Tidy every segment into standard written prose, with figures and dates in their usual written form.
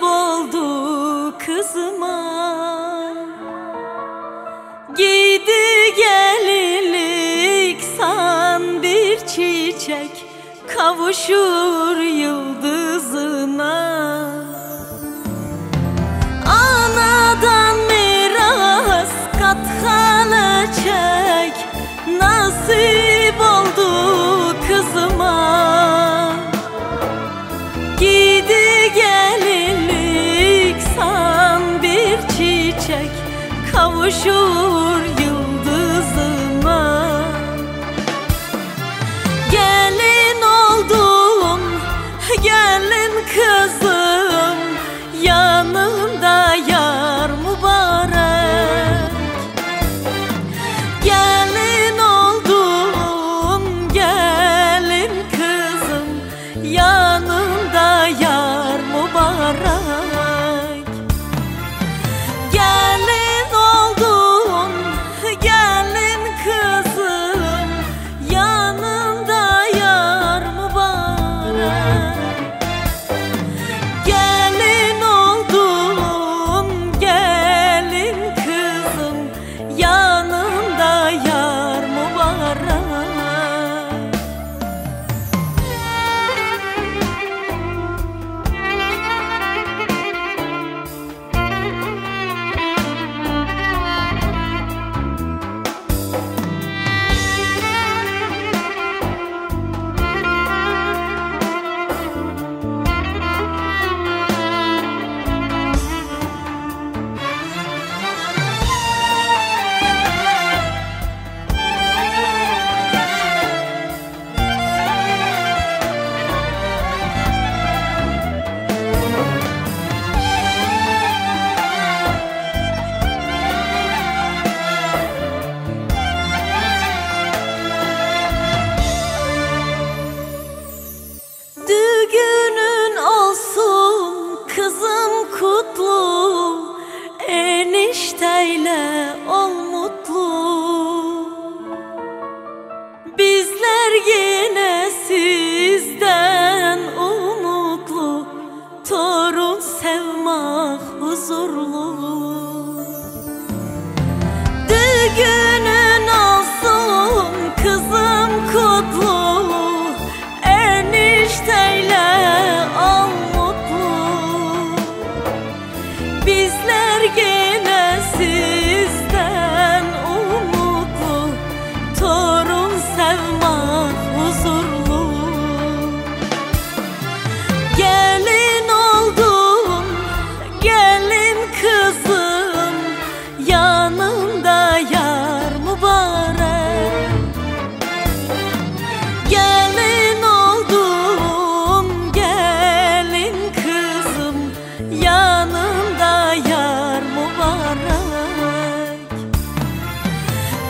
oldu kızıma. Giydi gelinlik san bir çiçek, kavuşur yıldızına. Anadan miras kat hala çek, nasip oldu kızıma. Giydi gelinlik san bir çiçek, kavuşur yıldızına. Gelin oldum, gelin kızım, yanımda yar mübarek. Gelin oldum, gelin kızım, yanımda yar mübarek. Gelin oldum, gelin kızım, yanımda yar mübarek. Gelin oldum, gelin kızım, yanımda yar mübarek. Düğünün olsun kızım kutlu, enişteyle ol mutlu. Bizler yine sizden umutlu, torun sevmek huzurlu. Düğünün olsun kızım kutlu, enişteyle ol mutlu. Bizler gene sizden umutlu, torun sevmek huzurlu. Gelin oldum, gelin kızım, yanımda yar mübarek. Gelin oldum, gelin kızım, yanımda yar mübarek.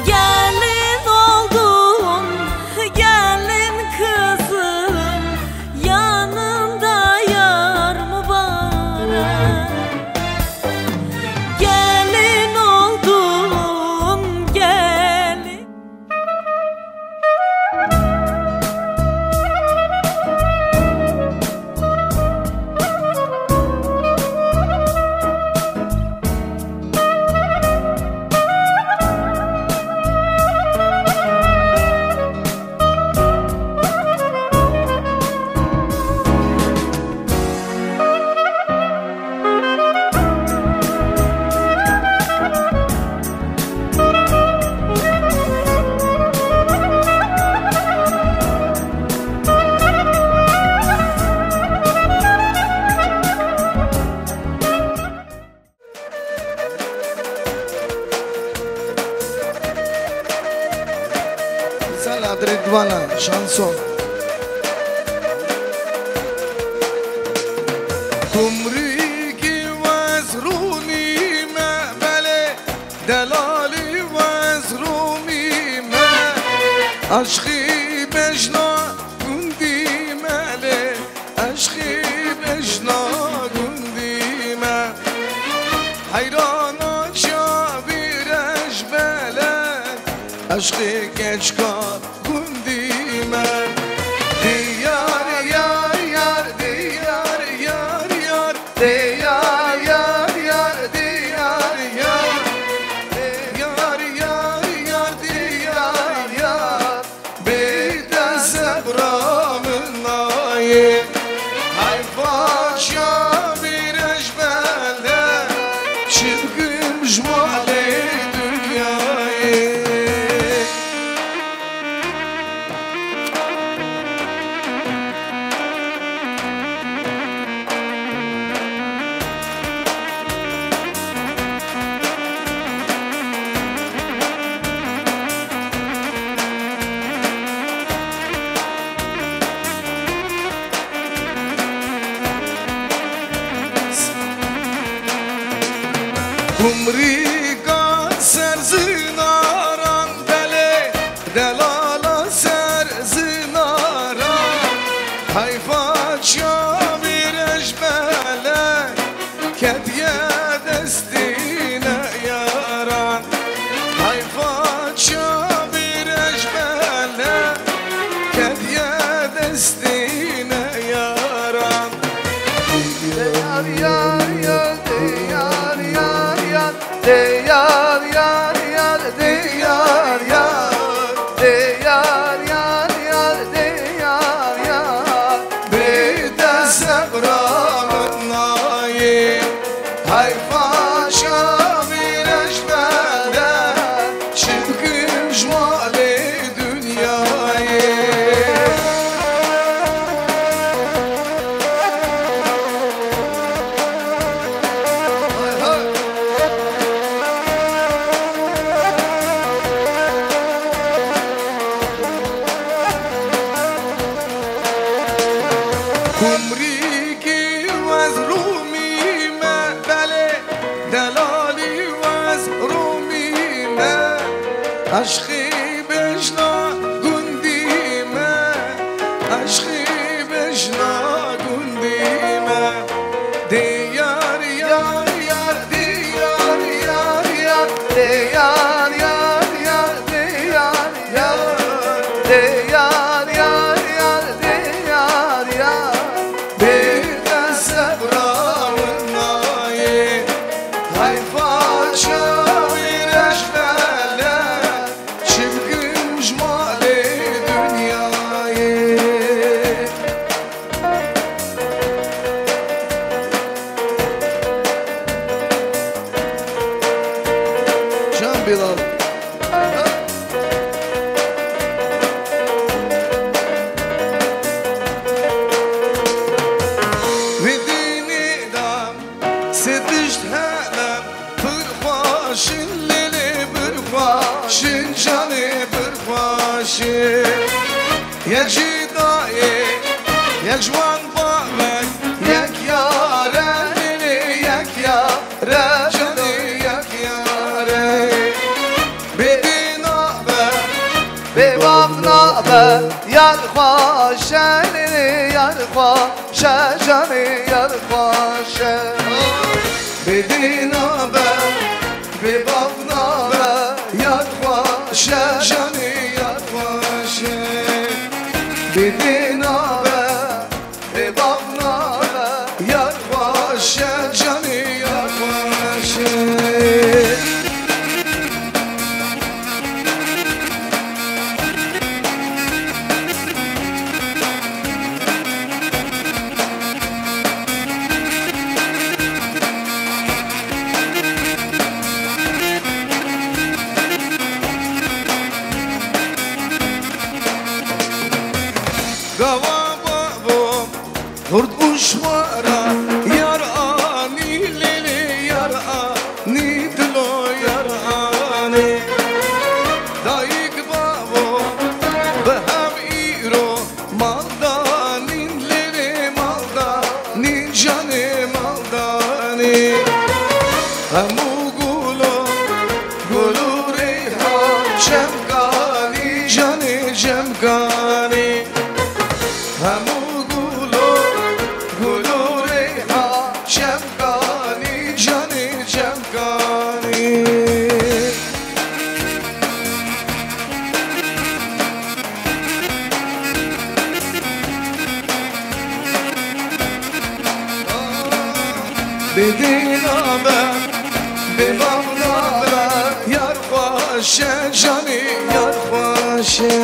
Gelin oldum, gelin kızım, yanımda yar mübarek. Gelin oldum, gelin. Salat Ridvana, şanson. Kumriki vezruni me bele, delali vezrumi me, aşkı bejna gundi mele, aşkı bejna gundi me, hayrana çavirej bele, aşkı geçka gundi me. Diyar yar yar, diyar yar yar, diyar حیفت شابیرش بله کدیه دستینه یارم دیار یار یار دیار یار یار دیار یار یار دیار یار دیار یار یار دیار یار بیده صبرم نایی حیفت شابیرش بله çılgın jmale dünyayı Kumriki vaz rumime bale delali vaz rumime Aşkı bejna gundime Aşkı bejna gundime Diyar yar yar diyar yar yar دیار یار یار دیار یار دیار یار یار دیار یار Bir de sabramın nayi Hayfat şavir eşbele Çılgın jmali dünyayı Can Bilal Vidini dam Sedişt helem Pırfaşın lili pırfaşın Canı pırfaşın Yek cidayı Yek jvan bağmek Yek yaren lili Yek yaren Canı yek yaren Bedin haber ببافنا به یار خواشنی یار خوشه جانی یار خوشه بدین haber ببافنا به یاد خوشه جانی یاد خوشه بدین haber ببافنا به یاد خوشه جانی یاد خوشه Gava babam Hurt uşmara Yar ani lili Yar ani dilo Yar ani Dayık babam Behem iro Maldanin lili Maldanin Canı maldani Hemu gulo Gulu reyhan Cemgani Canı cemgani Hemu gulo Gulu reyhan Cemgani Canı cemgani Bedin haber Bebam haber Yar khoşe Canı yar khoşe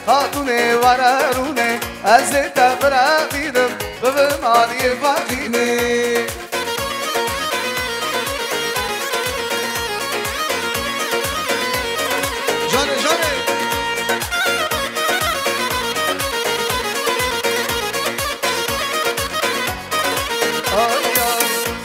خاتونه وررونه از تبرقیدم به مالی فقینه Canı canı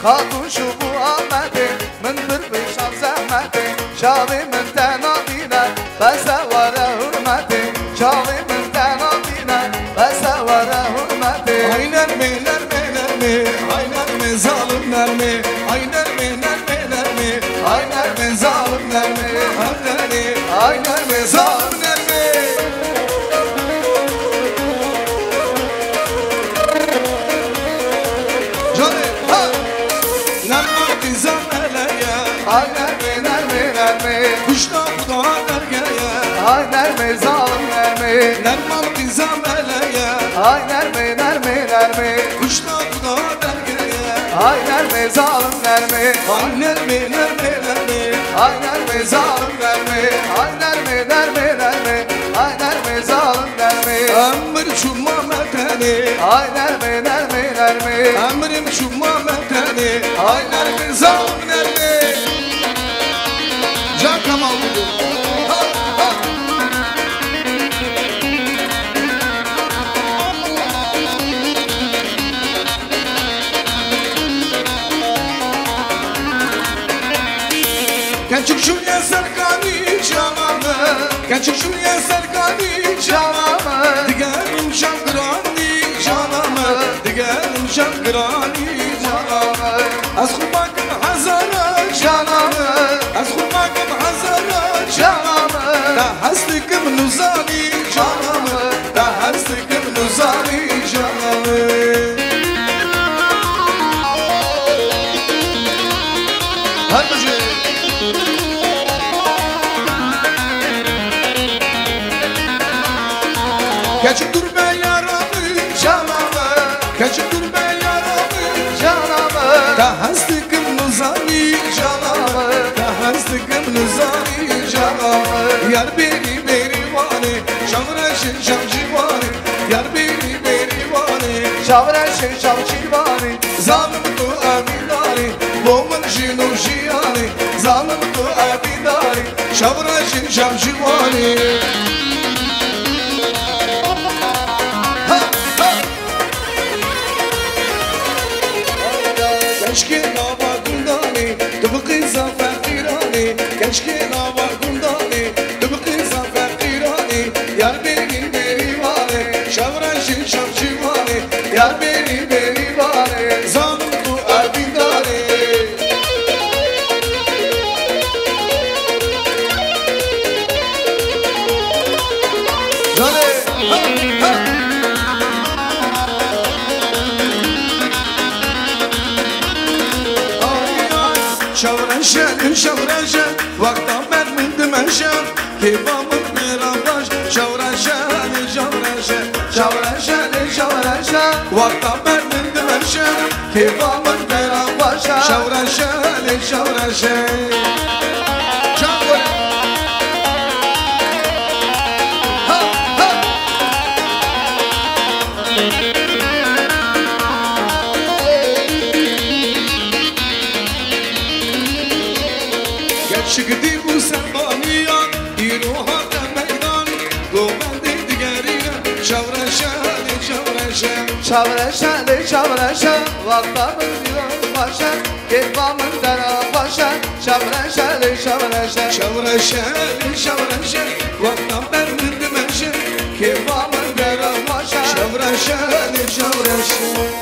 خاتون شو بو آمده من بربشم زحمته شاوی من تنابینه بس وره حرمته شاوی من تنابینه بس وره حرمته Aynen mi nermeler mi Aynen mi zalimler mi Aynen mi nermeler mi Aynen mi zalimler mi Aynen mi zalimler mi Canı ha Nermati zameleye Aynen mi nermi nermi Kuşta kuda dergeye Ay nermi zalim nermi Nerman dizem eleye Ay nermi nermi nermi Kuşta kuda dergeye Ay nermi zalim nermi Ay nermi nermi nermi Ay nermi zalim nermi Ay nermi nermi nermi Ay nermi zalim nermi Emir çumma meteni Ay nermi nermi nermi Emrim çumma meteni Ay nermi zalim nermi Can Kamal budur Gençik şuraya serkani canamı Gençik şuraya serkani canamı Digerim şangırani canamı Digerim şangırani canamı Az kurmakım hazara canamı Az kurmakım hazara canamı Da hastıkım nuzani canamı Da hastıkım nuzani canamı Hadi bacı Geçip dur be yaramı canamı Geçip dur be yaramı Canamı Da hastıkım nuzani canamı Da hastıkım nuzani canamı Yar beni vani Şavraşın şavcivani Yar beni vani Şavreşin şavçivani Zalim tu abidari Boğun jinu jiyani Zalim tu abidari Şavraşın şavcivani Keşke nava gundani Tıbıkı zafer irani Keşke nava gundani Tıbıkı zafer irani Yar beni vani Şavraşın şavcivani Yar beni vani Zalim tu abidari Şavraşen, şavraşen Vaktan vermedi menşen Kebabın merabaş Şavraşen, şavraşen Şavreşin şavreşin Vaktan vermedi menşen Kebabın merabaş Şavraşen, şavraşen Şavraşen Çıktı bu sevaniyan İruha da meydan Gomen diğerine Şavraşen, şavraşen Şavreşin şavreşin Vaktamın diyor başa Ketbamın dara başa Şavreşin şavreşin Şavraşen, şavraşen Vaktan vermedi menşen Ketbamın dara başa Şavraşen, şavraşen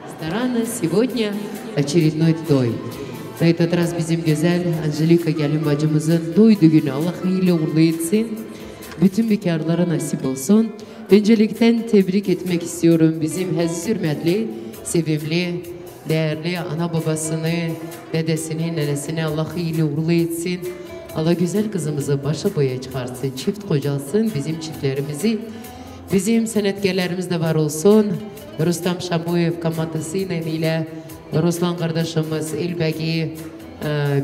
Ресторана сегодня очередной той. На этот раз bizim güzel Angelika gelin bacımızın doydu günü Allah hayırlı uğurlu etsin. Bütün bekarlara nasip olsun. Öncelikten tebrik etmek istiyorum bizim aziz hürmetli, sevimli, değerli ana babasını, dedesini, nenesini Allah hayırlı uğurlu etsin. Allah güzel kızımızı başa boya çıkarsın, çift kocalsın bizim çiftlerimizi. Bizim sanatkarlarımız da var olsun. Rustam Şamuyev kamatısıyla ile Ruslan kardeşimiz İlbegi,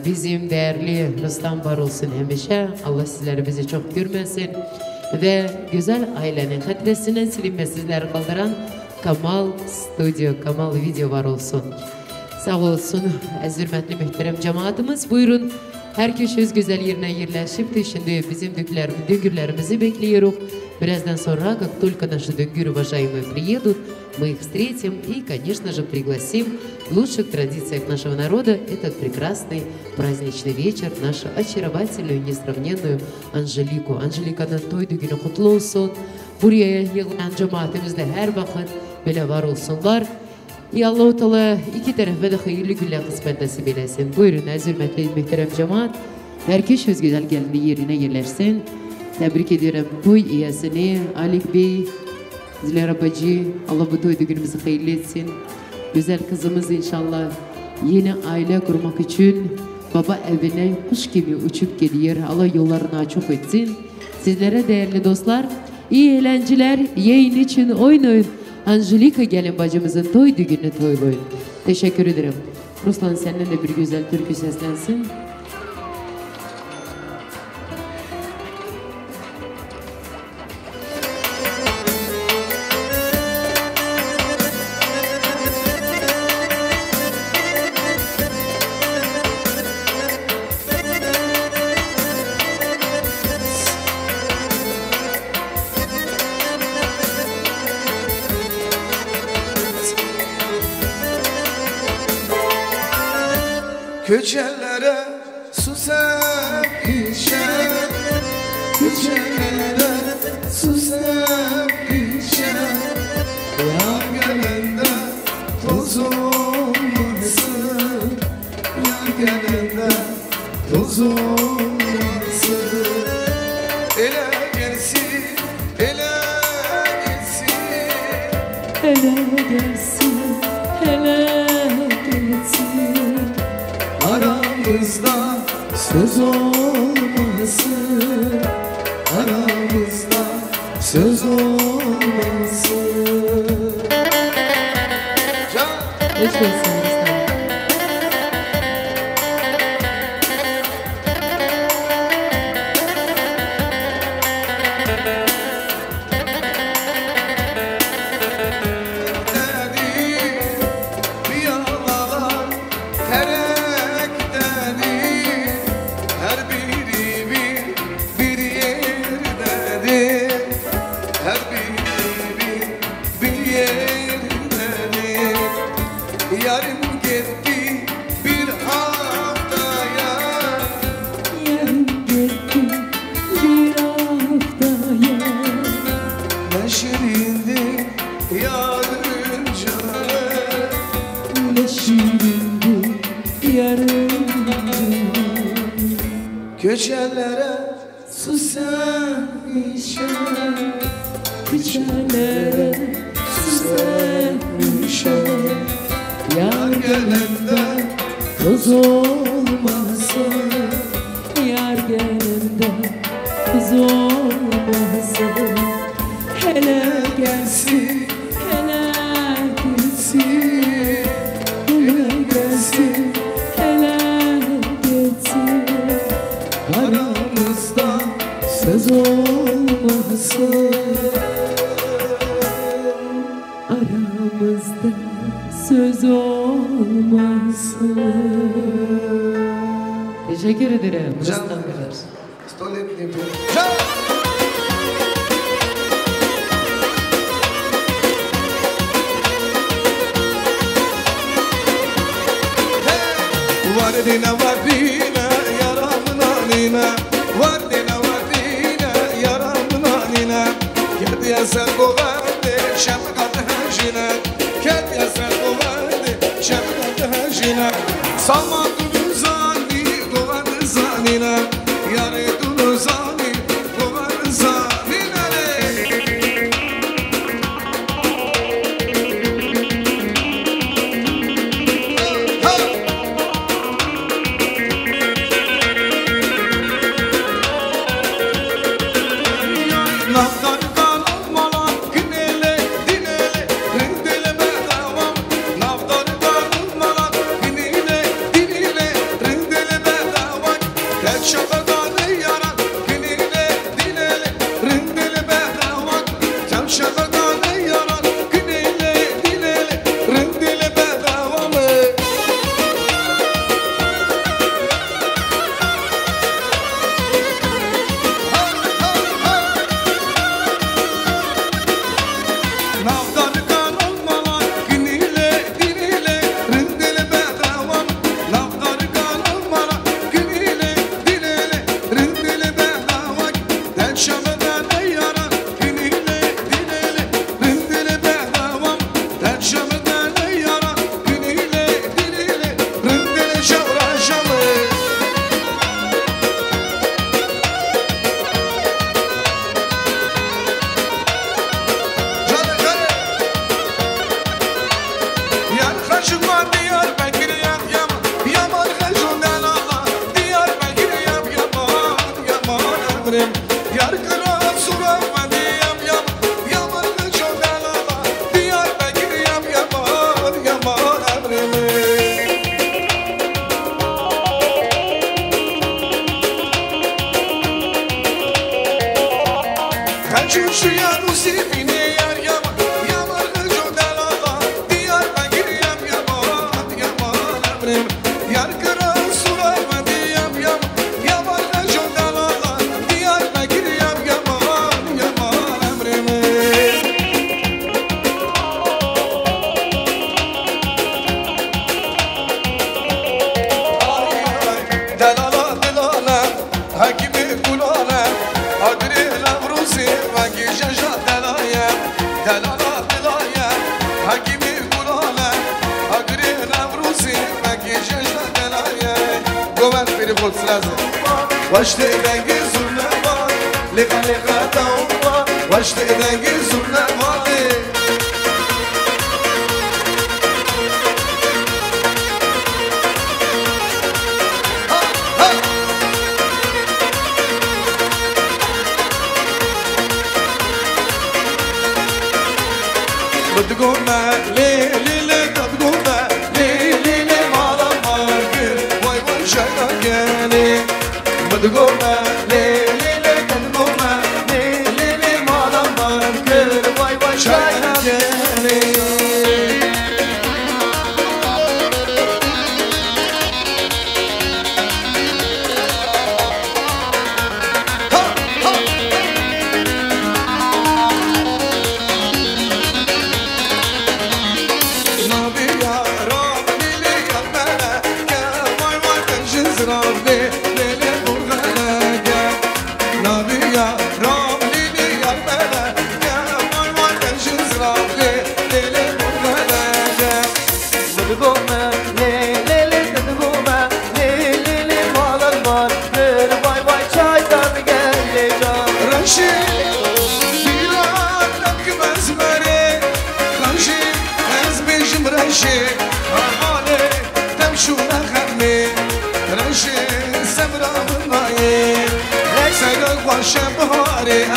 bizim değerli Rustam var olsun hemşe. Allah sizleri bizi çok görmesin. Ve güzel ailenin hatırasına silinmesizler kaldıran Kamal Studio, Kamal Video var olsun. Sağ olsun hürmetli muhterem cemaatimiz. Buyurun herkes öz güzel yerine yerleşip de şimdi bizim düngürlerimizi bekliyoruz. Birazdan sonra, как только наши дюнгюры, уважаемые, приедут, мы их встретим и, конечно же, пригласим в лучших традициях нашего народа этот прекрасный праздничный вечер, нашу очаровательную, несравненную Анжелику. Анжеликa'nın toydu günü kutlu olsun. Buraya yığılan cemaatimizde her vakit böyle var olsunlar. Ya Allah-u Teala iki tarafa da hayırlı günler kısmet nasip eylesin. Buyurun hürmetli muhterem cemaat. Herkes öz güzel geldiği yerine yerleşsin. Tebrik ediyorum toy üyesini Alik Bey, Zilera Bacı. Allah bu toydu günümüzü hayırlı etsin. Güzel kızımız inşallah yeni aile kurmak için baba evine kuş gibi uçup gidiyor. Allah yollarını açık etsin. Sizlere değerli dostlar, iyi eğlenceler. Yayın için oynayın. Angelika gelin bacımızın toy düğünü toylayın. Teşekkür ederim. Ruslan senden de bir güzel türkü seslensin. Köçelere susep işer, köçelere susep işer. Yar gelende toz olmasın, yar gelende toz olmasın. Ele gelsin, ele gelsin, Hele gelsin, hele gelsin. aramızda söz olmasın, aramızda söz olmasın. Can. Hoş geldin Ruslan. Yarın gitti bir haftaya, Yarın gitti bir haftaya. ne şirindi yarın canı, Ne şirindi yarın. köçelere susamışım, Köçelere susamışım. yar gelende Toz olmasın, yar gelende toz olmasın. Hele gelsin, hele gelsin, hele gelsin, hele gelsin. aramızda Söz olmasın, aramızda söz olmasın. Teşekkür ederim. Can. Ruslan kadar. Stoljetni bir can. Vardina vardina yaramın anina, vardina vardina yaramın anina. Kerdiye sen kovardı şefkat hajina, kerdiye sen kovardı şefkat hajina. Samadı zani kovardı zanina, yare dunu zani kovardı zanina re. Naftar kalmalar günele dinele rindele bedavam. Naftar kalmalar günele dinele rindele bedavam. Tek şaka emrim Yar kıran sura vadi yam yam Yaman kıço delala Diyar bekir yam yaman yaman emrim Kaçın şu yan usibini yar yaman Yaman kıço delala Diyar bekir yam yaman yaman emrim Yar kıran sura vadi yam yam Yaman kıço delala Diyar bekir yam yaman yaman emrim Delala delala Hakimi kulala Adri lavrusi Vaki jaja delaya Delala delaya Hakimi kulala Adri lavrusi Vaki jaja delaya Gomen biri koltuğu lazım Vaşte dengi zurna var Leka leka tavma Vaşte dengi zurna var Tadgona le le le tadgona le le le mala margir vay vay şayda gele Tadgona le le le tadgona le le le mala margir vay vay şayda gele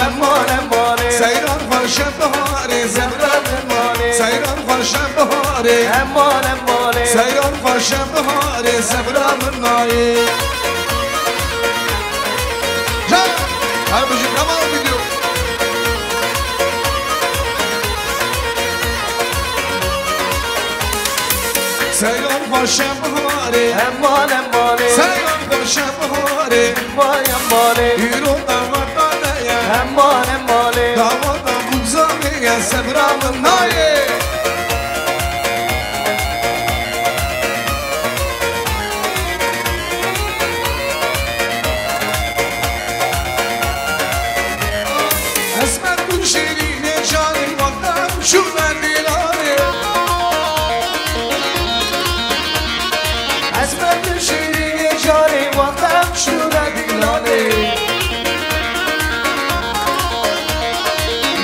امان امانه سیران خوشم بهاره زمران مانه سیران خوشم بهاره امان امانه سیران خوشم بهاره زمران مانه جان هر بجی کمال ویدیو سیران خوشم بهاره امان امانه سیران خوشم بهاره وای امانه ایرو داماد دانه امان امانه دامادم بگذاره زمران مانه اسمت کن شیرین جانی وقتم شدن دیلانه اسمت شیرین جانی وقتم شده دیلانه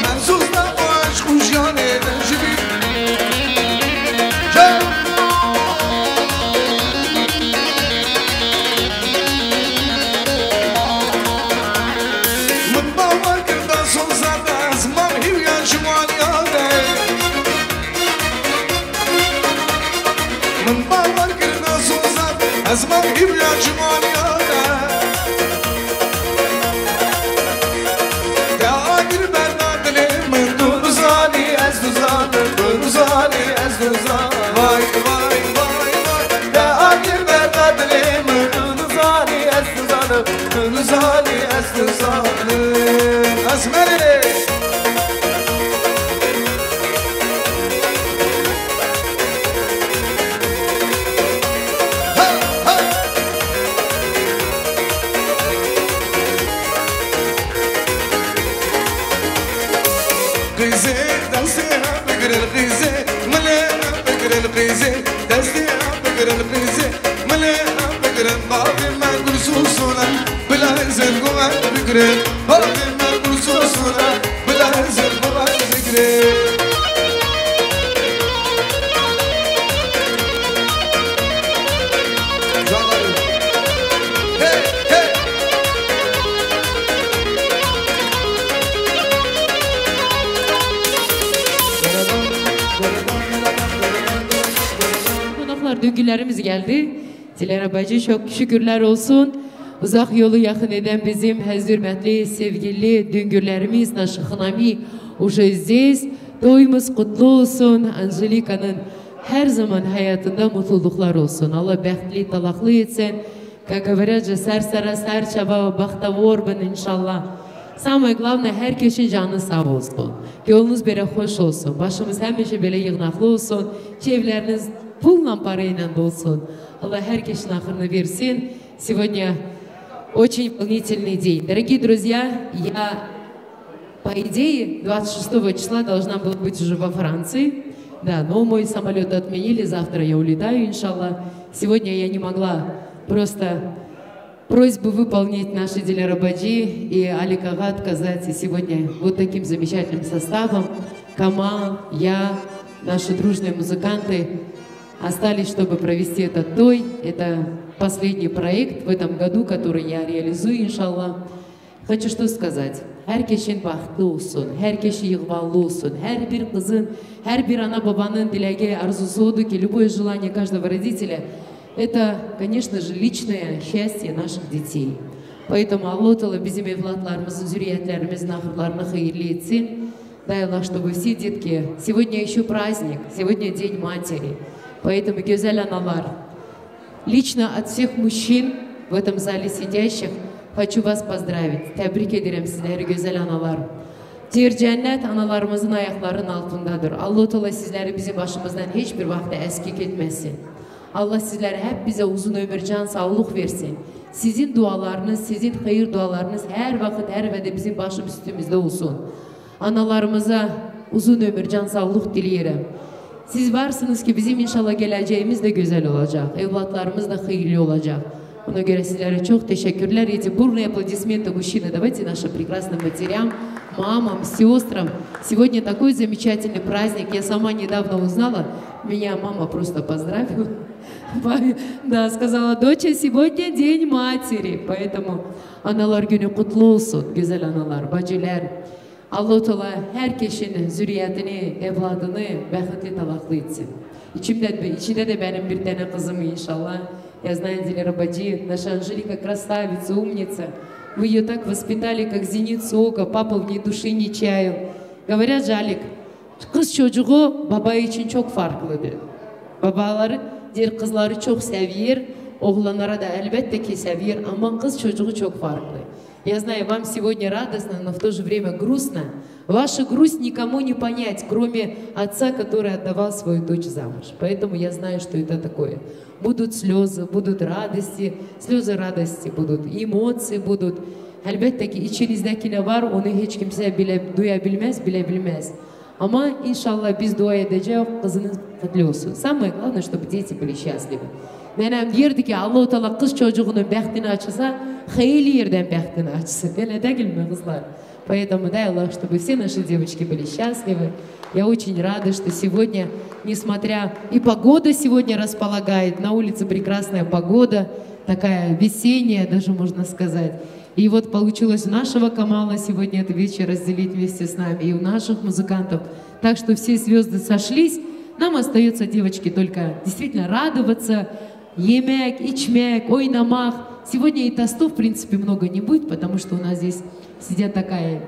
من سوزدم و عشق و جانه دنجبی من باور کردم سوزد از من هیویان شمالیانه من باور کردم سوزد از من هیویان شمالیانه دایر بردار دلم من دوزانی از دوزانه دوزانی از دوزانه وای وای وای وای ده آگیر برده دلیم دوزانی از دوزانه دوزانی از دوزانه اسمره قيزي دستي بقر القيزي ملي بقر القيزي دستي بقر القيزي ملي بقر بابي ما قرصوصنا بلا انزل قوان بقر بابي ما قرصوصنا بلا انزل قوان بقر düngüllerimiz geldi. Dilara bacı çok şükürler olsun. Uzak yolu yakın eden bizim hürmetli, sevgili düngürlerimiz, наши ханами уже здесь. Toyumuz kutlu olsun. Angelika'nın her zaman hayatında mutluluklar olsun. Allah bəxtli, talaqlı etsin. Как говорят же, сар-сара, сар-чаба, бахтавор bin inşallah. Самое главное, herkesin canı sağ olsun. Yolunuz böyle hoş olsun. Başımız hemşe böyle yığınaklı olsun. Evleriniz pulla parayla dolsun. Allah herkesin ahırını versin. Сегодня очень волнительный день. Дорогие друзья, я, по идее, 26 числа должна была быть уже во Франции. Да, но мой самолет отменили. Завтра я улетаю, иншаллах. Сегодня я не могла просто просьбу выполнить наши Диляра Баджи и Аликага отказать. И сегодня вот таким замечательным составом Камал, я, наши дружные музыканты остались, чтобы провести этот той. Это последний проект в этом году, который я реализую, иншаллах. Хочу что сказать. Herkesin бақытты olsun, herkesin yığvallı olsun, her bir kızın, her bir ana babanın dilege arzusu odur ki любое желание каждого родителя это, конечно же, личное счастье наших детей. Поэтому Аллах Тала bizim evlatlarımızın, zürriyetlerimizin ahırlarını hayırlı etsin. Дай Аллах, чтобы все детки, сегодня еще праздник, сегодня День матери. Поэтому, güzel аналар, лично от всех мужчин в этом зале сидящих, хочу вас поздравить. Tebrik ederim sizleri güzel analar. Diğer cennet analarımızın ayaklarının altındadır. Allah Teala sizleri bizim başımızdan hiçbir vakte eskik etmesin. Allah sizlere hep bize uzun ömür, can, sağlık versin. Sizin dualarınız, sizin hayır dualarınız her vakit, her vede bizim başım üstümüzde olsun. Analarımıza uzun ömür, can, sağlık dileyelim. Siz varsınız ki bizim inşallah geleceğimiz de güzel olacak. Evlatlarımız da hayırlı olacak. Ona göre sizlere çok teşekkürler. Эти бурные аплодисменты мужчины. Давайте нашим прекрасным матерям, мамам, сестрам. Сегодня такой замечательный праздник. Я сама недавно узнала. Меня мама просто поздравила. Да, сказала, доча, сегодня день матери. Поэтому analar günü kutlu olsun. Güzel analar, bacılar. Allah Teala herkesin zürriyetini, evladını bəxtli talaqlı etsin. İçinde de benim bir tane kızım inşallah. Я знаю, Диляра Баджи, наша Анжелика красавица, умница. Вы ее так воспитали, как зеницу ока, папа в ней души не чаял. Говорят, Жалик, kız çocuğu baba için çok farklıdır. Babaları, diğer kızları çok seviyor, oğlanlara da elbette ki seviyor ama kız çocuğu çok farklı. Я знаю, вам сегодня радостно, но в то же время грустно. Ваша грусть никому не понять, кроме отца, который отдавал свою дочь замуж. Поэтому я знаю, что это такое. Будут слезы, будут радости, слезы радости будут, эмоции будут. Elbette ki içinizde ne var onu hiç kimse duyabilmez, bilebilmez. Ama inşallah biz dua edeceğiz, kızınız mutlu olsun. Самое главное, чтобы дети были счастливы. Benim derdi ki Allah-u Teala kız çocuğunun bəxtini açsa, hayırlı yerden bəxtini açsın. Öyle değil mi kızlar? Поэтому дай Аллах, чтобы все наши девочки были счастливы. Я очень рада, что сегодня, несмотря и погода сегодня располагает, на улице прекрасная погода, такая весенняя, даже можно сказать. И вот получилось у нашего Камала сегодня этот вечер разделить вместе с нами, и у наших музыкантов. Так что все звезды сошлись. Нам остается, девочки, только действительно радоваться, емек, ичмек, ойнамах. Сегодня и тостов, в принципе, много не будет, потому что у нас здесь сидят такая,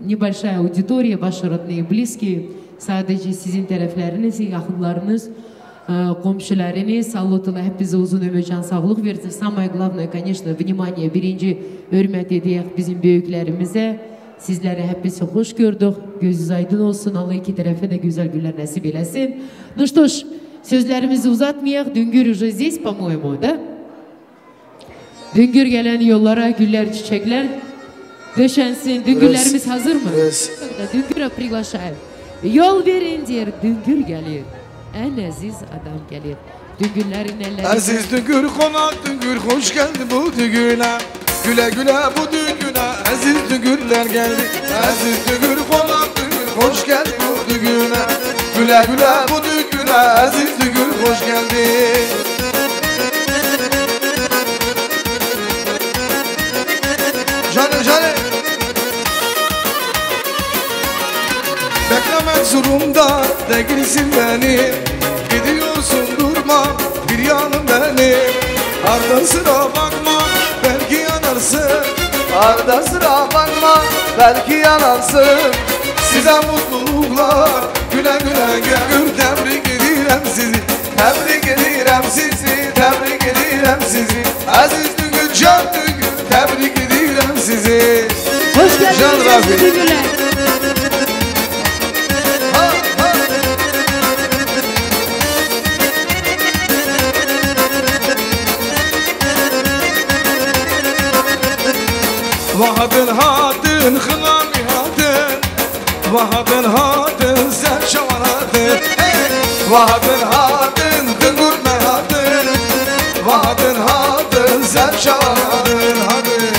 небольшая аудитория, ваши родные, близкие. Sadece sizin tərəfləriniz, yaxınlarınız, komşularınız, Allah Teala hep bize uzun ömür, can, sağlık versin. Самое главное, конечно, внимание, birinci hürmet edeyək bizim büyüklerimize. Sizleri hepsi hoş gördük. Gözünüz aydın olsun. Allah iki tarafa da güzel günler nasip eylesin. Ну что ж, sözlerimizi uzatmayaq. Düngür уже здесь, по-моему, да? Düngür gelen yollara güller, çiçekler döşensin. Düngürlerimiz hazır mı? Düngür'e приглашаем. Yol verin der, düngür gelir. En aziz adam gelir. Düngürlerin elleri... Aziz düngür konak, düngür hoş geldi bu düngüre. Güle güle bu düngüre, aziz düngürler geldi. Aziz düngür konak, düngür hoş geldi bu düngüre. Güle güle bu düngüre, aziz düngür hoş geldi. Canım. Beklemek zorunda değilsin beni. Gidiyorsun durma, Arda sıra bakma belki yanarsın. Arda sıra bakma belki yanarsın. Size mutluluklar güle güle gör. Tebrik edirem sizi. Tebrik ederim sizi, tebrik ederim sizi. Aziz Düngür, Can Düngür, tebrik edirem sizi. Hoş Can geldiniz Rafi. Düngürler. Ha, ha. Vahadın hadın hınami hadın. Vahadın hadın sen şavanadın. Vahadın hadın hıngur mehadın. Vahadın hadın sen şavanadın hadın.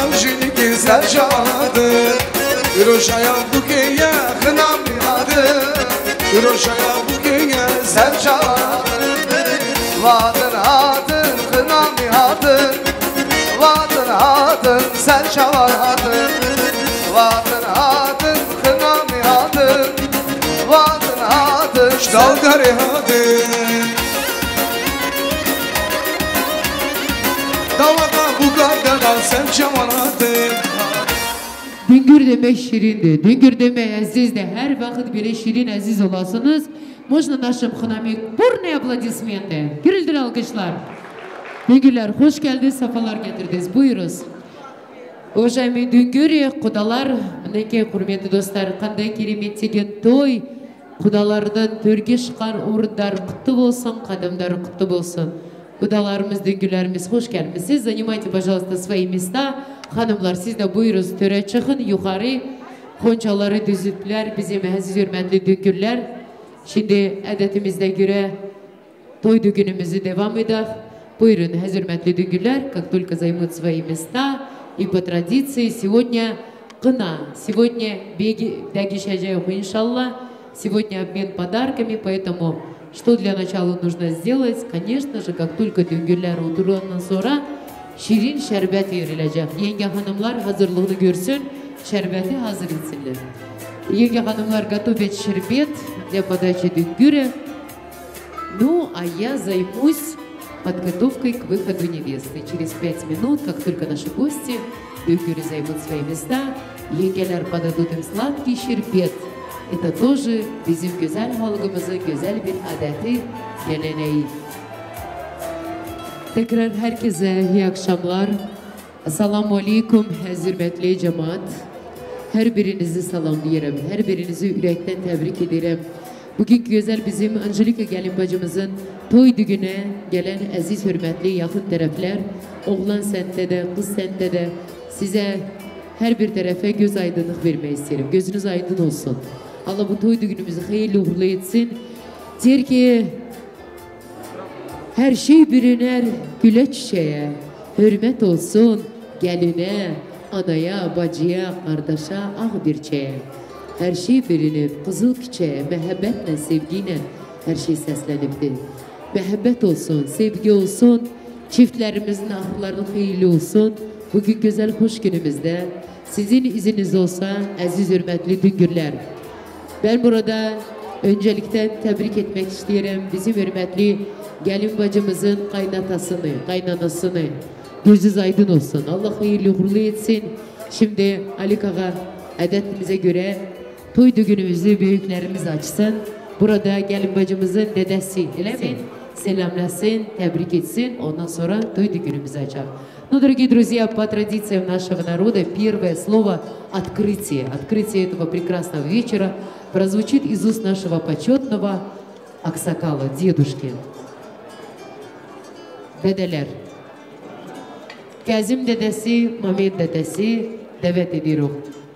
Amjini sen şavanadın. Roşaya bukeye hınami hadın. Roşaya bukeye sen Sen çağırdın, vadın adın, kınami adın. Vadın adın, sen çağırdın. Vadın adın, kınami adın. Vadın adın, sen dalgari hadın. Davada bu kadar sen şavanadın. Düngür demek şirindi, düngür demek azizdi. Her vakit bile şirin aziz olasınız. Можно нашим ханами бурные аплодисменты. Gürüldür alkışlar. Düngürler hoş geldiniz, safalar getirdiniz. Buyuruz. Уважаемые düngür, kudalar, mineke hürmetli dostlar, kanday keremet деген toy. Kudalardan törge çıkan uğurlar kutlu olsun, kadımlar kutlu olsun. Kudalarımız, düngürlerimiz hoş gelmişsiniz. Занимайте, пожалуйста, свои места. Hanımlar siz de buyuruz töre çıkın yukarı. Konçaları düzütler, bizim aziz hürmetli düngürler. Şimdi adetimizde göre toy düğünümüzü devam edelim. Buyurun, aziz hürmetli düngürler, как только займут свои места. И по традиции сегодня кына. Сегодня дагишаджаев, иншаллах. Сегодня обмен подарками, поэтому что для начала нужно сделать? Конечно же, как только düngürler oturduğundan sonra şirin şerbet verilecek. Yenge hanımlar hazırlığını görsün, şerbeti hazır etsinler. Yenge hanımlar готовят şerbet для подачи düngüre. Ну, а я займусь подготовкой к выходу невесты. Через 5 минут, как только наши гости, düngürы займут свои места, yengeler подадут им сладкий şerbet. Это тоже bizim güzel halkımızın güzel bir adeti, geleneği. Tekrar herkese iyi akşamlar. Assalamu alaikum hürmetli cemaat. Her birinizi salamlayırım. Her birinizi yürekten tebrik ederim. Bugünkü güzel bizim Angelika gelin bacımızın toy düğüne gelen aziz hürmetli yakın taraflar. Oğlan sente de, kız sente de size her bir tarafa göz aydınlık vermeyi isterim. Gözünüz aydın olsun. Allah bu toy düğünümüzü hayırlı uğurlu etsin. Der ki her şey bürüner güle çiçeğe, hürmet olsun geline, anaya, bacıya, kardeşe, ağ bir çeye. Her şey bürünür kızıl çiçeğe, mehebbetle, sevgiyle her şey seslenipti. Mehabbet olsun, sevgi olsun, çiftlerimizin ahırları hayırlı olsun. Bugün güzel hoş günümüzde sizin iziniz olsa aziz hürmetli düngürler. Ben burada öncelikle tebrik etmek isterim bizim hürmetli gelin bacımızın kaynatasını, kaynanasını. Gözünüz aydın olsun. Allah hayırlı uğurlu etsin. Şimdi Ali Kağa adetimize göre toy düğünümüzü büyüklerimiz açsın. Burada gelin bacımızın dedesi, öyle mi? Selamlasın, tebrik etsin. Ondan sonra toy düğünümüzü açalım. Ну, дорогие друзья, по традициям нашего народа, первое слово «открытие». Открытие этого прекрасного вечера прозвучит из уст нашего почетного аксакала, дедушки. Dedeler. Kazım dedesi, Mehmet dedesi davet ediyoruz.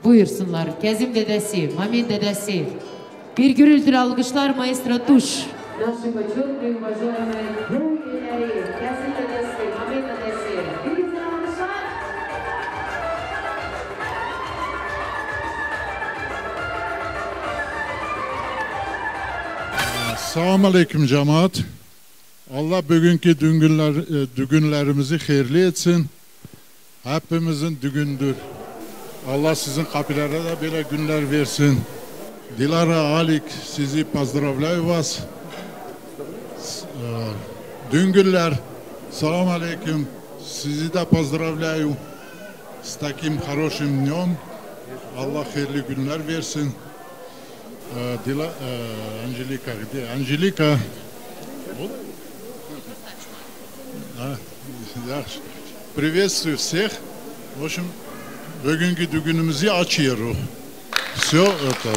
Buyursunlar. Kazım dedesi, Mehmet dedesi. Bir gürültülü alkışlar maestro Tuş. Наши почетные, уважаемые друзья, Kazım dedesi, Mehmet dedesi. Bir gürültülü alkışlar. Assalamu alaikum cemaat. Allah bugünkü düğünlerimizi hayırlı etsin. hepimizin düğündür. Allah sizin kapılara da böyle günler versin. Dilara, Alik, sizi поздравляю вас. Düngüller, selam aleyküm. Sizi de поздравляю с таким хорошим днем. Allah hayırlı günler versin. Angelika, где? Angelika. Приветствую всех. В общем, bugünkü düğünümüzü açıyoruz. Все это.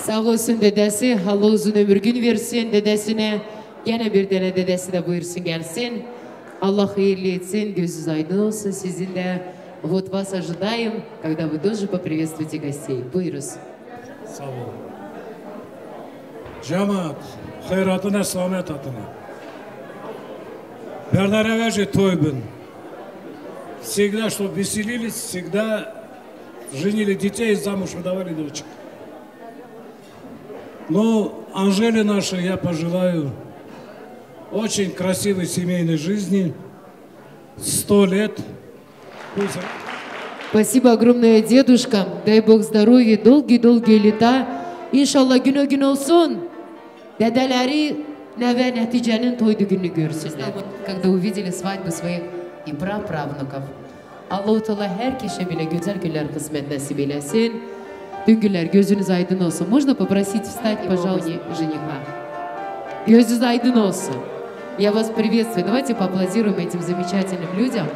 Sağ olsun dedesi, Allah uzun ömür gün versin dedesine. Gene bir tane dedesi de buyursun gelsin. Allah hayırlı etsin, gözünüz aydın olsun. Sizin de вот вас ожидаем, когда вы тоже поприветствуете гостей. Buyuruz. Sağ olun. Cemaat, hayratına, selamet atına. Пернаравяжи тойбен. Всегда, чтобы веселились, всегда женили детей, замуж выдавали дочек. Ну, Анжеле нашей я пожелаю очень красивой семейной жизни, 100 лет. Пусть... Спасибо огромное, дедушка. Дай Бог здоровья, долгие-долгие лета. İnşallah gün olsun. Dedeleri ve neticenin toydu gününü görsünler. Когда увидели свадьбу своих и praправнуков. Allah-u Teala her kişiye bile güzel günler kısmet nasip eylesin. Düngüller gözünüz aydın olsun. Можно попросить встать, пожалуйста, жениха? Gözünüz aydın olsun. Я вас приветствую. Давайте поаплодируем этим замечательным людям.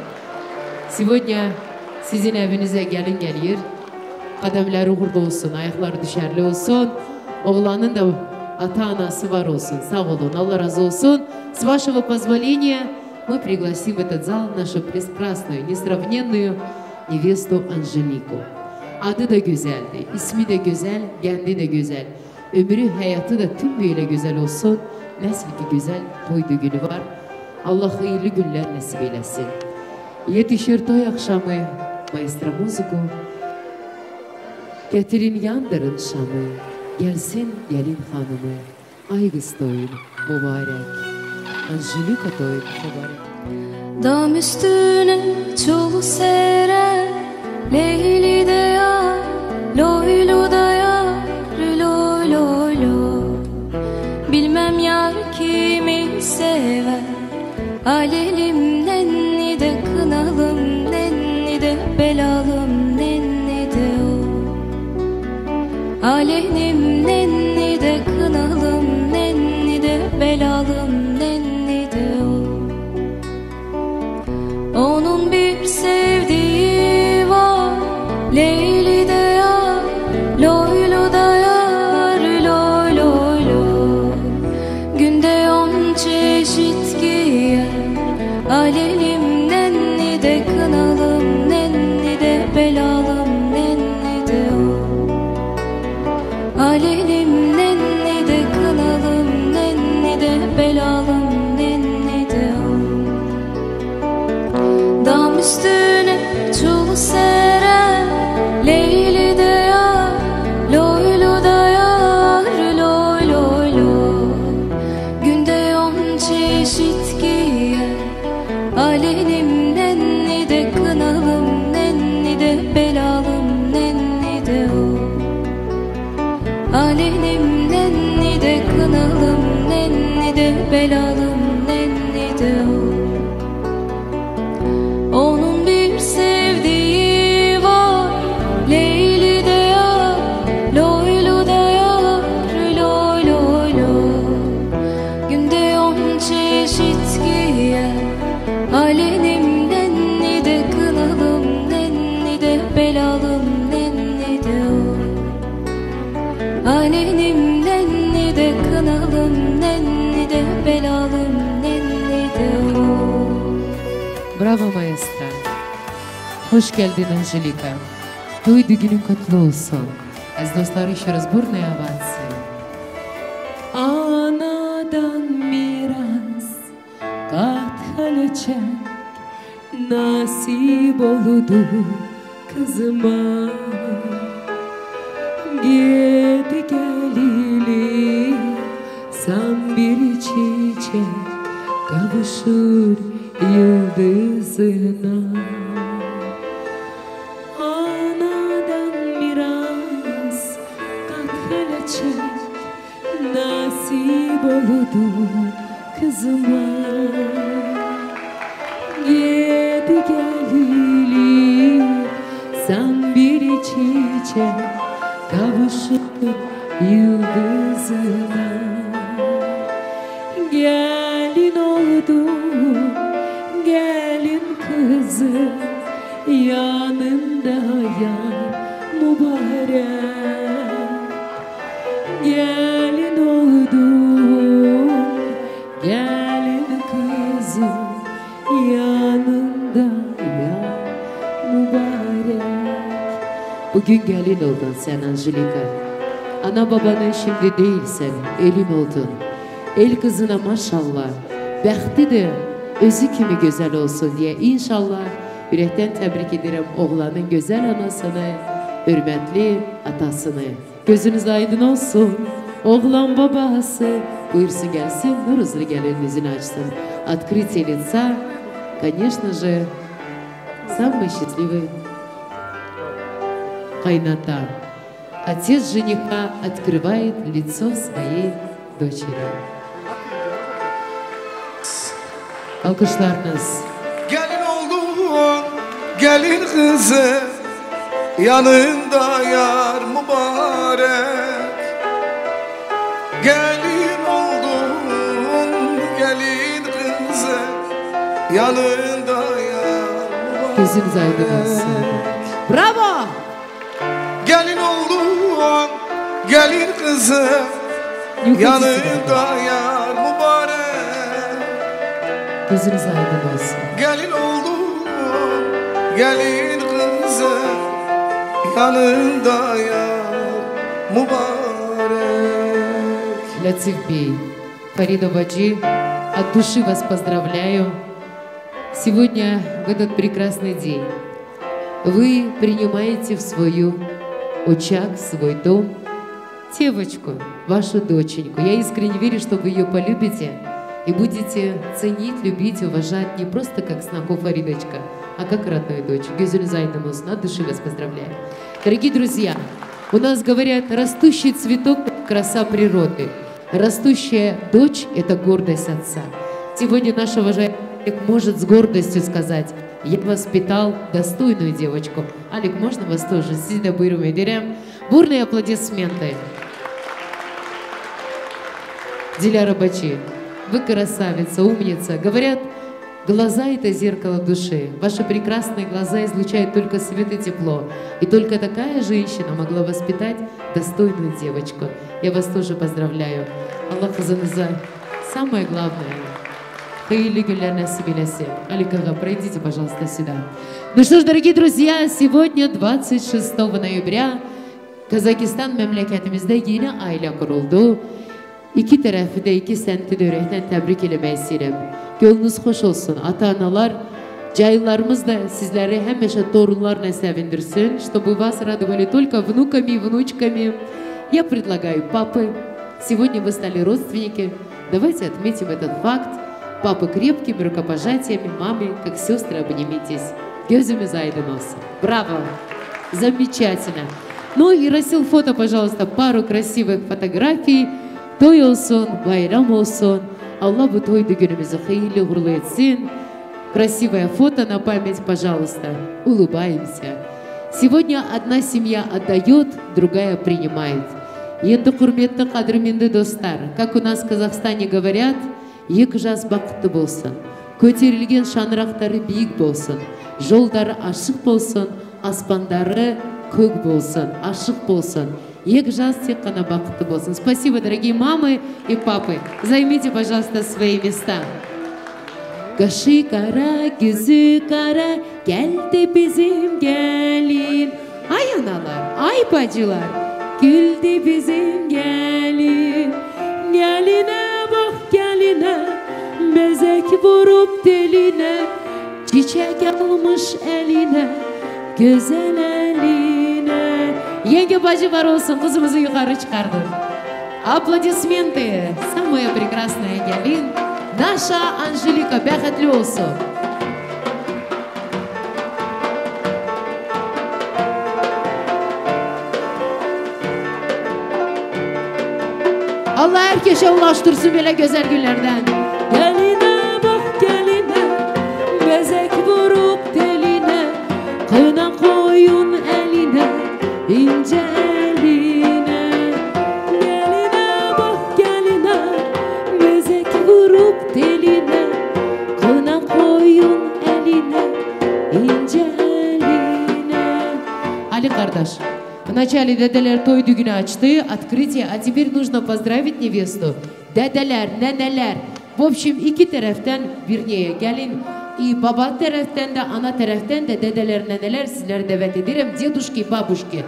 Сегодня sizin evinize gelin gelir. Kademleri uğurlu olsun, ayakları düşerli olsun. Oğlanın da ата-анасы var olsun. Sağ olun, Allah razı olsun. С вашего позволения мы пригласим в этот зал нашу прекрасную, несравненную невесту Анжелику. Adı da güzeldi, ismi de güzel, kendi de güzel. Ömrü, hayatı da tüm böyle güzel olsun. Nasıl ki güzel toydu günü var. Allah hayırlı günler nasip eylesin. Yetişir toy akşamı, maestro muziku. Getirin yandırın şamı, gelsin gelin hanımı. Aygız toyun mübarek, Angelika toyun mübarek. Dam üstüne çulu seren, Leyli de yar, loylu da yar, loy loy loy. Bilmem yar kimi sever, alelim nenni de kınalım, nenni de belalım, nenni de o. Alenim nenni de kınalım, nenni de belalım, nenni de o. Onun bir sevdiği var, Leyli de yar, loylu da yar, loy loy loy. Günde 10 çeşit giyer, alelim nenni de kınalım, nenni de belalım, nenni de o. Alelim nenni de kınalım, nenni de belalım, nenni de o. Dam üstüne çul seren, Leyli de yar, loylu da yar, loy loy loy. Günde 10 çeşit giyer, alelim nenni de kınalım, nenni de belalım, nenni de o. Alelim nenni de kınalım, nenni de belalım, nenni de o. Onun bir sevdiği var, Leyli de yar, loylu da yar, loy loy loy. Günde 10 çeşit giyer, alelim nenni de kınalım, nenni de belalım, nenni de o. Alelim nenni de kınalım, nenni de belalım, nenni de o. Bravo maestra. Hoş geldin Angelika. Toydu günün kutlu olsun. Az dostlar еще раз бурные овации. Anadan miras kathalecek nasip oldu kızıma. Git gelili san bir çiçek kavuşur yıldızına. Anadan miras katfelecek nasip oldu kızıma. Yedi gelili sen bir çiçek kavuşup yıldızına. Gelin oldu, gelin kızı, yanında yar mübarek. Gelin oldu, gelin kızı, yanında yar mübarek. Bugün gelin oldun sen Angelika. Ana babanın şimdi değilsen elin oldun. El kızına maşallah. Bəxti de özü kimi güzel olsun diye inşallah yürekten tebrik ederim oğlanın güzel anasını, hürmetli atasını. Gözünüz aydın olsun. Oğlan babası buyursun gelsin, nur hızlı gelinizini açsın. Открытие лица, конечно же, самый счастливый кайната. Отец жениха открывает лицо своей дочери. Alkışlarınız. Gelin oldun, gelin kızı, yanında yar mübarek. Gelin oldun, gelin kızı, yanında yar mübarek. Gözünüz aydın olsun. Bravo! Gelin oldun, gelin kızı, yanında yar mübarek. Gözünüz aydın olsun. Gelin oldun, gelin kızı, yanında yar mübarek. Латиф Бей, Фарида Баджи, от души вас поздравляю. Сегодня, в этот прекрасный день, вы принимаете в свою очаг, в свой дом девочку, вашу доченьку. Я искренне верю, что вы ее полюбите и будете ценить, любить, уважать не просто как сноху Фаридочка, а как родную дочь. Gözünüz aydın olsun, от души вас поздравляю. Дорогие друзья, у нас говорят, растущий цветок – краса природы. Растущая дочь – это гордость отца. Сегодня наш уважаемый Алик может с гордостью сказать, я воспитал достойную девочку. Алик, можно вас тоже? Сида бырούμε дерем. Бурные аплодисменты. Диляра Бачи, вы красавица, умница. Говорят, глаза – это зеркало души. Ваши прекрасные глаза излучают только свет и тепло. И только такая женщина могла воспитать достойную девочку. Я вас тоже поздравляю. Аллах хазаныза. Самое главное. Хайли гуляр насиб eylesin. Алик ага, пройдите, пожалуйста, сюда. Ну что ж, дорогие друзья, сегодня 26 ноября Kazakistan memleketimizde yeni aile kuruldu. İki tarafı da iki senti dörekten tebrik eləmək istəyirəm. Gönlünüz xoş olsun. Ata-analar, caylarımız da sizleri həmişə torunlarla sevindirsin, чтобы вас радовали только внуками и внучками. Я предлагаю папы. Сегодня вы стали родственники. Давайте отметим этот факт. Папы крепкими рукопожатиями, мамы, как сестры, обнимитесь. Gözümüz aydın olsun. Браво! Замечательно! Ну и Расил, фото, пожалуйста, пару красивых фотографий. Toy olsun, bayram olsun. Allah bu toy günümüzü hayırlı uğurlu etsin. Красивое фото на память, пожалуйста. Улыбаемся. Сегодня одна семья отдает, другая принимает. Енді құрметті қадірменді достар, как у нас в Казахстане говорят, екі жас бақытты болсын, көтерілген шаңырақтары биік болсын, жолдары ашық болсын, аспандары көк болсын, ашық болсын. Екі жас тек қана бақытты болсын. Спасибо, дорогие мамы и папы. Займите, пожалуйста, свои места. Qaşı qara, gözü qara, geldi bizim gelin. Ay analar, ay bacılar, güldü bizim gelin. Geline bak geline, bezek vurup deline, çiçek almış eline, güzel eline. Yenge bacı var olsun, kızımızı yukarı çıkardı. Аплодисменты. Самая прекрасная Гелин, Naşa Angelika bəxtli olsun. Allah herkese ulaştırsın böyle güzel günlerden. Geline bak geline, bezek vurup teline, kına koyun eline, ince eline. Geline bak geline, bezek vurup teline, kına koyun eline, ince eline. Ali kardeş, вначале деделер той düğünü açtı, открытие, а теперь нужно поздравить невесту. Dedeler, neneler, в общем iki taraftan birneye gelin. Baba taraftan da, ana taraftan da dedeler, neneler sizleri davet ederim. Дедушки, бабушки,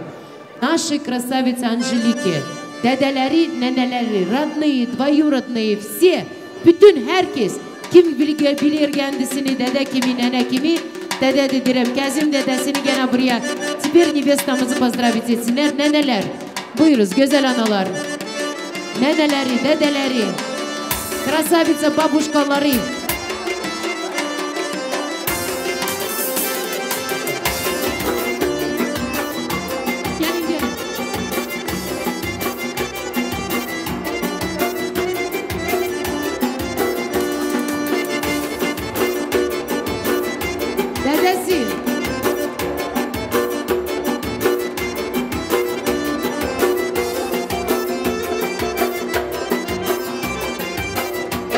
наши красавицы Анжелики, dedeleri, neneleri, родные, двоюродные, все, bütün herkes, kim bilir kendisini, dede kimi, nene kimi, dede dedirem, Kazım dedesini gene buraya. Teper nevestamızı поздравить etsinler. Neneler, buyuruz güzel analar. Neneleri, dedeleri, krasavitsa babuşkaları. Gelin gelin. Dedesi.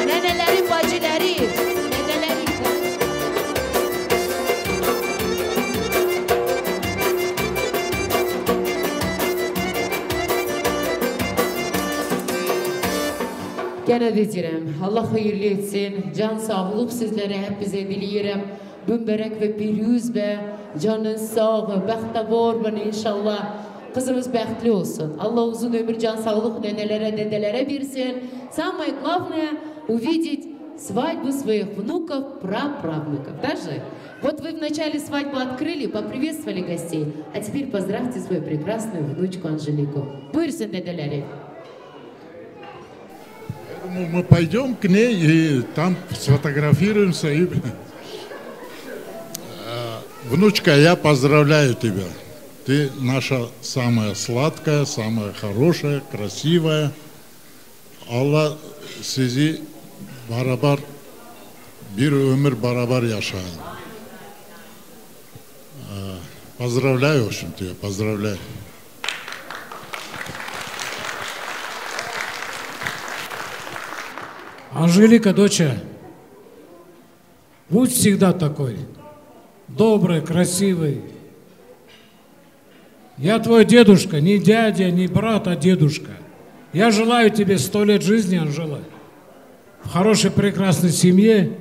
Nenelerin bacıları, dedeleri. Gene de diyorum, Allah hayırlı etsin, can sağlık sizlere hep bize diliyorum. Mübarek ve pürüz ve canın sağ, bəxtəvar ve inşallah kızımız bəxtli olsun. Allah uzun ömür, can sağlık nenelere, dedelere versin. Самое главное увидеть свадьбу своих внуков, праправнуков. Даже вот вы в начале свадьбы открыли, поприветствовали гостей, а теперь поздравьте свою прекрасную внучку Анжелику. Buyursun dedeleri. Мы пойдем к ней и там сфотографируемся. И... Внучка, я поздравляю тебя. Ты наша самая сладкая, самая хорошая, красивая. Allah sizi beraber bir ömür beraber yaşayın. Поздравляю, в общем, тебя, поздравляю. Анжелика, доча, будь всегда такой, добрый, красивый. Я твой дедушка, не дядя, не брат, а дедушка. Я желаю тебе 100 лет жизни, Анжела, в хорошей, прекрасной семье.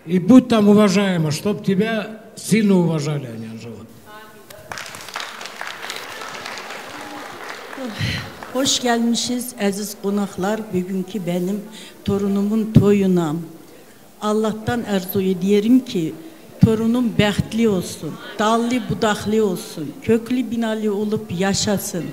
И будь там уважаема, чтоб тебя сильно уважали, а не Анжела. Hoş gelmişiz aziz konaklar. Bugünkü benim torunumun toyuna. Allah'tan arzu ediyorum ki torunum bəxtli olsun, dallı budaklı olsun, köklü binalı olup yaşasın.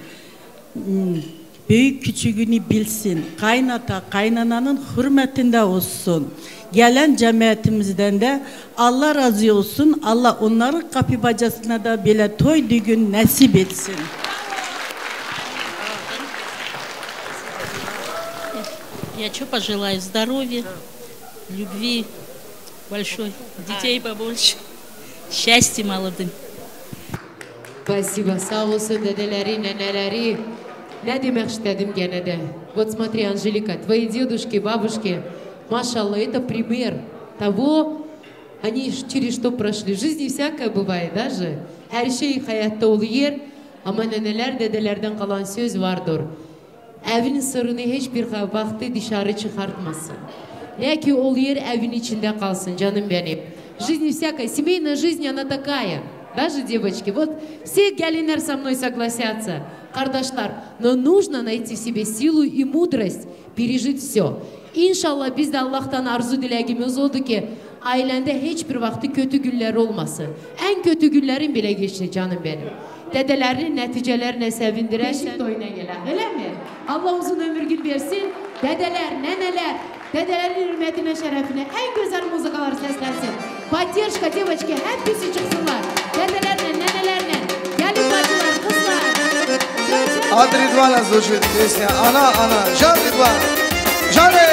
Büyük küçüğünü bilsin, kaynata, kaynananın hürmetinde olsun. Gelen cemiyetimizden de Allah razı olsun. Allah onların kapı bacasına da böyle toy düğün nasip etsin. Я что пожелаю? Здоровья, любви большой, детей побольше, счастья молодым. Спасибо, sağ olsun dedeleri, neneleri. Ne demek istedim gene de. Вот смотри, Анжелика, твои дедушки, бабушки, машалла, это пример того, они через что прошли. В жизни всякое bывает, даже. Her şey hayatta oluyor. Ama neneler, dedelerden kalan söz vardır. Evin sırrını hiçbir vakti dışarı çıkartmasın. Ne ki oluyor, evin içinde kalsın canım benim. Жизнь всякая, семейная жизнь, она такая. Даже девочки, вот все гелинер со мной согласятся, кардашлар, но нужно найти в себе силу и мудрость, пережить все. İnşallah biz de Allah'tan arzu dileğimiz oldu ki ailende hiçbir vakti kötü günler olmasın. En kötü günlerin bile geçti canım benim. Dedelerin neticelerine sevindirerek oyuna gelen, öyle mi? Allah uzun ömür gün versin. Dedeler, neneler, Dedelerin hürmetine, şerefine en güzel muzikalar seslensin. Поддержка, девочки, hepsi çıksınlar. Dedelerle, nenelerle, gelin bacılar, kızlar. Ad Ridvana звучит песня. Она, Жан Ridvan. Жане!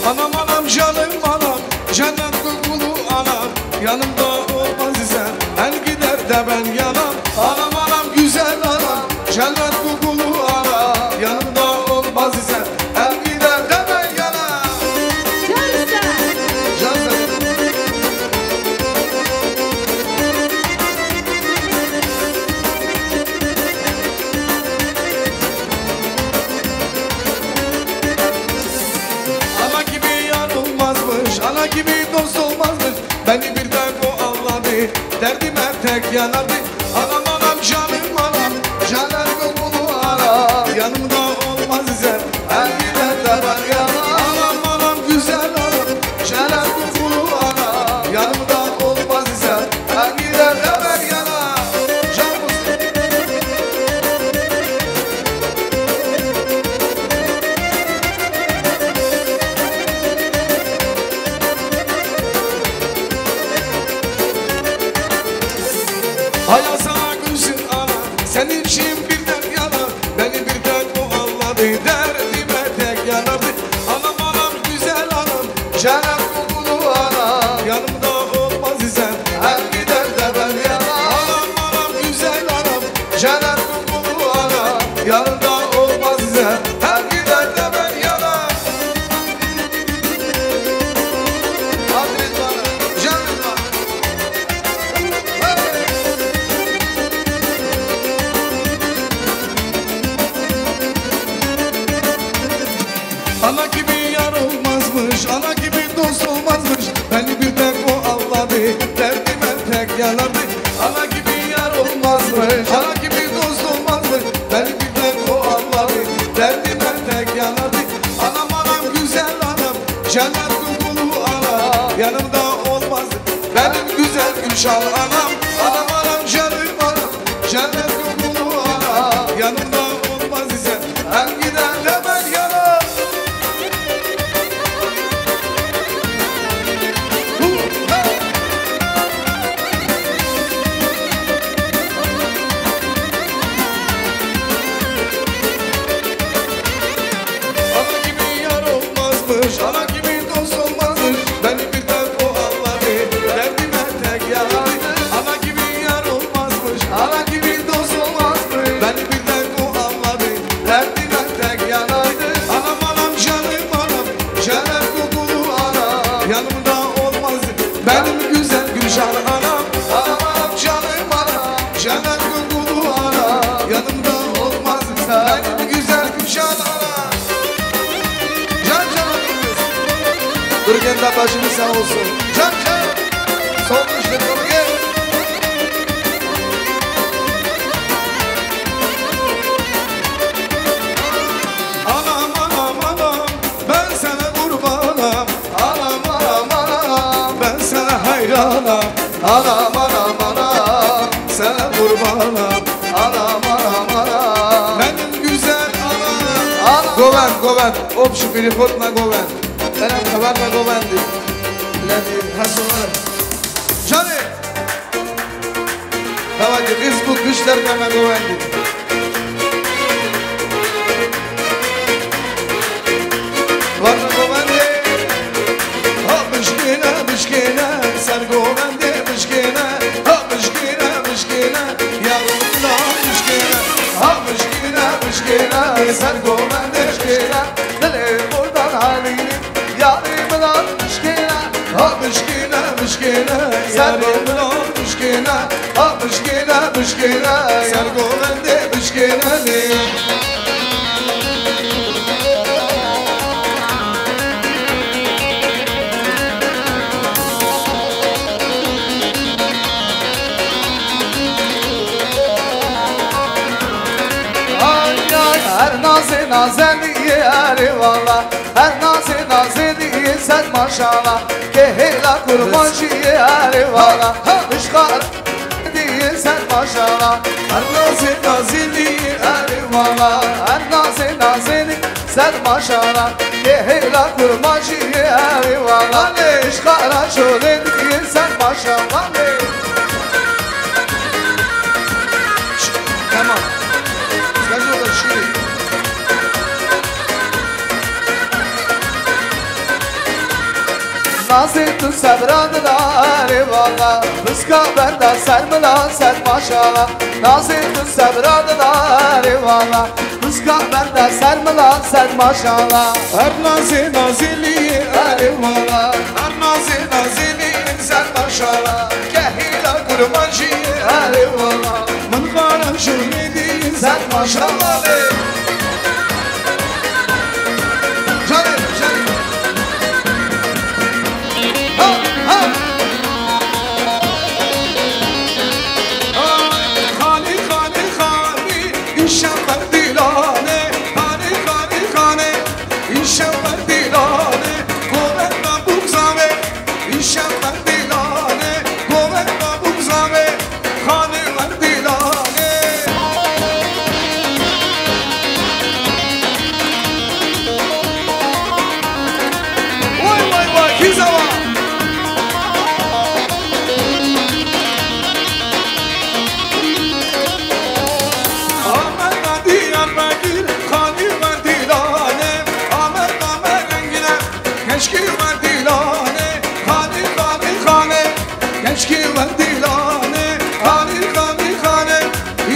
Anam anam canım anam, cennet kokulu anam. Yanımda olmaz ise el gider de ben yanam. Anam anam güzel anam, cennet kokulu anam. Yanımda olmaz ise el gider de ben yanam. Cansa. Ana gibi yanılmazmış, ana gibi dost olmazmış. Beni birden o anladı, derdime tek yanardı. Anam anam canım anam, caner kokulu anam. Yanımda olmaz ise her gider de ben yanam. Anam anam güzel anam, caner kokulu anam. Yanımda olmaz ise her gider de ben yanam. Can mısın? Hayal sana gülsün ana, senin için birden yanar. Beni birden o anladı, derdime tek yanardı. Anam anam güzel anam, cennet kokulu anam. Yanımda olmaz ise her gider de ben yanam. Anam anam güzel anam, cennet kokulu anam. Yanımda olmaz ise her gider de ben yanam. Hadi Ridvan'a, Can Ridvan. Ana gibi yar olmazmış, ana gibi dost olmazmış. Beni birden o anladı, derdime tek yanardı. Ana gibi yar olmazmış, ana gibi dost olmazmış. Beni birden o anladı, derdime tek yanardı. Anam anam güzel anam, cennet kokulu anam. Yanımda olmaz benim güzel Gülşah anam. Anam anam canım anam, cennet kokulu anam. Yanımda olmaz ise her giden de ben yanam. Ana gibi yar olmazmış, ana gibi dost olmazmış. Beni birden o anladı, derdime tek yanardı. Ana gibi yar olmazmış, ana gibi dost olmazmış. Beni birden o anladı, derdime tek yanardı. Anam anam canım anam, cennet kokulu anam. Yanımda olmaz benim güzel Gülşah anam. Anam anam canım anam, cennet kokulu anam. Yanımda olmaz benim güzel Gülşah anam. Can canım kız. Durgen de başını sağ olsun. Can can. Son düştü Durgen. Anam anam anam, ben sana kurbanım. Anam anam anam, ben sana hayranım. Anam anam anam, sana kurbanım. Anam anam anam, benim güzel anam. Goven, goven, opşu filipotla goven. Benim kabarla govendi. Leni hasolar. Canı. Davacı biz bu güçler bana govendi. Varna govendi. Ha müşkine müşkine, sen govendi müşkine. Ha müşkine müşkine, yarımda müşkine. Ha müşkine müşkine, sen govendi müşkine. Dile buradan halim, yarımdan müşkine. Ha müşkine müşkine, sen govendi müşkine. Ha müşkine müşkine, sen govendi müşkine. Her naze nazeli yeri valla, her naze nazeli sen maşallah. Kehela kurbancı yeri valla, ışkar diye sen maşallah Her nazi nazili eyvallah Her nazi nazili sen maşallah Kehila kurmacı eyvallah İşkara çölün sen maşallah Tamam Скажи вот шире Nasıl sabranlar eyvallah Fıska benden sermilan sen maşallah Nasıl sabranlar eyvallah Fıska benden sermilan sen maşallah Her nazi nazili eyvallah Her nazi nazili sen maşallah Kehila kurmancı eyvallah Min kara şöyledi sen maşallah Canım canım Ha ha Khani khani khani İnşallah dilane Khani khani khani İnşallah dilane Kovetta bukzame İnşallah dilane Kovetta bukzame Khani var dilane Vay vay vay Kizava Ahmet Diyar Bekir Khani var dilane Ahmet Ahmet rengine Keşke var dilane Khani khani khani Keşke var dilane Khani khani khani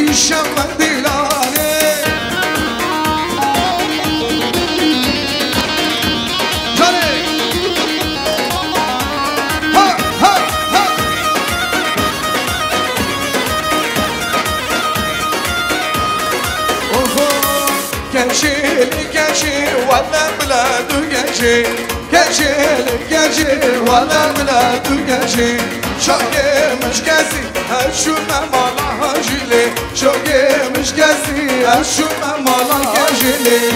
İnşallah dilane Canım Ha ha ha Gençlik gençi valla biladu gençi Gençlik gençi valla biladu gençi Çok yemiş gezi her şu memala hacili Çok yemiş gezi her şu memala hacili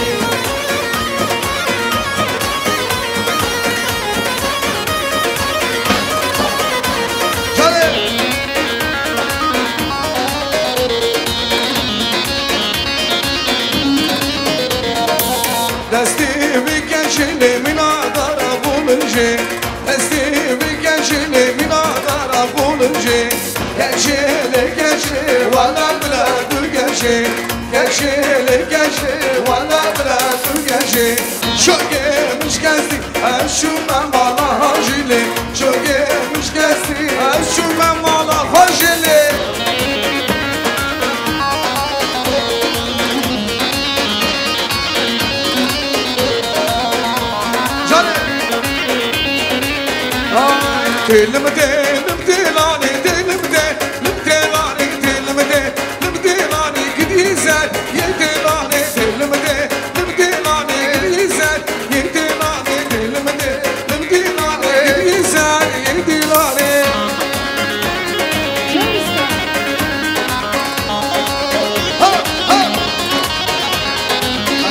Canım Desti bir gençliği minadara bulunca Desti bir gençliği minadara bulunca Gençlik gençliği valla biladu gençi Gençlik gençliği valla biladu gençi Çok yemiş gezdi her şu memala hacili Çok yemiş gezdi her şu memala hacili Dilim dilim dilani dilim dilim dilani dilim dilim dilani gidizer yedilani dilim dilim dilani gidizer yedilani dilim dilim dilani gidizer yedilani Ha ha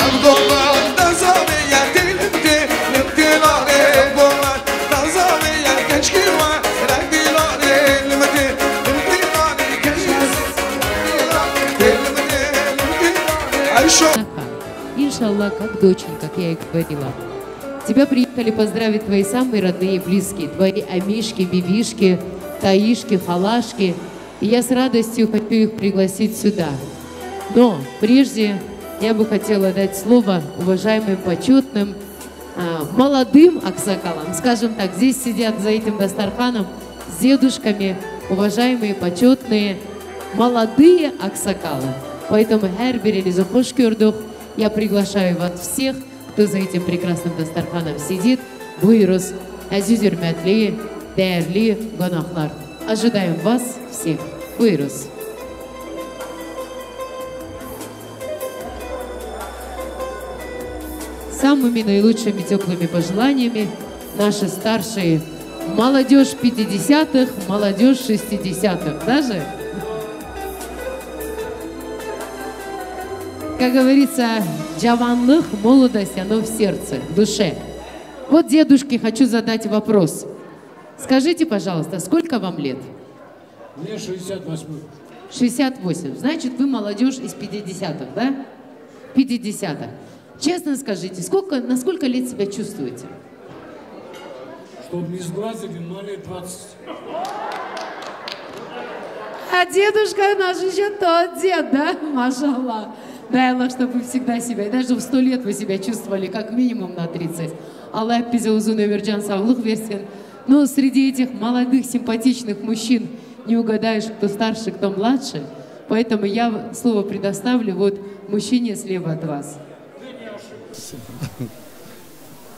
Abdullah da zaviye dilim dilim dilani Abdullah da zaviye genç ki var Sen dilani dilim dilim dilani genç ki var Dilim dilim dilani Ayşo Иншаллах, как доченька, как я и говорила. Тебя приехали поздравить твои самые родные и близкие, твои амишки, бибишки, таишки, халашки. И я с радостью хочу их пригласить сюда. Но прежде я бы хотела дать слово уважаемым, почетным, молодым аксакалам. Скажем так, здесь сидят за этим дастарханом с дедушками, уважаемые, почетные, молодые аксакалы. Поэтому Херберелизу Хошкюрдух, я приглашаю вас всех, кто за этим прекрасным дастарханом сидит. Буйрус, Азюзер Мәтли, Дәрли, Гонахлар. Ожидаем вас всех. Буйрус. Самыми наилучшими теплыми пожеланиями наши старшие молодежь 50-х, молодежь 60-х даже. Как говорится, джаванлых, молодость, оно в сердце, в душе. Вот дедушке хочу задать вопрос. Скажите, пожалуйста, сколько вам лет? Мне 68. 68. Значит, вы молодежь из 50-х, да? 50-х. Честно скажите, на сколько лет себя чувствуете? Чтобы не сглазили, но лет 20. А дедушка наш еще тот дед, да? Машаллах. Дай Аллах, чтобы вы всегда себя, и даже в 100 лет вы себя чувствовали, как минимум на 30. Аллах bize uzun ömürcan sağlık versin. Но среди этих молодых, симпатичных мужчин не угадаешь, кто старше, кто младше. Поэтому я слово предоставлю вот мужчине слева от вас.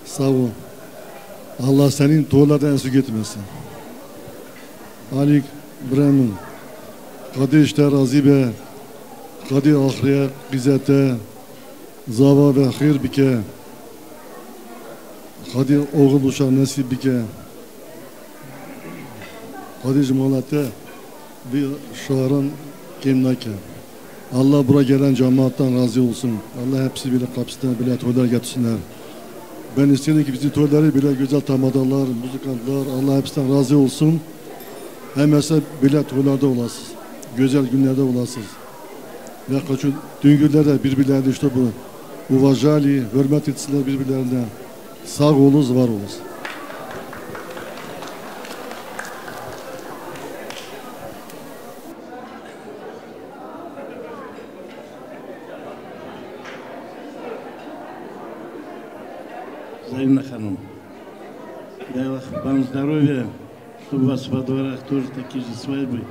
Sağ ol. Allah senin tuğlardan eksik etmesin. Alik Bremen. Kadı işte razı be. Kadı ahire, güzete, zava ve hayır bike. Kadı oğul uşak nasip bike. Kadı cemaate bir şaharan kemnake. Allah buraya gelen cemaattan razı olsun. Allah hepsi bile kapısına bile tuğlar getirsinler. Ben istedim ki bizim tuğları bile güzel tamadalar, müzikantlar, Allah hepsinden razı olsun. Hem mesela bile tuğlarda olasınız. Güzel günlerde olasınız. Ve kaçın düngürlerde birbirlerine işte bu uvajali, hürmet etsinler birbirlerine. Sağ olunuz, var olunuz. Зарина Ханым, дай Аллах вам здоровья, чтобы у вас во дворах тоже такие же свадьбы.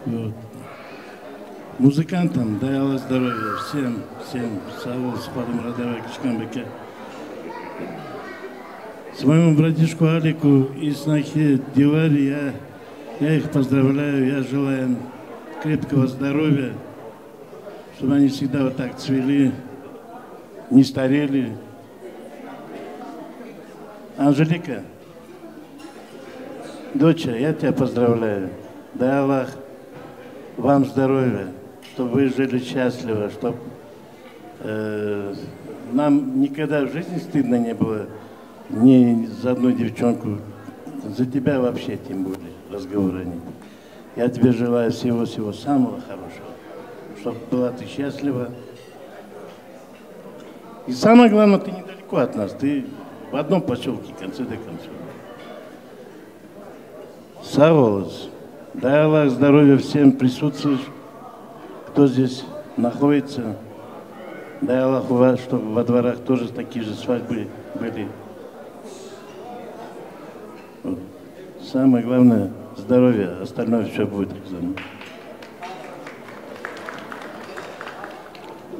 Вот. Музыкантам дай Аллах здоровья, всем, Савол, Спадом, Радавай, Кичкамбеке. Своему братишку Алику и снохе Диларе я их поздравляю, я желаю им крепкого здоровья, чтобы они всегда вот так цвели, не старели. Анжелика, доча, я тебя поздравляю. Дай Аллах вам здоровья, чтобы вы жили счастливо, чтобы нам никогда в жизни стыдно не было ни за одну девчонку, за тебя вообще тем более разговора нет. Я тебе желаю всего-всего самого хорошего, чтобы была ты счастлива. И самое главное, ты недалеко от нас, ты в одном поселке, в конце до конца. Саволос, дай Аллах здоровья всем присутствующим, кто здесь находится. Дай Аллах у вас, чтобы во дворах тоже такие же свадьбы были. Вот. Самое главное – здоровье, остальное все будет за мной.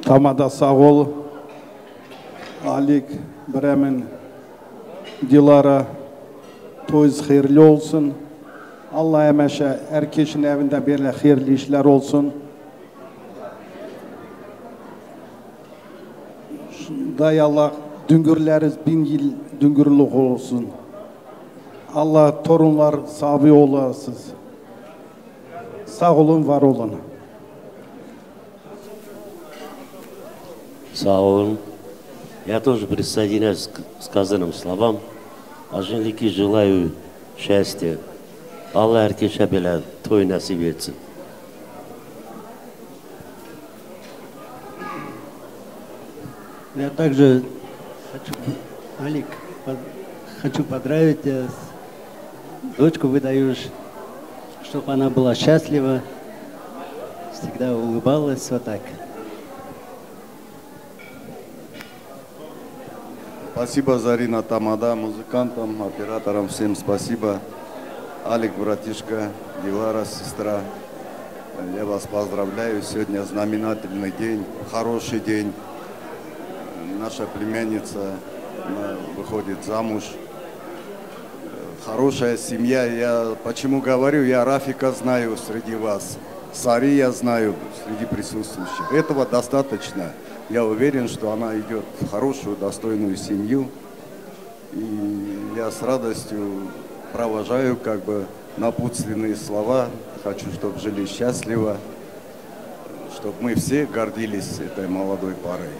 Tamada sağ ol. Alik, Bremen, Dilara, toyuz hayırlı olsun. Allah emeşe herkesin evinde böyle hayırlı işler olsun. Day Allah düngürleriz 1000 yıl düngürlük olsun. Allah torunlar sahibi olasınız. Sağ olun, var olun. Sağ olun. Я тоже присоединяюсь к сказанным словам. Анжелике желаю счастья. Аллах herkese böyle toy nasip etsin. Я также Алик, хочу поздравить тебя. Дочку выдаешь, чтобы она была счастлива, всегда улыбалась вот так. Спасибо, Зарина Тамада, музыкантам, операторам, всем спасибо. Алик, братишка, Дилара, сестра, я вас поздравляю. Сегодня знаменательный день, хороший день. Наша племянница выходит замуж. Хорошая семья. Я почему говорю, я Рафика знаю среди вас. Сари я знаю среди присутствующих. Этого достаточно. Я уверен, что она идет в хорошую, достойную семью. И я с радостью провожаю как бы напутственные слова. Хочу, чтобы жили счастливо, чтобы мы все гордились этой молодой парой.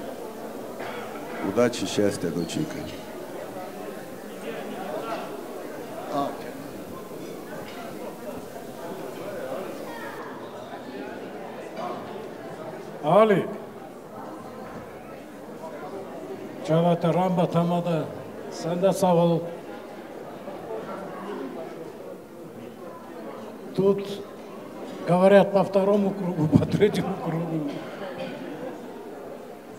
Удачи, счастья, доченька. Ali. Çavata Ramba Tamada. Sen de sağ ol. Тут говорят по второму кругу, по третьему кругу.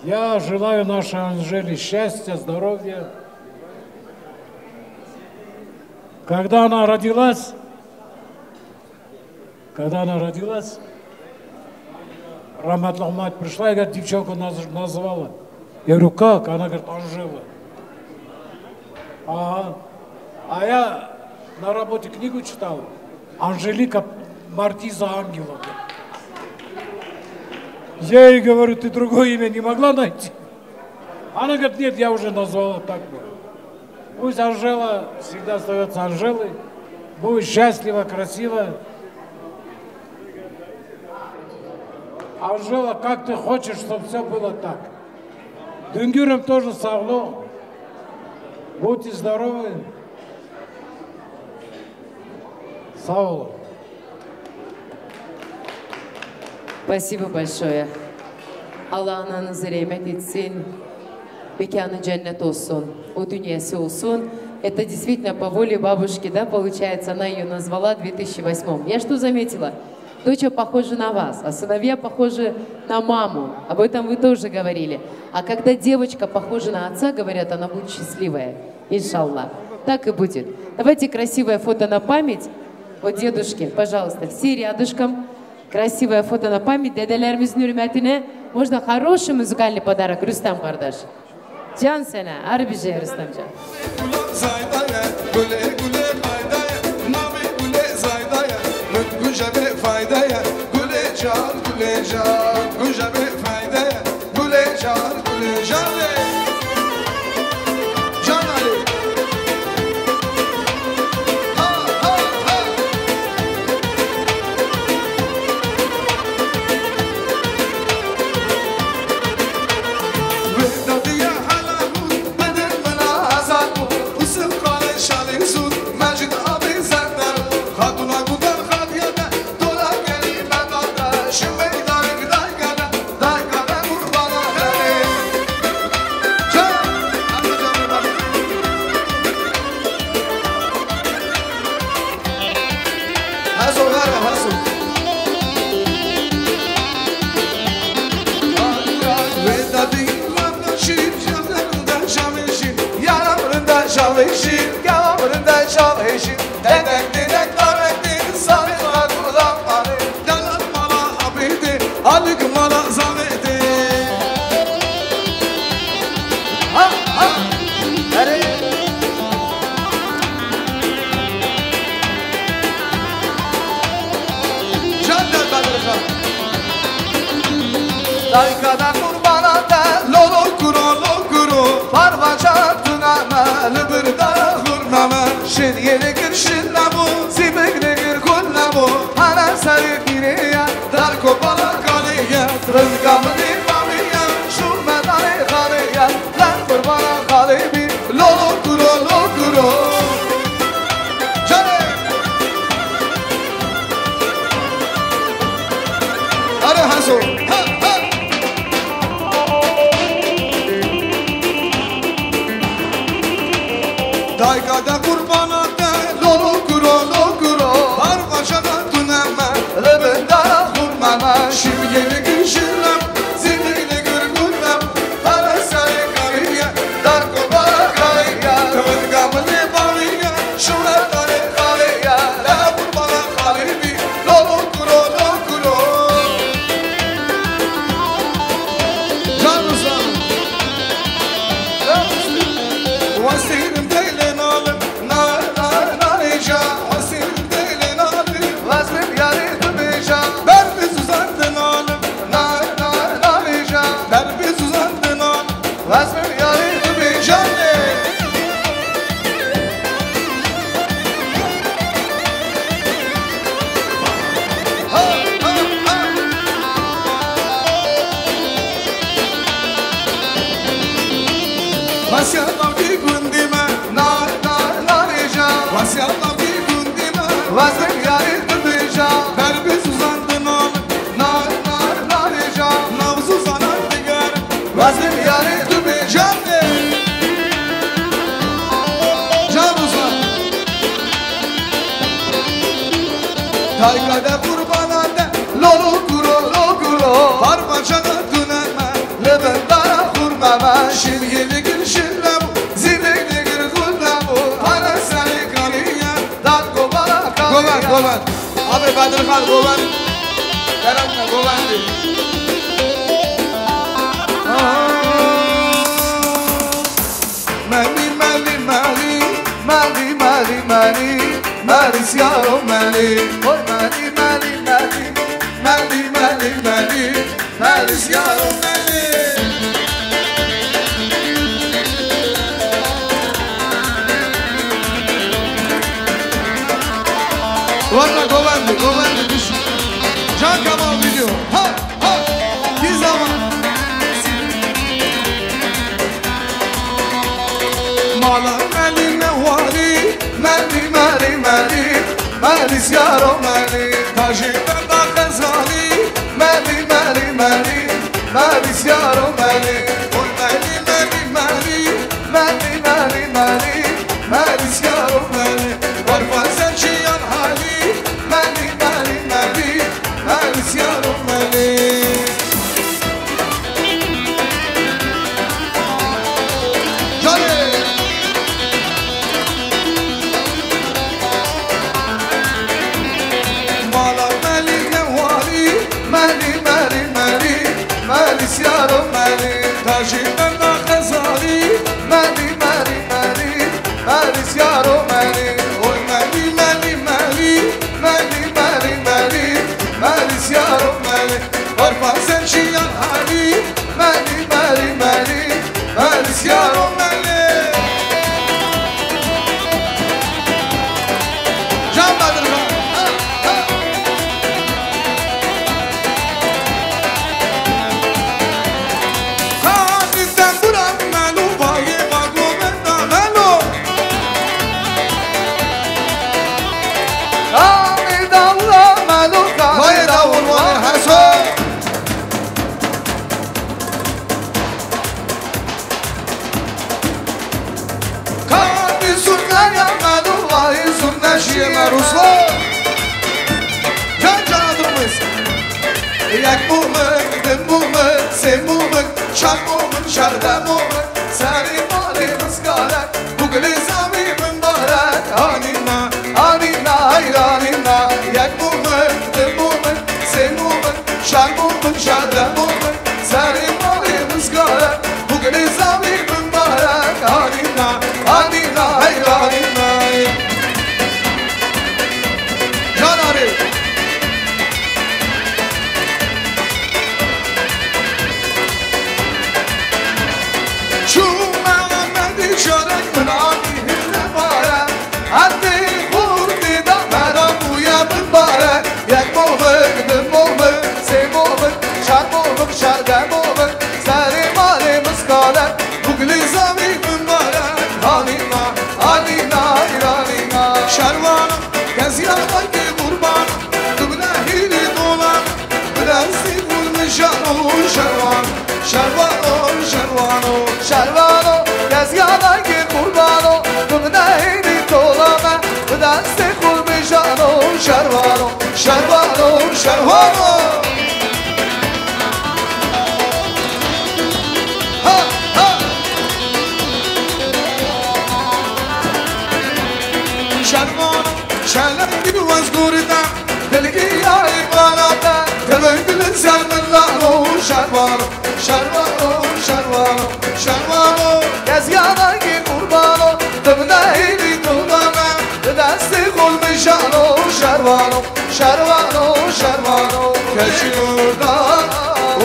Я желаю нашей Анжеле счастья, здоровья. Когда она родилась, Раматлах мать пришла и говорит, девчонку назвала. Я говорю, как? Она говорит, Анжела. Ага. А я на работе книгу читал. Анжелика Мартиза Ангелова. Я ей говорю, ты другое имя не могла найти? Она говорит, нет, я уже назвала так. Пусть Анжела всегда остается Анжелой. Будет счастлива, красива. Анжела, как ты хочешь, чтобы все было так. Дүнгюрім тоже саулық. Будьте здоровы. Sağ olun. Спасибо большое. Allah ananızı rahmet etsin. Mekanı cennet olsun. O dünyası olsun. Это действительно по воле бабушки, да, получается, она ее назвала в 2008. Я что заметила? Дочь похожа на вас, а сыновья похожи на маму. Об этом вы тоже говорили. А когда девочка похожа на отца, говорят, она будет счастливая. Иншаллах. Так и будет. Давайте красивое фото на память. Вот дедушки, пожалуйста, все рядышком. Красивое фото на память. Дедelerimizin hürmetine. Можно хороший музыкальный подарок, Рустам Кардаш. Can sana, harbice Rüstemcan. Daykada kurbana da lolo kuro Parvaca tunama Lübürda hurnama Şin yeri gir şinnamu Zibigri gir kunnamu Hana sarı giriya Dar kopala kaliya Rızgamı dimamiya Şurmedani kaliya Lan kurbana kalibi Lolo kuro Canım Hadi Haso Daykada kurbana da lolo kuro Parvaşada tunama Lübündara hurmama Şimyeli gülşinlam Zibirli gürgünlam Para sarı kariya Dar kopara kariya Rızgamını bariya Şuradari kariya La kurbana karibi Lolo kuro Canusam Vasirim deyle nalım Nalım Kaygada kurbanade Lolo kuro lo kuro Parmaçada düneme Leben dara kurmama Şirgili gül şirlem Zirgili gül kullem Hala seni kariye Dal kovara kariye Govan Abi Bedir Khan Govan Kerem'le Govan değil Mali mali mali Mali mali mali Mali siyaro mali Oy mali mali mali Mali mali mali Mali siyaro mali Valla Govendi düşün Can Kamal video Ha ha Bir zaman Mala mali mevali Mali mali mali Mali siyaro mali Tajiben da kazali Mali mali mali Mali siyaro mali Oy mali mali mali Mali mali mali Mali siyaro mali Varfan sen çiyan hali Mali mali mali Mali siyaro mali Siyaro mali, tajiben da kazali Mali, mali, mali, mali siyaro mali Oy mali, mali, mali, mali, mali, mali Mali siyaro mali Orman sen çiyan hali Mali, mali, mali, mali siyaro mali Can Badır Khan Şiirler Ruslar Can canadımız Yak mumun, dım mumun, sen mumun Şar mumun, şarda mumun Seni malımız kalak Bugün izami mübarek Anina, anina, hayranina Yak mumun, dım mumun, sen mumun Şar mumun, şarda mumun Seni malımız kalak Bugün izami mübarek Anina, anina, hayranina Şervano, tezgahına gir kurbano Gümüne heyni dolama Dansı kulmuşano Şervano, şervano, şervano Ha, ha Şervano, şerler gibi vazgurida Delgi yayı balada Tevengülün sermillano Şervano, şervano, şervano Şervano, tezgahına gir kurbano Dımına heyni dolama Dansı kulmuşano Şervano, şervano, şervano Keçiyordan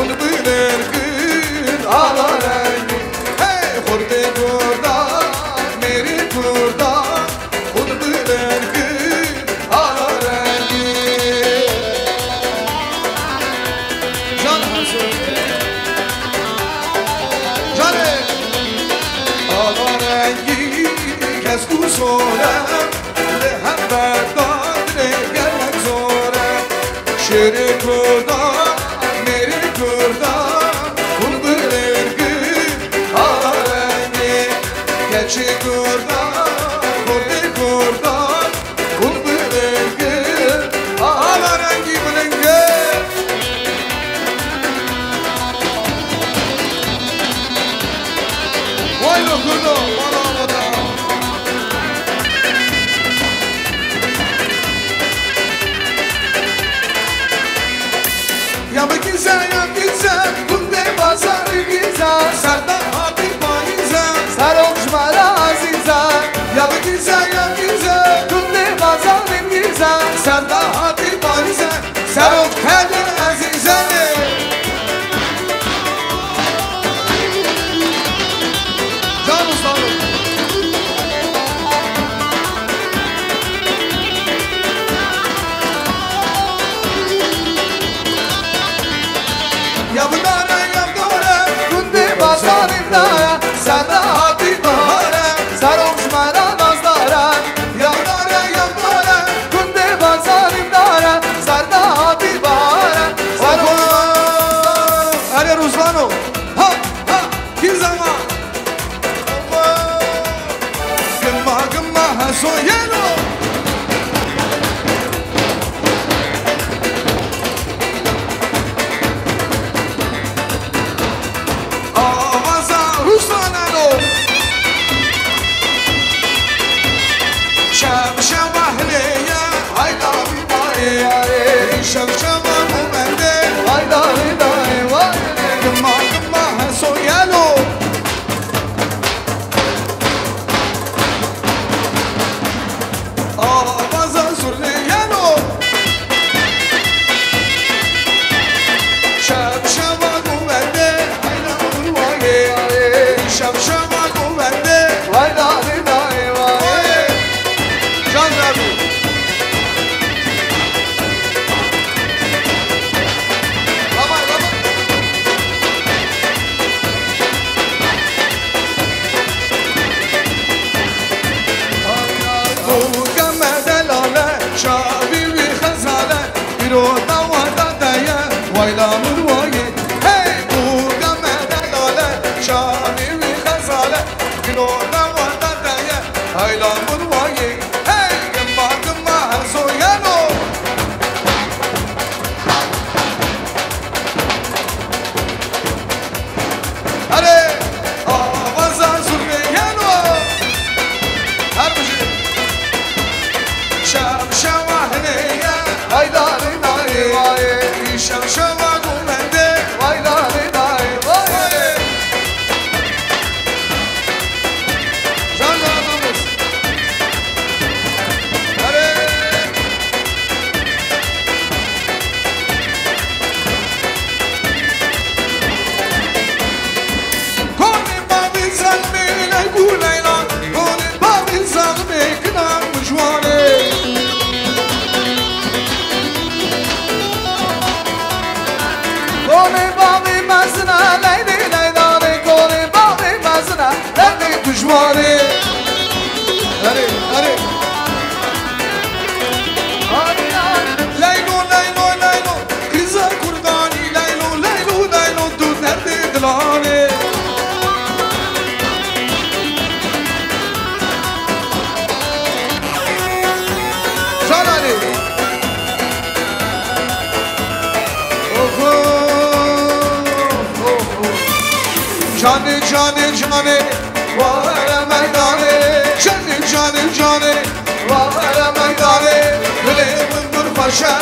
un bilir gün ala rengi Hey kurdi kurdan, meri kurdan Un bilir gün ala rengi Can Hasan Cane ala rengi kes kusore Şeri kurdan, meri kurdan Kul bilir gün ala rengi Keçi kurdan, kurdi kurdan Kul bilir gün ala güzel ya güzel Kunde bazanim güzel Sen daha hadi barize Sen o kendin azize Can ustalım Ya bunlara ya bunlara Kunde bazanim daya Sen daha bir bahara Sarhoş mara nazlara Yavlara yavlara Kunde bazanim daya Sen daha bir bahara Hadi Ruslanov Ha ha bir zaman Gımma gımma ha soyeno Avaza Ruslanov Şam şam ahleye Hayda bir baye Şam şam ahmende Hayda hidaye vay Gımma gımma ha soyeno Avaza Surleyeno Şam şam ahmende Hayda bir baye Şam şam ahmende Hayda hidaye vay Can Rabi Baba baba Delale, şabi bir khazale, bir o davada daya, vaylamur vaye. Hey, bu delale, şabi bir khazale, bir o davada daya, vaylamur vaye. Hey, gımma gımma soyano. Hadi, avaza soyano. Her bir şey. Şam şam ahleye Hayda hidaye vay Şam şam ahmende Hayda hidaye vay Can canımız Hadi Koni babi zalmine guleyla Koni babi zalmine kınan müşvane Kone babi mazna leyli leydane Kone babi mazna leyli düşmanı Hadi hadi Leylo leylo leylo Kıza kurdani leylo leylo leylo Dur nerede dilane Can Ali Canı canı canı Vahara meydane Canı canı canı Vahara meydane Öyle mındır paşa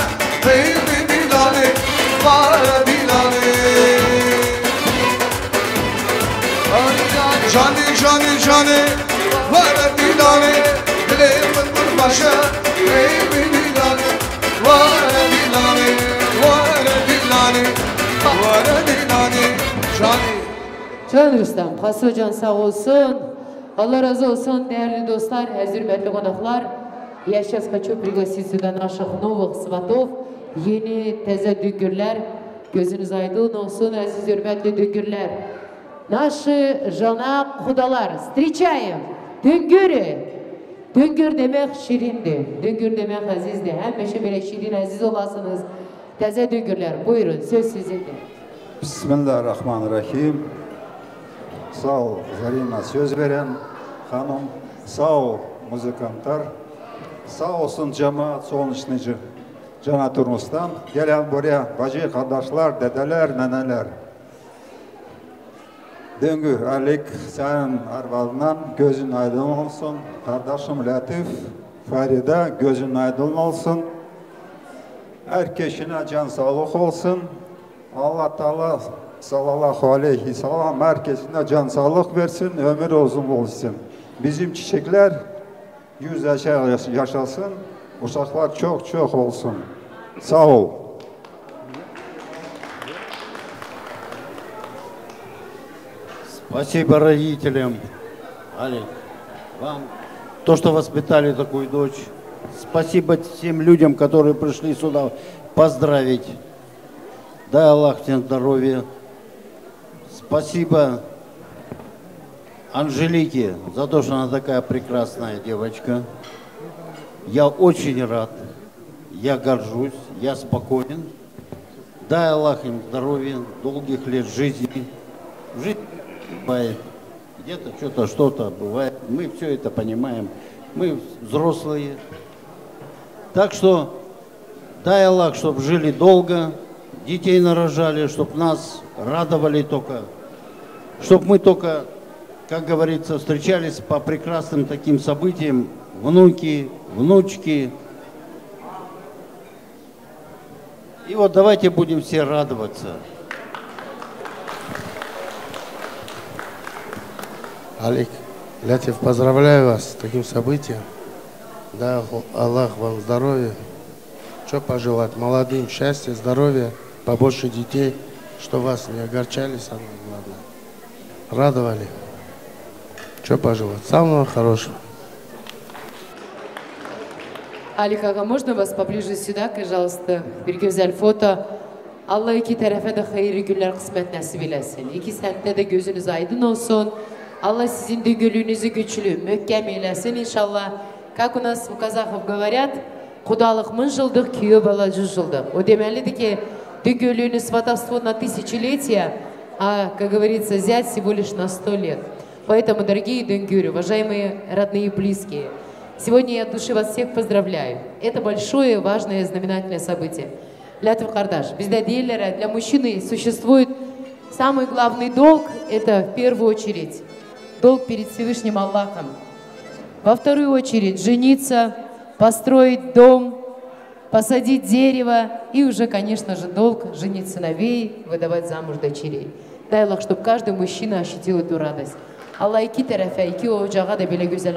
Beyni dilane Vahara dilane Canı canı canı Vahara dilane Öyle mındır paşa Beyni dilane Vahara dilane Vahara dilane Vahara dilane Canı Can Rüstem, Hası Hocam sağ olsun. Allah razı olsun değerli dostlar, hürmetli konuklar. Я сейчас хочу пригласить сюда наших новых сватов, yeni teze düngürler. Gözünüz aydın olsun aziz hürmetli düngürler. Наши жана kudalar, встречаем düngürü. Düngür demek şirindi, düngür demek azizdi. Hemmeşe böyle şirin aziz olasınız. Teze düngürler, buyurun söz sizindir. Bismillahirrahmanirrahim. Sağ ol Zarina söz veren hanım, sağ ol müzikantlar, sağ olsun cemaat Solnışnıcı Cana Turnus'tan gelen buraya bacı kardeşler, dedeler, neneler. Düngür Alik senin arvadından gözün aydın olsun. Kardeşim Latif, Farida gözün aydın olsun. Herkesine can sağlık olsun. Allah Teala sallallahu aleyhi ve sellem herkesine can sağlık versin, ömür uzun olsun. Bizim çiçekler 100 yaşasın, uşaklar çok çok olsun. Sağ ol. Спасибо родителям, Олег, вам, то, что воспитали такую дочь. Спасибо всем людям, которые пришли сюда поздравить. Дай Аллах всем здоровья. Спасибо Анжелике за то, что она такая прекрасная девочка. Я очень рад, я горжусь, я спокоен. Дай Аллах им здоровья, долгих лет жизни. Жизнь бывает, где-то что-то бывает. Мы все это понимаем. Мы взрослые. Так что дай Аллах, чтобы жили долго, детей нарожали, чтобы нас радовали только, чтобы мы только, как говорится, встречались по прекрасным таким событиям, внуки, внучки. И вот давайте будем все радоваться. Алик, Лятев, поздравляю вас с таким событием. Да, Аллах вам здоровья. Что пожелать? Молодым счастья, здоровья, побольше детей, что вас не огорчали, самое главное. Радовали. Что пожелать? Самого хорошего. Алик аға, можно вас поближе сюда, пожалуйста? Bir güzel foto. Allah iki tarafa da hayırlı günler kısmet nasip eylesin. İki semtte de gözünüz aydın olsun. Allah sizin döngülüğünüzü güçlü, möhkem eylesin inşallah. Как у нас у казахов говорят, құдалық 1000 жылдық, күйеу бала 100 жылдық. O demelidir ki döngülüğünü, сватовство на тысячелетия, а, как говорится, зять всего лишь на 100 лет. Поэтому, дорогие дöngürü, уважаемые родные и близкие, сегодня я от души вас всех поздравляю. Это большое, важное, знаменательное событие. Лятов Кардаш, bizde değiller, для мужчины существует самый главный долг, это в первую очередь долг перед Всевышним Аллахом. Во вторую очередь жениться, построить дом, посадить дерево и уже, конечно же, долг женить сыновей, выдавать замуж дочерей. Дай Аллах, чтобы каждый мужчина ощутил эту радость. Allah iki tarafa, iki ocağa da böyle güzel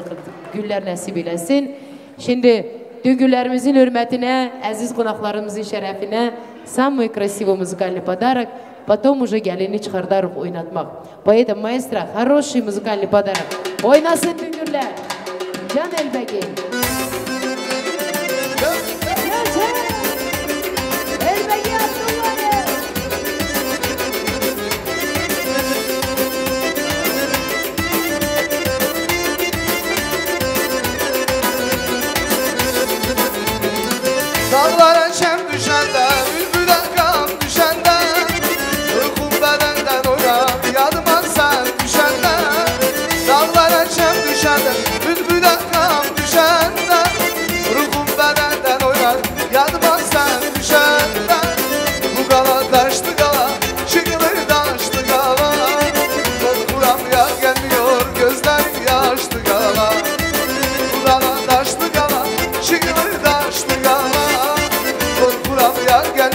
güller nasip eylesin. Şimdi döngülerimizin hürmetine, aziz konaklarımızın şerefine самый красивый музыкальный подарок. Потом уже gelini çıkardarıq oynatmak. Поэтому, маэстро, хороший музыкальный подарок. Oynasın döngürler. Can Elbegi. Elbegi Abdullah'ı. Dağlara şem düşende, bülbüle kan düşende, uykum bedenden oynar, yadıma sen düşende. Dağlara şem düşende, bülbüle kan düşende, uykum bedenden oynar, yadıma sen düşende. Bu gala taştı gala, şıkılır taştı gala, korkuram ya gelmiyor, gözlerim yaşlı gala. Bu gala taştı gala, şıkılır taştı gala, korkuram ya gelmiyor.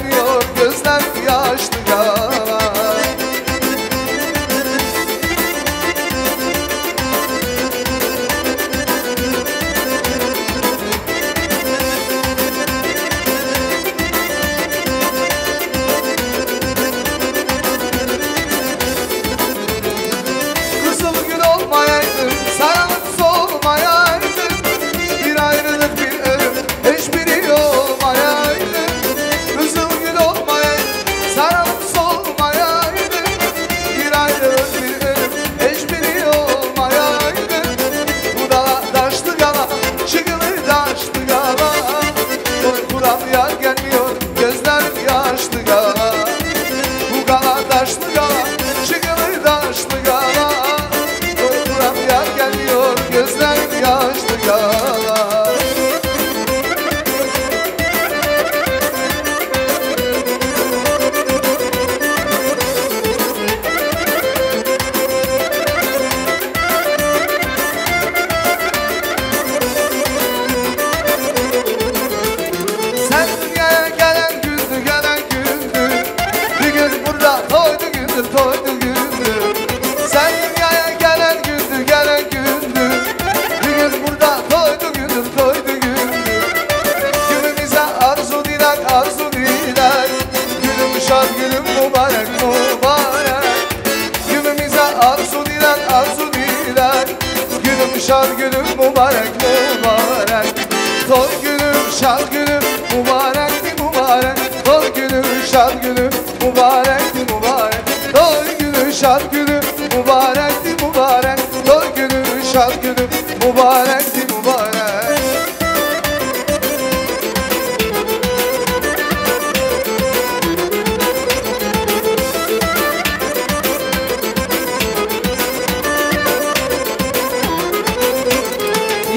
şad günüm mübarekti mübarek. Doğum günün şad günüm mübarekti mübarek. Doğum günün şad günüm mübarekti mübarek. Doğum günün şad günüm mübarekti mübarek.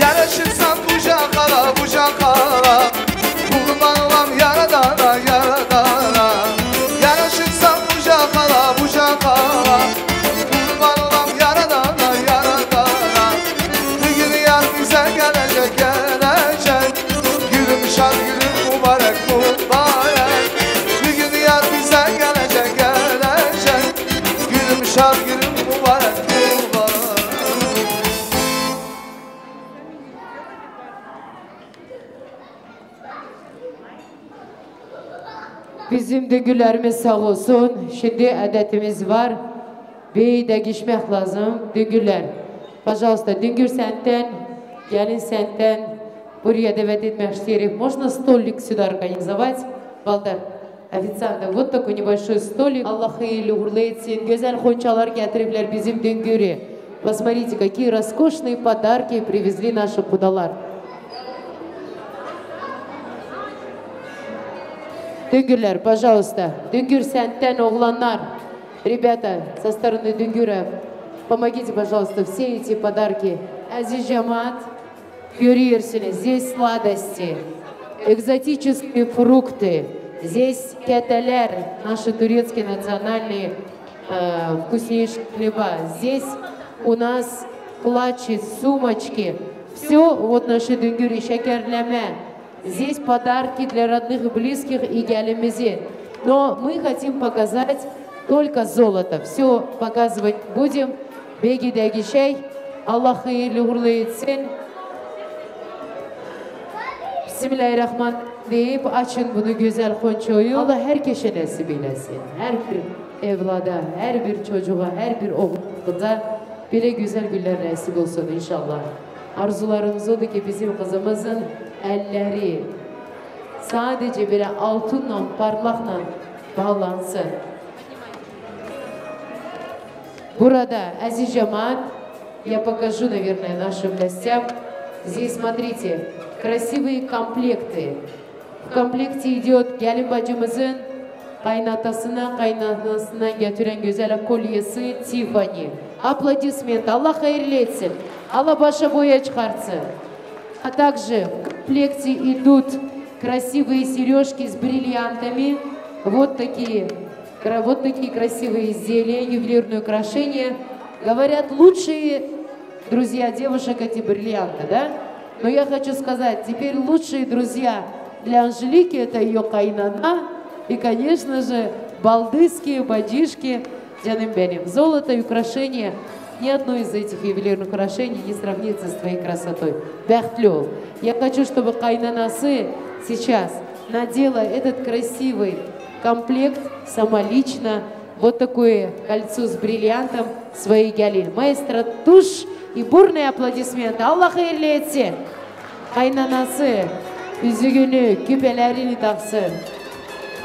Yaraşırsan bucakala bucakala, kurban olam yaradana yaradana. Yaraşırsan bucakala bucakala, kurban olam yaradana yaradana. Bugün yar bize gelecek gelecek, gülüm şad gülüm mübarek mübarek. Bugün yar bize gelecek gelecek, gülüm şad gülüm mübarek mübarek. Bizim de güllerimiz sağ olsun. Şimdi adetimiz var. Bir de geçmek lazım. Düngürler. Пожалуйста, Düngür senden, gelin senden. Buraya davet etmek isterim. Можно столик сюда организовать? Балдар, официанты, вот такой небольшой столик. Allah hayırlı uğurlu etsin. Güzel honçalar getiripler bizim Düngür'e. Посмотрите, какие роскошные подарки привезли наши кудалар. Düngürler, пожалуйста. Düngür senden oğlanlar. Ребята, со стороны Düngüра, помогите, пожалуйста, все эти подарки. Азиз Жамат, görüyorsunuz, здесь сладости, экзотические фрукты, здесь кетелер, наши турецкие национальные вкуснейшие хлеба. Здесь у нас клатчи, сумочки, все вот наши Düngür'ü şekerleme. Здесь подарки для родных и близких и гялемези. Но мы хотим показать только золото. Все показывать будем. Беги дәги шәй. Аллах хайырлы уğurlu etsin. Bismillahirrahmanirrahim deyip açın bunu güzel honçoyu. Allah herkese nasip eylesin. Her bir evlada, her bir çocuğa, her bir oğluza bile güzel günler nasip olsun inşallah. Arzularımız odur ki bizim kızımızın elleri sadece böyle altınla, parmakla bağlansın. Burada, азиз жамаат, я покажу, наверное, нашим гостям. Здесь, смотрите, красивые комплекты. В комплекте идет gelin bacımızın kaynanasına getiren güzel kolyesi Tiffany. Аплодисменты. Allah hayırlı etsin. Allah başa boya çıkartsın. А также в комплекте идут красивые сережки с бриллиантами. Вот такие красивые изделия, ювелирные украшения. Говорят, лучшие друзья девушек эти бриллианты, да? Но я хочу сказать, теперь лучшие друзья для Анжелики это ее кайнана и, конечно же, балдыские бадишки Джанымбенем. Золото и украшения. Ни одно из этих ювелирных украшений не сравнится с твоей красотой. Бәхтлю. Я хочу, чтобы кайнанасы сейчас надела этот красивый комплект сама лично. Вот такое кольцо с бриллиантом своей гялин. Маэстро туш и бурные аплодисменты. Allah hayırlı etsin. Kaynanası yüzüğünü, küpelerini taksın.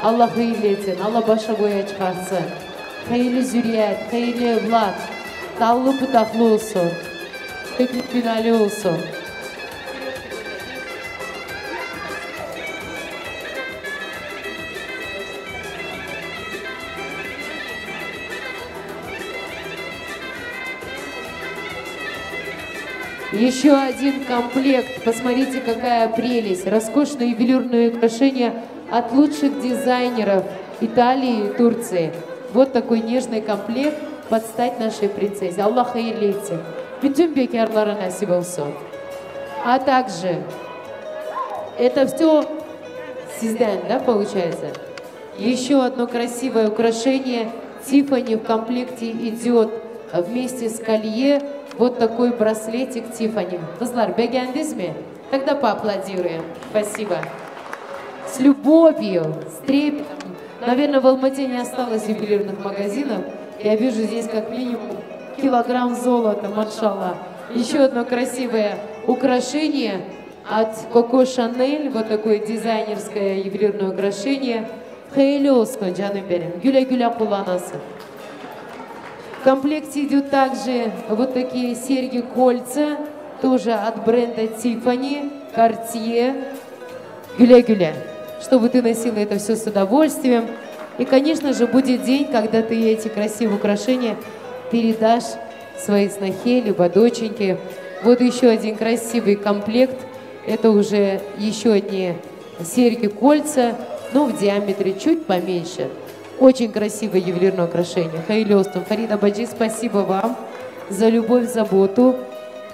Allah hayırlı etsin. Allah başa boya çıkarsın. Hayırlı zürriyet, hayırlı evlat. Dallı pıtaklı olsun. Köklü günahlı olsun. Еще один комплект. Посмотрите, какая прелесть. Роскошные ювелирные украшения от лучших дизайнеров Италии и Турции. Вот такой нежный комплект под стать нашей принцессе. Аллах hayırlı etsin. Bütün bekarlara nasip olsun. А также это все sizden, да, получается? Еще одно красивое украшение. Тиффани в комплекте идет вместе с колье. Вот такой браслетик Тиффани. Кызлар, beğendiniz mi? Тогда поаплодируем. Спасибо. С любовью, с трепетом. Наверное, в Алмате не осталось ювелирных магазинов. Я вижу здесь как минимум килограмм золота, машаллах. Еще одно красивое украшение. от Коко Шанель, вот такое дизайнерское ювелирное украшение. Хейлёско, Джаны Берем, гюля-гюля куланасы. В комплекте идут также вот такие серьги-кольца, тоже от бренда Tiffany, Cartier, гюля-гюля. Чтобы ты носила это все с удовольствием. И, конечно же, будет день, когда ты эти красивые украшения передашь своей снохе, либо доченьке. Вот еще один красивый комплект. Это уже еще одни серьги-кольца, но в диаметре чуть поменьше. Очень красивое ювелирное украшение. Хейлёстом, Фарида Баджи, спасибо вам за любовь, заботу.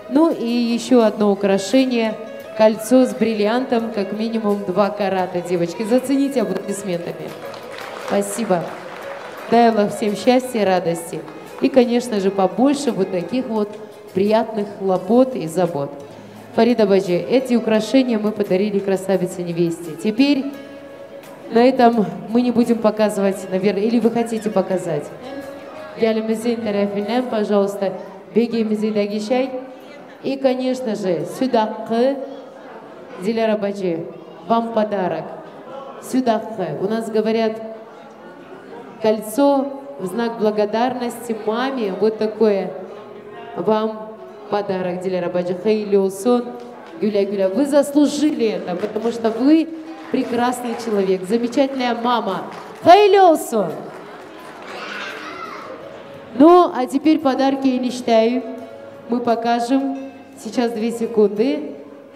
Ну и еще одно украшение. Кольцо с бриллиантом, как минимум 2 карата, девочки. Зацените аплодисментами. Спасибо. Дай Аллах всем счастья и радости. И, конечно же, побольше вот таких вот приятных хлопот и забот. Фарида Баджи, эти украшения мы подарили красавице-невесте. Теперь на этом мы не будем показывать, наверное, или вы хотите показать? Гялимизин тарафинем, пожалуйста, бегемизин дагишай. И, конечно же, сюдакы, Диляра Баджи, вам подарок. Сюдакы. У нас говорят, кольцо в знак благодарности маме. Вот такое вам подарок, Диляра Баджи. Хейлёсон, гюля-гюля. Вы заслужили это, потому что вы прекрасный человек, замечательная мама. Хейлёсон! Ну, а теперь подарки я не считаю. Мы покажем. Сейчас 2 секунды.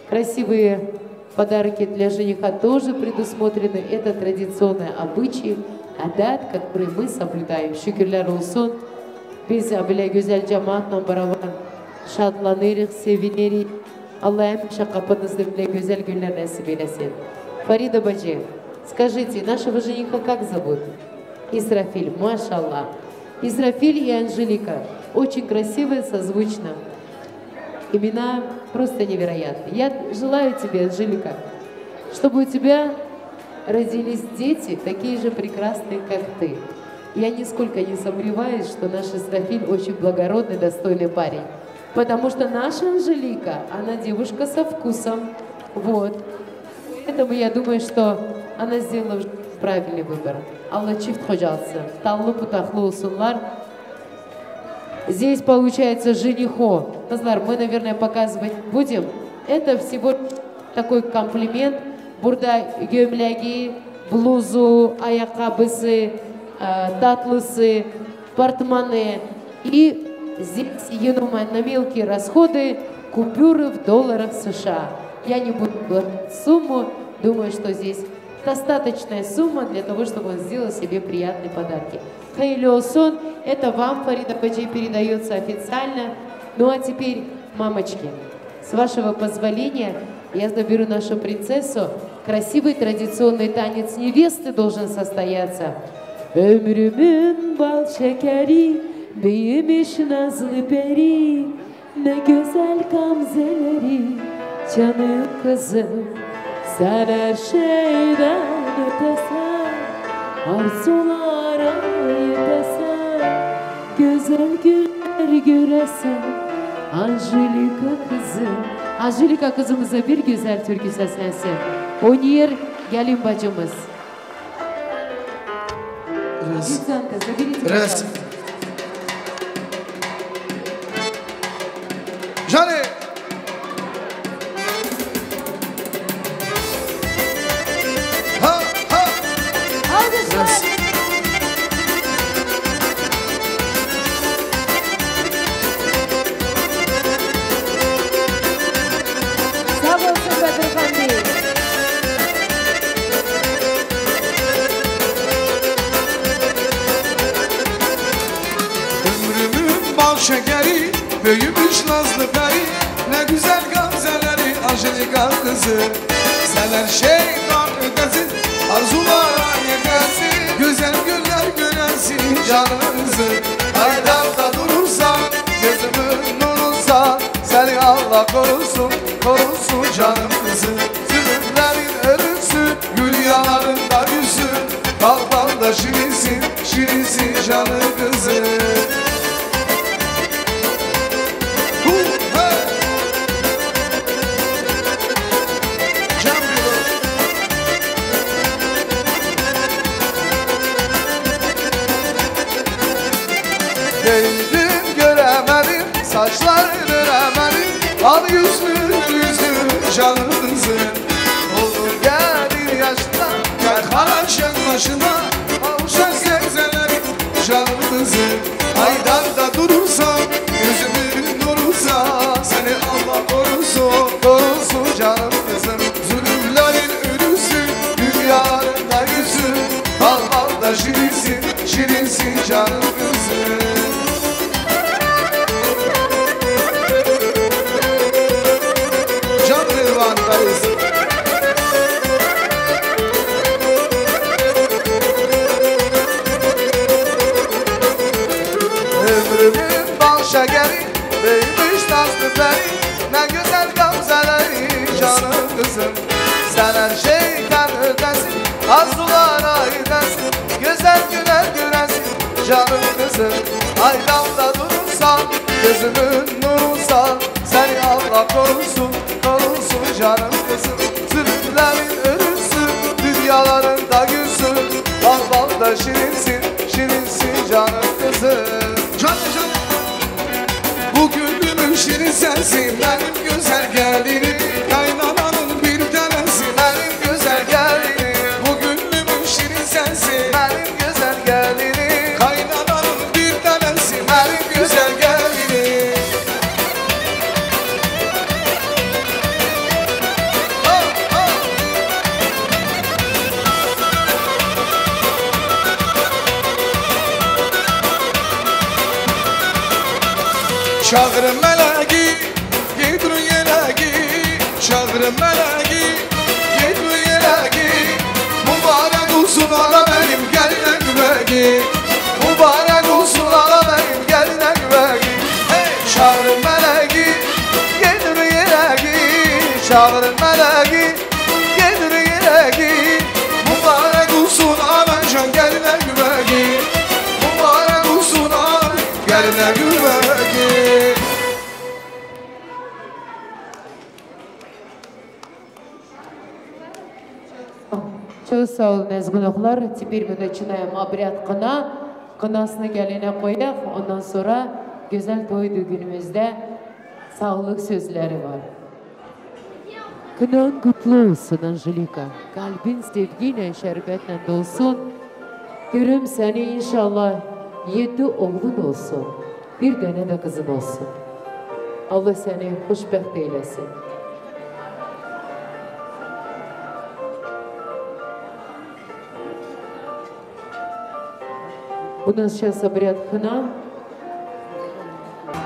Красивые подарки для жениха тоже предусмотрены. Это традиционные обычаи, адат, которые мы соблюдаем. Şükürler olsun. Biz böyle güzel cemaatle beraber şadlanırız, seviniriz. Allah hemşe kapınızda bile güzel günler nasip eylesin. Фарида Баджи, скажите, нашего жениха как зовут? Исрафиль, машаллах. Исрафиль и Анжелика. Очень красивые, созвучно. Имена просто невероятные. Я желаю тебе, Анжелика, чтобы у тебя родились дети, такие же прекрасные, как ты. Я нисколько не сомневаюсь, что наш Исрафиль очень благородный, достойный парень. Потому что наша Анжелика, она девушка со вкусом. Вот. Поэтому я думаю, что она сделала правильный выбор. Аллах чифт ходжалсы. Таллы путахлы усунлар. Здесь получается женихо. Назлар, мы, наверное, показывать будем. Это всего такой комплимент. Burada gömleği, блузу, ayakkabısı, татлысы, портмоне. И здесь на мелкие расходы купюры в долларах США. Я не буду говорить сумму. Думаю, что здесь достаточная сумма для того, чтобы он сделал себе приятные подарки. Хейлёсон, это вам, Фарида Баджи, передается официально. Ну а теперь, мамочки, с вашего позволения, я заберу нашу принцессу. Красивый традиционный танец невесты должен состояться. Ömrümün bal şekeri, büyümüş nazlı peri, ne güzel gamzeleri, canım kızım. Sen her şeyden ötesen, arzulara yetesen, güzel günler göresen, Anjelica kızım. Anjelica kızımıza bir güzel türkü seslensin. Onir gelin bacımız. Lütfen kızı birisi. Раз. Жаны! Раз. Sağ olsun Bedirhan Bey. Ömrümün bal şekeri, büyümüş nazlı peri, ne güzel gamzeleri, Anjelica kızı. Sen her şeyden ötesin, arzulara yetersin, güzel günler göresin canımızı. Aydarda durursan, gözümün nurunsan, seni Allah korusun, korusun canım kızım. Zülümlerin ölürsün, gül yanarında gülsün, kalbanda şirinsin, şirinsin canım kızım. saçlarını remeli al yüzünü canım kızım. Olur gelir yaşına gel karanşın başına kavuşan sebzeleri canım kızım. Aydarda durursa gözümün nuruysa seni Allah korusun korusun canım kızım. Zulümlerin ölüsü dünyalarında yüzü bal bal da şirinsin şirinsin canım kızım. Can Rıdvan'dayız. Ömrümün bal şekeri büyümüş nazlı peri ne güzel gamzeleri canım kızım. Sen her şeyden ötesin arzulara gidesin güzel güler gülesin canım kızım. Aydamda durursan gözümün nuruysa seni Allah korusun korusun canım kızım. Zulümlerin ölüsü dünyalarında gülsün bal bal da şirinsin şirinsin canım kızım. Canım canım bu gönlümün şirin sensin benim güzel gelinim. Kaynananın bir tanesi benim güzel gelinim. Bu gönlümün şirin sensin benim güzel gelinim. Kaynananın bir tanesi benim güzel gelinim. Çağırın meleği, gidru yeleği. Çağırın meleği, gidru yeleği. Mübarek olsun ana benim geline güveği. Mübarek olsun ana benim geline güveği. Hey! Çağırın meleği, gidru yeleği. Çağırın meleği, gidru yeleği. Mübarek olsun ana can geline güveği. Mübarek olsun ana geline güveği. Çok sağ olun ezgunuklar. Теперь мы начинаем обряд kına. Kınasını geline koyak. Ondan sonra güzel toy günümüzde sağlık sözleri var. Kınan kutlu olsun Angelika. Kalbin sevgiyle, şerbetle dolsun. Görüm seni inşallah 7 oğlun olsun. Bir tane de kızın olsun. Allah seni hoşbeht eylesin. Bundan сейчас обряд kına.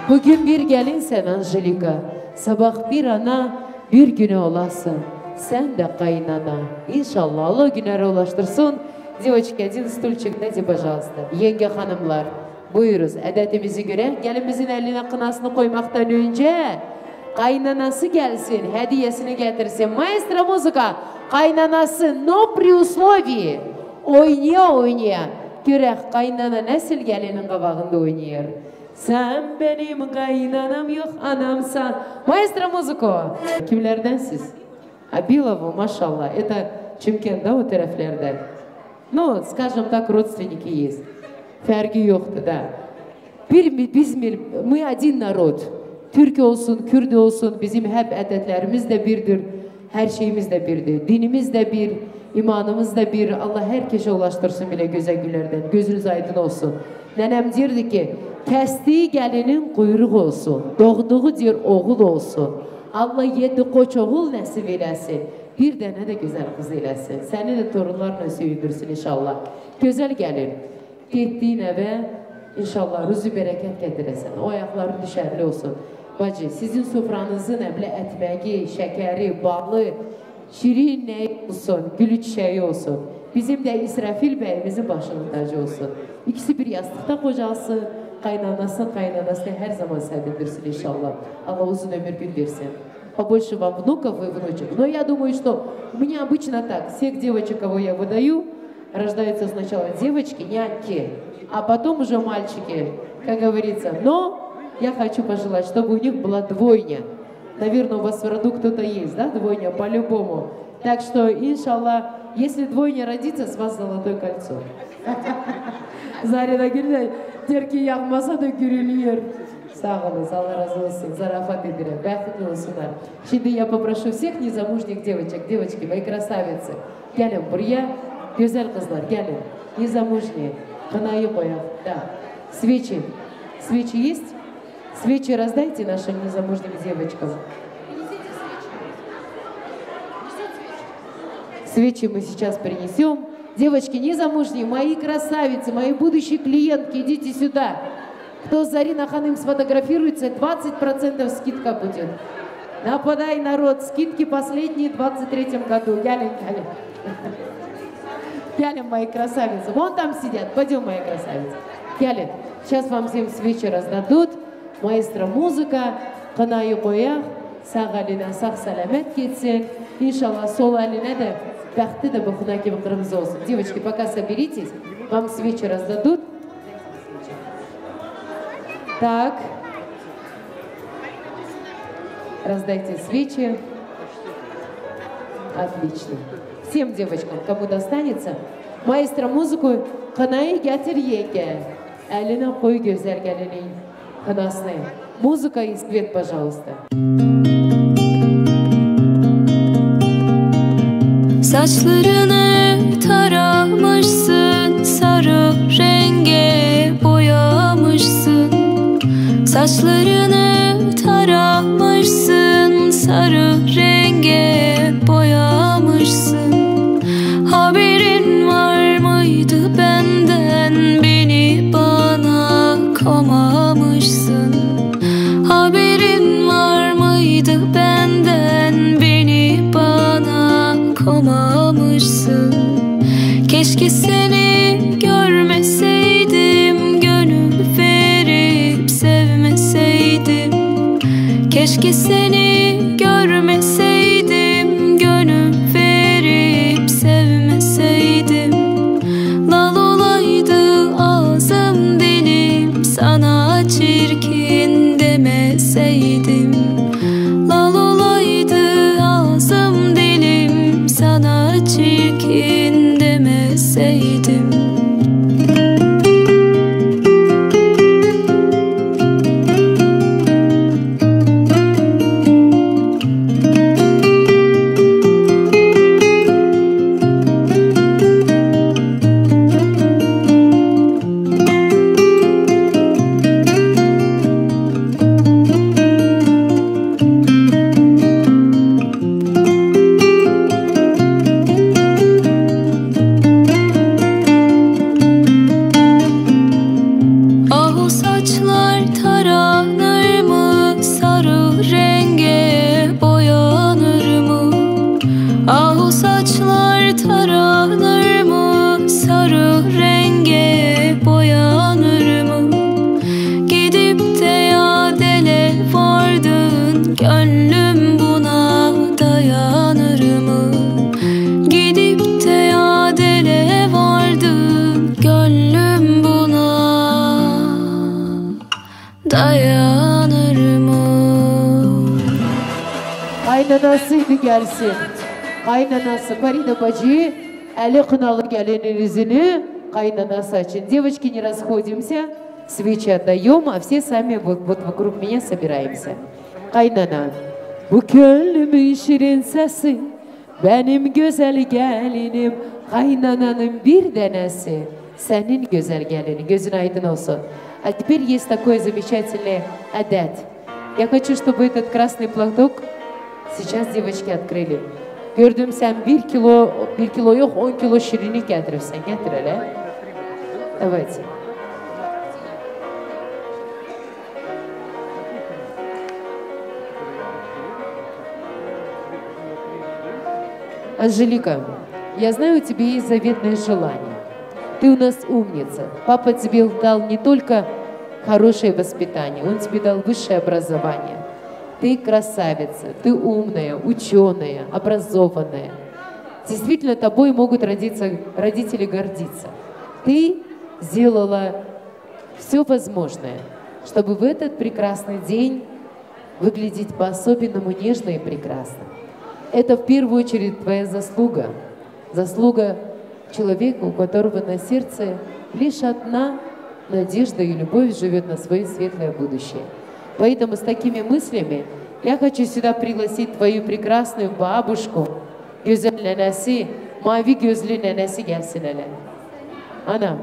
Bugün bir gelinsen Angelika. Sabah bir ana bir güne olasın. Sen de kaynana. İnşallah Allah günlere ulaştırsın. Девочки, один стульчик дайте, пожалуйста. Yenge hanımlar, buyuruz adetimize göre gelinimizin eline kınasını koymaktan önce kaynanası gelsin, hediyesini getirsin. Maestro muzika, kaynanası no при условии. Oynaya. Görək kaynana nasıl gelinin qabağında oynayır. Sen benim kaynanam yok anamsan. Maestro muziko. Kimlerden siz? Абилову, машалла. Это Чимкент, да, o taraflarda? Ну, скажем так, родственники есть. Farkı yoktu da. Мы один народ. Türk olsun, Kürt olsun, bizim hep adetlerimiz de birdir. Her şeyimiz de birdir. Dinimiz de bir, imanımız da bir. Allah herkese ulaştırsın bile güzel günlerden. Gözünüz aydın olsun. Nenem derdi ki, kestiği gelinin kuyruğu olsun. Doğduğu diyor oğul olsun. Allah 7 koç oğul nasip eylesin. Bir tane de güzel kız eylesin. Seni de torunlarla sürdürsün inşallah. Güzel gelin. Gittiğin eve inşallah rüzü bereket getiresin. O ayakların düşerli olsun. Bacı, sizin sofranızın evle etmeği, şekeri, balı, şirin ne olsun, gülü çiçeği olsun. Bizim de İsrafil Bey'imizin başının tacı olsun. İkisi bir yastıkta kocalsın. Kaynanası her zaman sevindirsin inşallah. Allah uzun ömür gün versin. Побольше вам внуков и внучек. Но я думаю, что у меня обычно так. Всех девочек, кого я выдаю, рождаются сначала девочки, няньки, а потом уже мальчики, как говорится. Но я хочу пожелать, чтобы у них была двойня. Наверное, у вас в роду кто-то есть, да, двойня, по-любому. Так что, иншаллах, если двойня родится, с вас золотое кольцо. Зарина Гюльна, терки яхмаса да гюрильер. sağ olun, Allah razı olsun, зарафат ederim, бақытlı olsunlar. Şimdi я попрошу всех незамужних девочек, девочки, мои красавицы, gelin buraya, güzel kızlar, gelin, незамужние, кынайы қояйық, да, свечи, свечи есть? Свечи раздайте нашим незамужним девочкам. Свечи мы сейчас принесем. Девочки незамужние, мои красавицы, мои будущие клиентки, идите сюда. Кто с Зарина Ханым сфотографируется, 20% скидка будет. Нападай, народ, скидки последние в 23-м году. Ялин, ялин. Ялин, мои красавицы. Вон там сидят. Пойдем, мои красавицы. Ялин, сейчас вам всем свечи раздадут. Маэстро музыка. Қанайы қояқ. Сақ әліне сақ сәлемет кетсен. Иншалла, сол әліне де бәқті де бұқына кебі қырмызы олсын. Девочки, пока соберитесь, вам свечи раздадут. Так. Раздайте свечи. Отлично. Всем девочкам, кому достанется, маэстро музыку қанайы гәтір еке. Әліне қой gözler gəlінің қанасыны. Музыка и свет, пожалуйста. Saçlarını taramışsın, sarı renge boyamışsın. Saçlarını taramışsın, sarı renge boyamışsın. Haberin var mıydı benden, beni bana komamışsın. Haberin var mıydı benden, beni bana komamışsın. Keşke seni görmeseydim, gönül verip sevmeseydim. Keşke seni görmeseydim, gönül verip sevmeseydim. Lal olaydı ağzım dilim, sana çirkin demeseydim. Lal olaydı ağzım dilim, sana çirkin demeseydim. Kaynanasıydı gelsin. Kaynanası Farida Bacı, Ali Kınalı gelinizini kaynanası açın. Девочки, не расходимся, свечи отдаем, а все сами вот вокруг меня собираемся. Kaynana, bu gönlümün şirin sesi, benim güzel gelinim, kaynananın bir denesi, senin güzel gelini, gözün aydın olsun. А теперь есть такой замечательный адет. Я хочу, чтобы этот красный платок сейчас девочки открыли. Gördüm sen 1 kilo yok 10 kilo şirinlik getirirsen. Getir hele. Evet. Анжелика, я знаю, у тебя есть заветное желание. Ты у нас умница. Папа тебе дал не только хорошее воспитание, он тебе дал высшее образование. Ты красавица, ты умная, ученая, образованная. Действительно, тобой могут родители гордиться. Ты сделала все возможное, чтобы в этот прекрасный день выглядеть по-особенному нежно и прекрасно. Это в первую очередь твоя заслуга. Заслуга человека, у которого на сердце лишь одна надежда и любовь живет на свое светлое будущее. Поэтому с такими мыслями я хочу сюда пригласить твою прекрасную бабушку, güzel nenesi, mavi gözlü nenesi gelsin hele. Anam,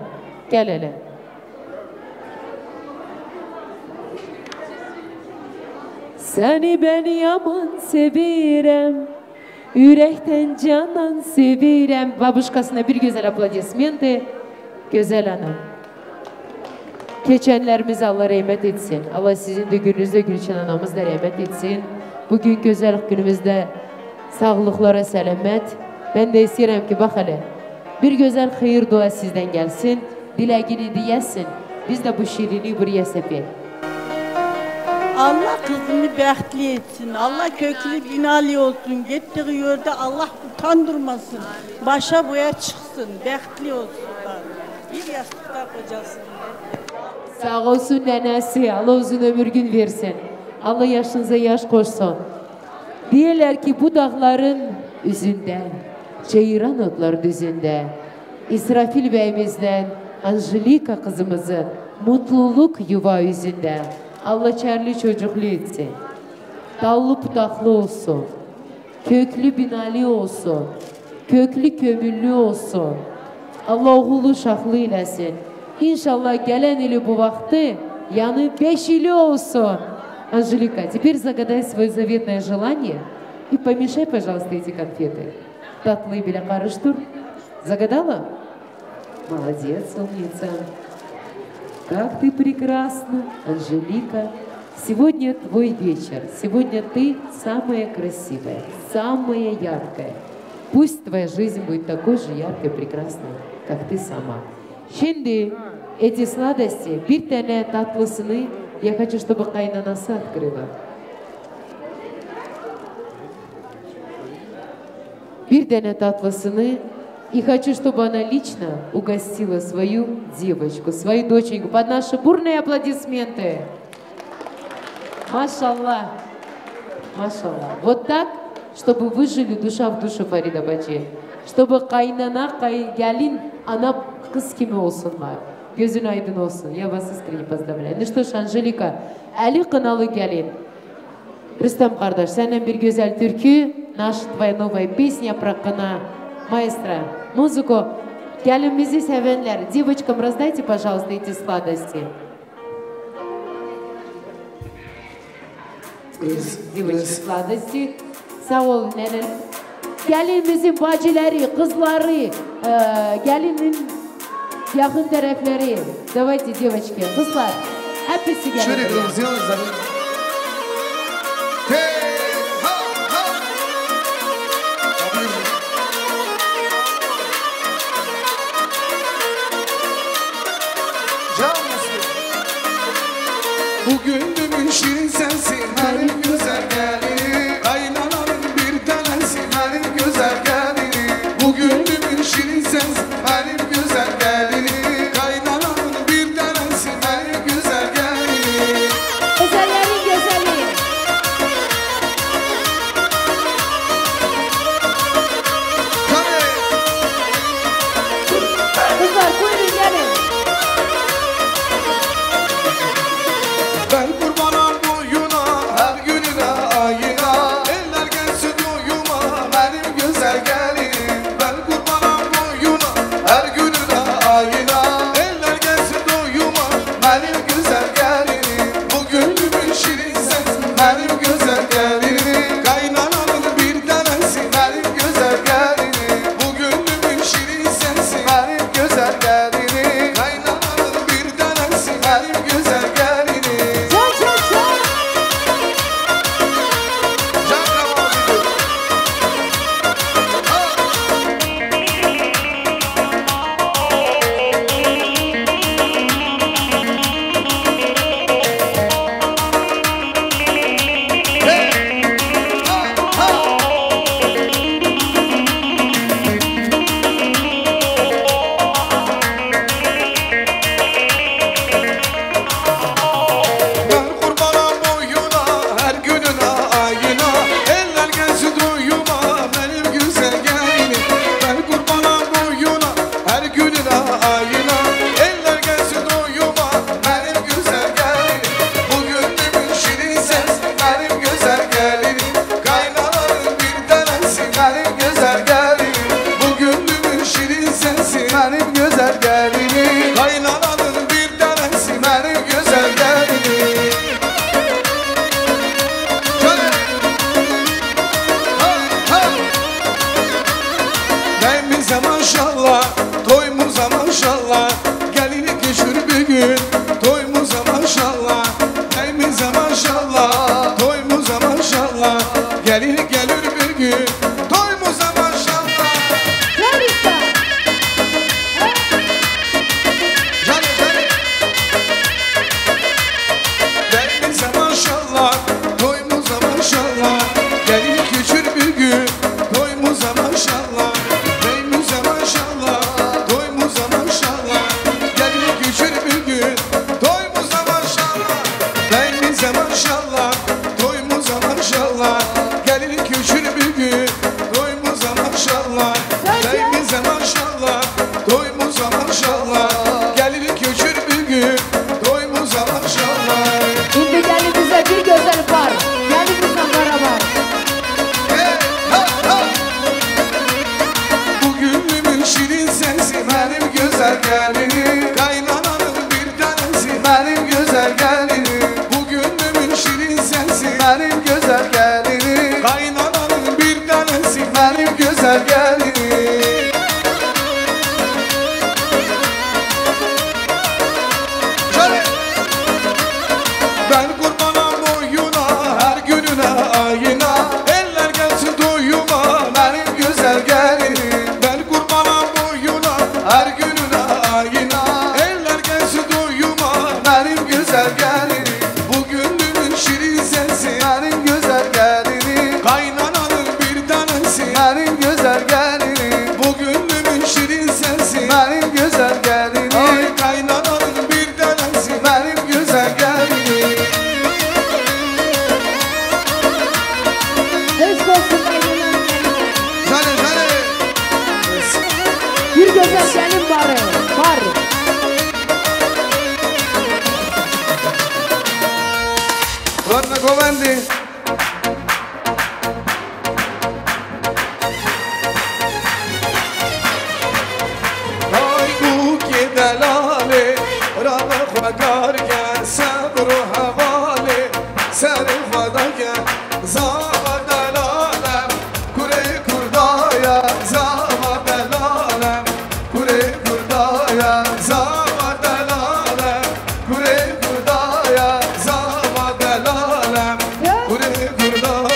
gel hele. Seni ben yaman sevirem, yürekten canan sevirem. Babuşkasına bir güzel aplodismenti. Güzel anam. Geçenlerimize Allah rahmet etsin. Allah sizin de gününüzde Gülçin anamız da rahmet etsin. Bugün güzel günümüzde sağlıklara selamet. Ben de isterim ki bak hele, bir güzel hayır dua sizden gelsin. Dileğini diyesin. Biz de bu şirini buraya sepet. Allah kızını bəxtli etsin. Allah köklü binalı olsun. Gittiği yerde Allah utandırmasın. Başa boya çıksın. Bəxtli olsunlar. Bir yastıkta kocasın. Sağ olsun nenesi. Allah uzun ömür gün versin. Allah yaşınıza yaş koşsun. Diyorlar ki bu dağların üzünde, ceyran otlar düzünde, İsrafil beyimizden Angelika kızımızın mutluluk yuva yüzünde. Allah çerli çocuklu etsin. Dallı budaklı olsun. Köklü binalı olsun. Köklü kömürlü olsun. Allah oğulu şahlı eylesin. İnşallah gelen ili bu vakti yanı 5 ili olsun. Анжелика, теперь загадай свое заветное желание и помешай, пожалуйста, эти конфеты. Татлы беля карыштур. Загадала? Молодец, умница. Как ты прекрасна, Анжелика. Сегодня твой вечер. Сегодня ты самая красивая, самая яркая. Пусть твоя жизнь будет такой же яркой, прекрасной, как ты сама. Şimdi эти сладости, bir tane tatlısını я хочу, чтобы кайнанасы открыла. Bir tane татлısını и хочу, чтобы она лично угостила свою девочку, свою доченьку. Под наши бурные аплодисменты. Машаллах. Машаллах. Вот так, чтобы вы жили душа в душу, Фарида Бачи. Чтобы кайнана, gelin, ana kız kimi olsunlar. Gözün aydın olsun. Я вас искренне поздравляю. Ну что ж, Анжелика, Али Кынаlı gelin. Рустам Кардаш, senden bir güzel türkü. Наша твоя новая песня про Кына. Маэстро, музыку. Gelimizi sevenler, девочкам раздайте, пожалуйста, эти сладости. Девочки, сладости. Sağ olun neler. Gelinimizin bacıları, kızları, gelinin yakın tarafları. Давайте, девочки, kızlar. Hepsi gelin. Şöyle bir сделай за мной. Bugün düğün şirin sensin, benim güzel gelini. Kaynananın bir tanesi, benim güzel gelini. Bugün düğün şirin sensin, benim güzel gelini. Kaynananın bir tanesi, benim güzel gelini. Güzelleri Evimize maşallah, toyumuza maşallah. Gelin geçir bir gün, toyumuza maşallah. Evimize maşallah, toyumuza maşallah. Gelin gelir bir gün, toyumuza maşallah. Evimize maşallah, toyumuza maşallah. Gelin geçir bir gün, toyumuza maşallah. Evimize maşallah, toyumuza maşallah. Gelin geçir bir gün, toyumuza maşallah. Evimize maşallah, toyumuza maşallah. Gelin geçir bir gün, toyumuza maşallah. Evimize maşallah, toyumuza maşallah. Gelin geçir bir gün, toyumuza maşallah. Şimdi gelinimize bir güzel var. Gelinimizden beraber. Bugünümün şirin sensi benim güzel gelinim. Kaynananın bir tanesi benim güzel gelinim. Bugünümün şirin sensi benim güzel gelinim. Kaynananın bir tanesi benim güzel gelinim. Ben kurbanam boyuna, her gününe ayına. Eller gelsin doyuma, benim güzel gelinim. Ben kurbanam boyuna, her gününe ayına. Eller gelsin doyuma, benim güzel gelinim. Bugünümün şirin sensi, benim güzel gelinim. Kaynananın bir tanesi, benim güzel gelinim. Bugünümün şirin sensi, benim güzel gelinim. Ay kaynananın bir tanesi, benim güzel gelinim. Eşk olsun gelinin. Jale jale. Bir güzel gelin var. Var. Guarda comandi. Ay bu kedalale, rana khadar gel sabr havale, sar khada gel zava dalalem, kure kurdaya zava dalalem, kure kurdaya zava dalalem, kure kurdaya zava dalalem, kure kurdaya.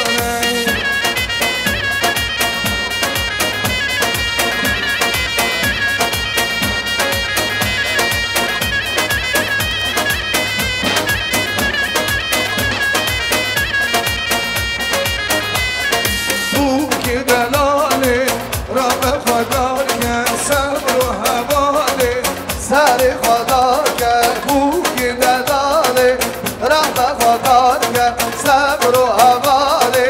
Bu kedalale, rana khadar gel sabr havale, sar khada gel. Bu kedalale, rana khadar gel sabr havale,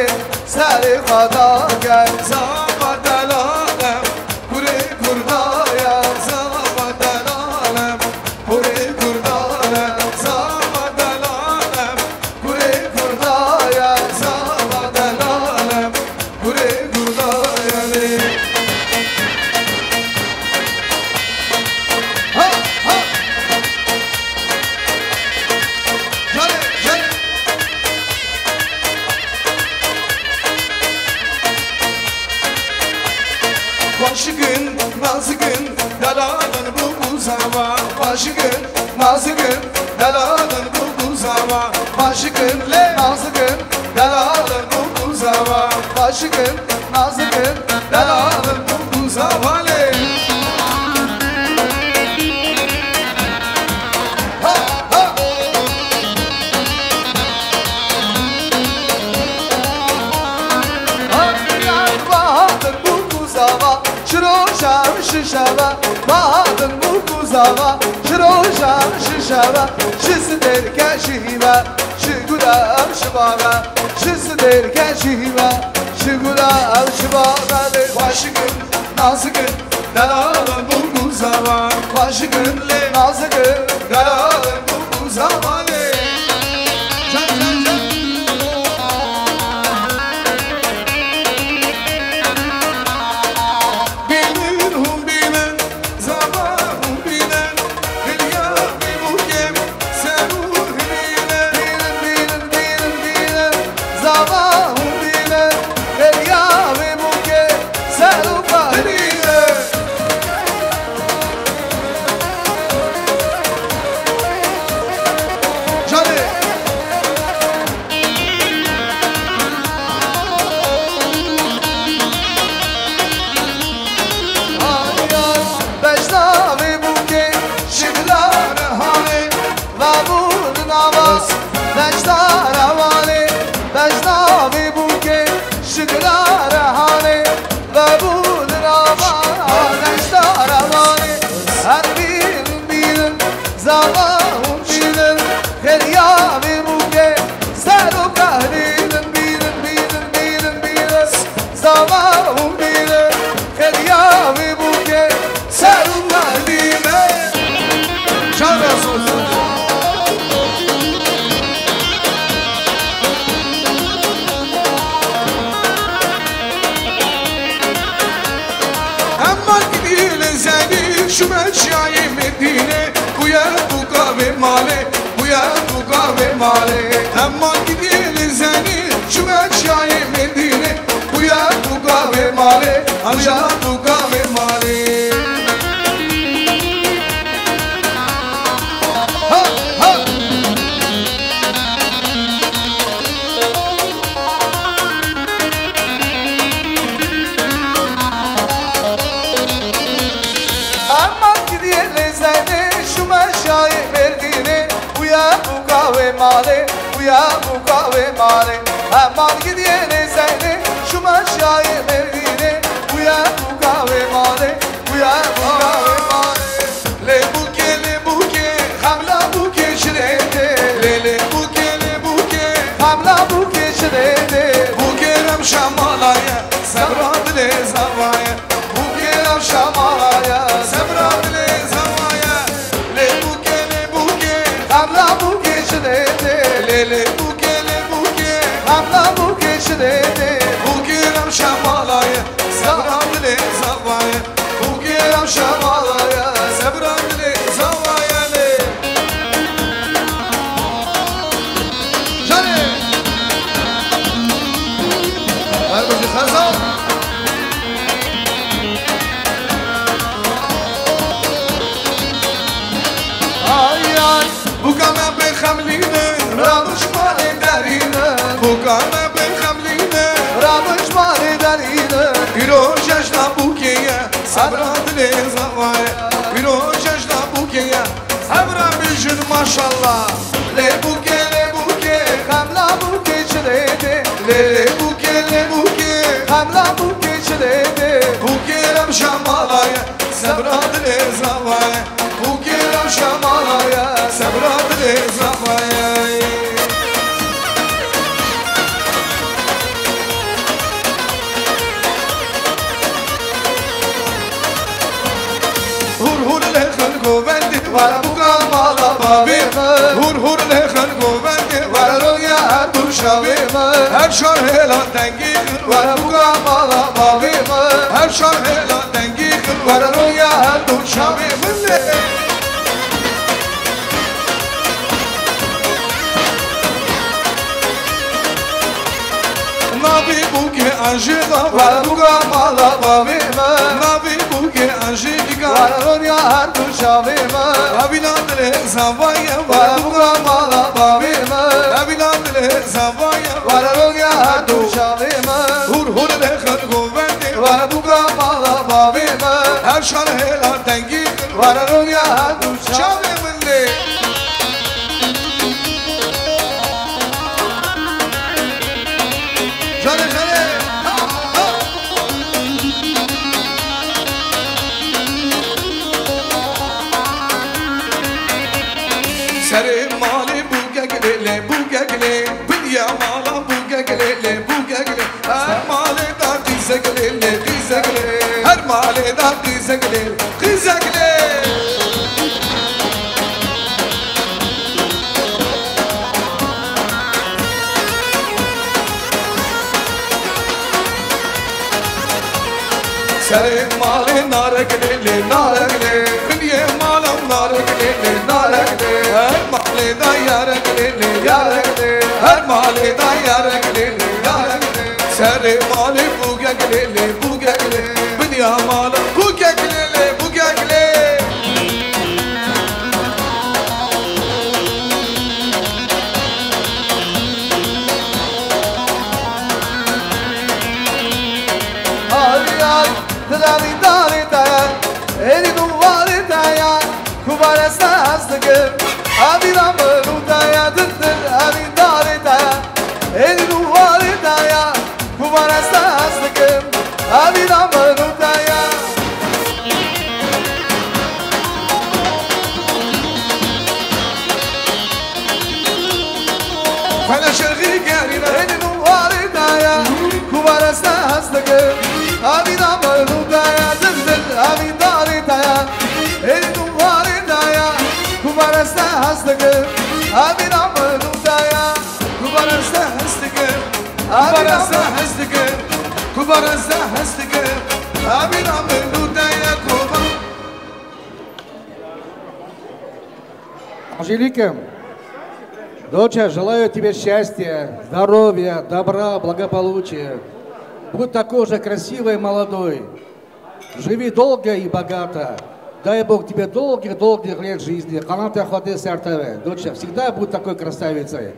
sar khada gel. Zava dalalem, kure kurdaya zava dalalem, kure kurdaya zava dalalem, kure kurdaya zava dalalem, kure kurdaya. Ha ha. Jale jale. Başıgın, nazıgın, daladan bu buzava. Başıgın, nazıgın, daladan bu buzava. Başıgın, nazıgın, daladan bu buzava. Başıgın, nazıgın, daladan bu buzava. Ha ha. Bahadır bu buzava, şiroşa şişava. Bahadır bu buzava, şiroşa şişava. Şisi derken şiva, şigula şibava. Şisi derken şiva, şigula şibava. Başıgın, nazıgın, daladan bu buzava. Başıgın, nazıgın, daladan bu buzava. Can can can. Bilmirhum bilen, zavahum bilen, Hülyâ-i muhkem, seruh bilen. Bilen, bilen, zavahum bilen, Hülyâ-i muhkem, seruh bilen. بومينه خديامي بوكي سارو مهدينه شان رسول اما الجديد زاني شو ماشي مدينه ويا بوكا بمالي ويا بوكا بمالي اما الجديد زاني شو ماشي مدينه ويا بوكا بمالي ويا بوكا بمالي ها ها اما الجديد زاني شو ماشي مدينه ويا بوكا بمالي ويا بوكا بمالي اما الجديد زاني شو ماشي مدينه ويا بوكا بمالي ويا بوكا بمالي لي بوكي حمله بوكي شريته لي بوكي حمله بوكي شريته بوكي رم شمالايا سبراد لي زوايا بوكي رم شمالايا سبراد لي زوايا لي بوكي حمله بوكي شريته لي بوكي حمله بوكي شريته بوكي رم شمالايا سبراد لي زوايا بوكي رم شمالايا سبراد لي زوايا لي جاني هاي خزان آیان بوکامه به خملینه رامش مال درینه بوکامه به خملینه رامش مال درینه ایروشش نبوکیه صبرات لزوایه ایروشش نبوکیه صبرا بیشون ماشالله لبوکه خملا بوکه چلیده لبوکه خملا بوکه چلیده بوکه رم شمالایه صبرات لزوایه بوکه رم شمالایه صبرات لزوایه هور لخلقو بندی ورا بوکا مالا بابیمه هور لخلقو بندی ورا رویا تو شاویمه هر شار هلا دنگی ورا بوکا مالا بابیمه هر شار هلا دنگی ورا رویا تو شاویمه نبی بوکه انجیلا ورا بوکا مالا بابیمه نبی بوکه انجیلا ورا رویا تو شاویمه ابیلاد زوایا ورا بوکا مالا بابیمه ابیلاد زوایا ورا رویا تو شاویمه هور لخلقو بندی ورا بوکا مالا بابیمه هر شان هلا دنگی ورا رویا تو شاویمه جانه سر مالی بوگگلی بنیا مالا بوگگلی هر مالی دا قیزگلی هر مالی دا قیزگلی سر مالی نارگلی بنیا مالا نارگلی هر مالی دا یارگلی هر مالی دا یارگلی سر مالی بوگگلی بنیا مالا بوگگلی آریان دلالی داری تایا eri duvarı taya kubarasa hastagım abi ramı taya dıttır abi dari taya eri duvarı taya kubarasa hastagım abi ramı taya فانا شرقي قاري eri duvarı taya kubarasa hastagım Avida mărnutaya zândâl Avidare taya El duvarı daya Kubarasta hastıgı Avida mărnutaya Kubarasta hastıgı Kubarasta hastıgı Kubarasta hastıgı Avida mărnutaya Kubar Анжелика, доча, желаю тебе счастья, здоровья, добра, благополучия. Будь такой же красивой и молодой. Живи долго и богато. Дай Бог тебе долгих лет жизни. Каната ходы сартаве. Доча, всегда будь такой красавицей.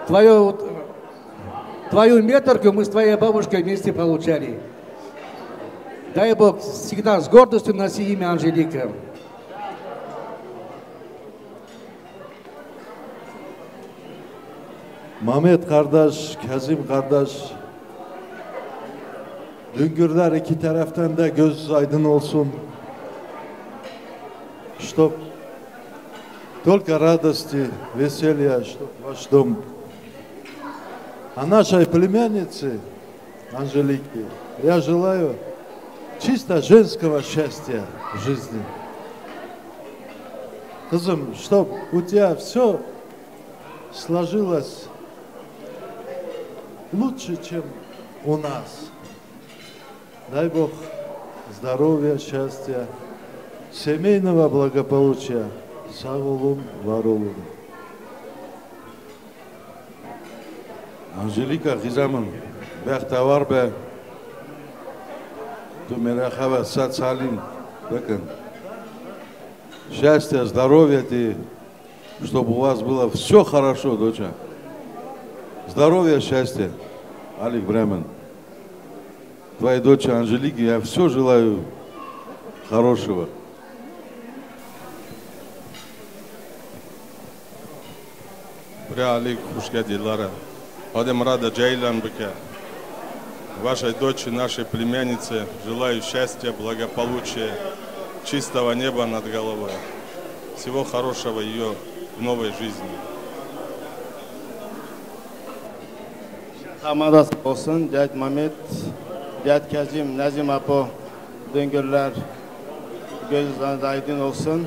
Твою метрку мы с твоей бабушкой вместе получали. Дай Бог всегда с гордостью носи имя Анжелика. Mehmet kardeş, Kazim kardeş, Düngürler iki taraftan da göz aydın olsun. Чтоб только радости, веселья, чтоб ваш дом. А нашей племяннице, Анжелике, я желаю чисто женского счастья в жизни. Кызым, чтоб у тебя все сложилось лучше, чем у нас. Дай Бог здоровья, счастья, семейного благополучия. Sağ olun, var olun. Анжелика, Гизамын, бәхтавар бә, Тумерахава, Сацалин, Бәкін. Счастья, здоровья тебе, чтобы у вас было все хорошо, доча. Здоровья, счастья, Алик Бремен. Твоей дочери Анжелике я все желаю хорошего. Алик, Хушкади Лара, Адем Рада Джейлан Бека, вашей дочери, нашей племяннице, желаю счастья, благополучия, чистого неба над головой, всего хорошего ее в новой жизни. Hamadas olsun, dad Mehmet, dad Kazim, Nazim Apo, Düngürler, gözünüz aydın olsun.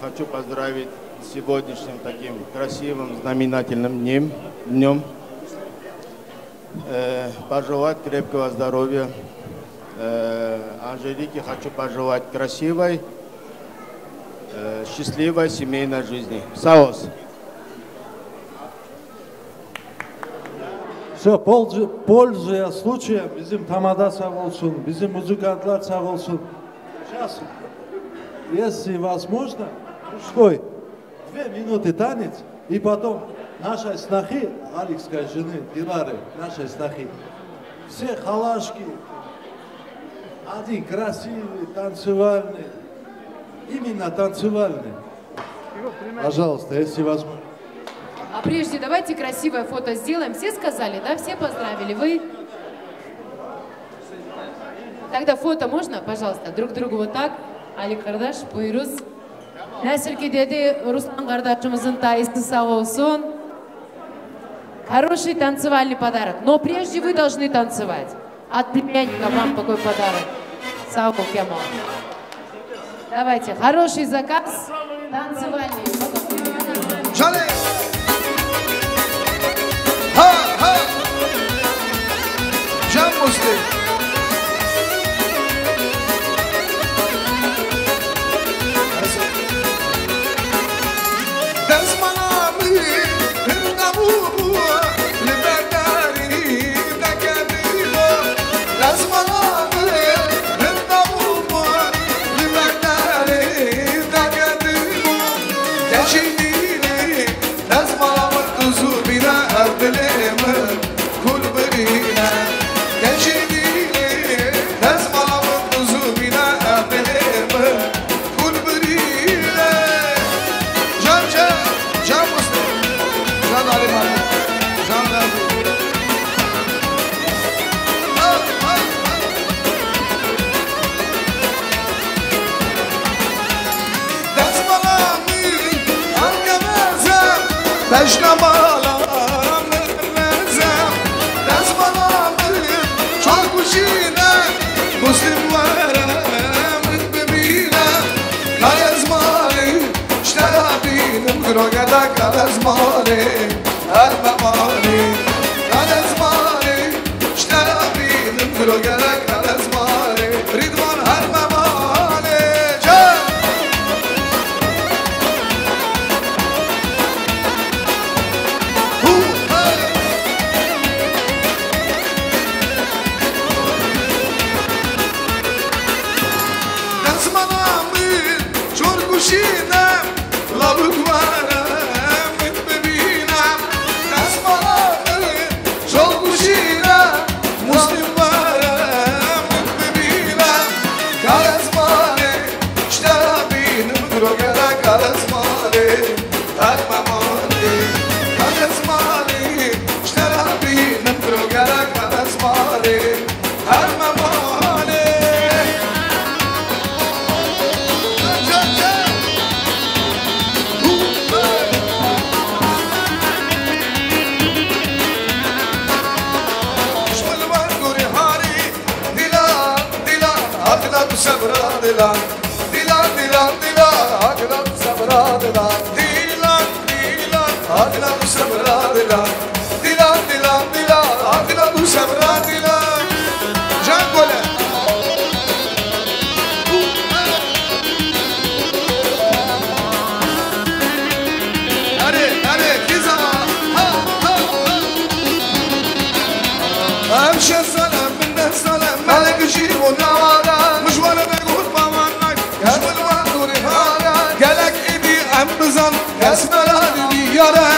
Хочу поздравить с сегодняшним таким красивым, знаменательным днем. Пожелать крепкого здоровья. Анжелике хочу пожелать красивой, счастливой семейной жизни. Саос. Все, пользуясь случаем, bizim tamada sağ olsun, bizim muzikantlar sağ olsun. Сейчас, если возможно, мужской, 2 минуты танец, и потом нашей снохи, Аликской жены, Дилары, нашей снохи, все халашки, один красивый, танцевальный, именно танцевальный. Пожалуйста, если возможно. А прежде давайте красивое фото сделаем. Все сказали, да? Все поздравили. Вы? Тогда фото можно, пожалуйста, друг другу вот так. Алик Кардаш, Пуйрус. Нәсілке деді Руслан Кардашымыздың тайысы сау olsun. Хороший танцевальный подарок. Но прежде вы должны танцевать. От племянника вам такой подарок. Сау Кемал. Давайте, хороший заказ. Танцевальный. Жали! Ha! Can Muslim. Çok gerek karizmali Ridvan her memali Can Şinem, lavuklarım, mütbebinem Nesmalarım, çolkuşinem, muslimlarım, mütbebinem Karizmali, işte Rabbinin drogera karizmali Takmamali, karizmali, işte Rabbinin drogera karizmali Takmamali Sabra dilan, dilan, dilan, dilan, aklan sabra dilan, dilan, dilan, aklan sabra dilan, dilan, dilan, dilan, aklan sabra dilan. Can gole. Hadi, kiza. Amşe salam, minne salam, melek jibu navara. Bızan esmeler diyara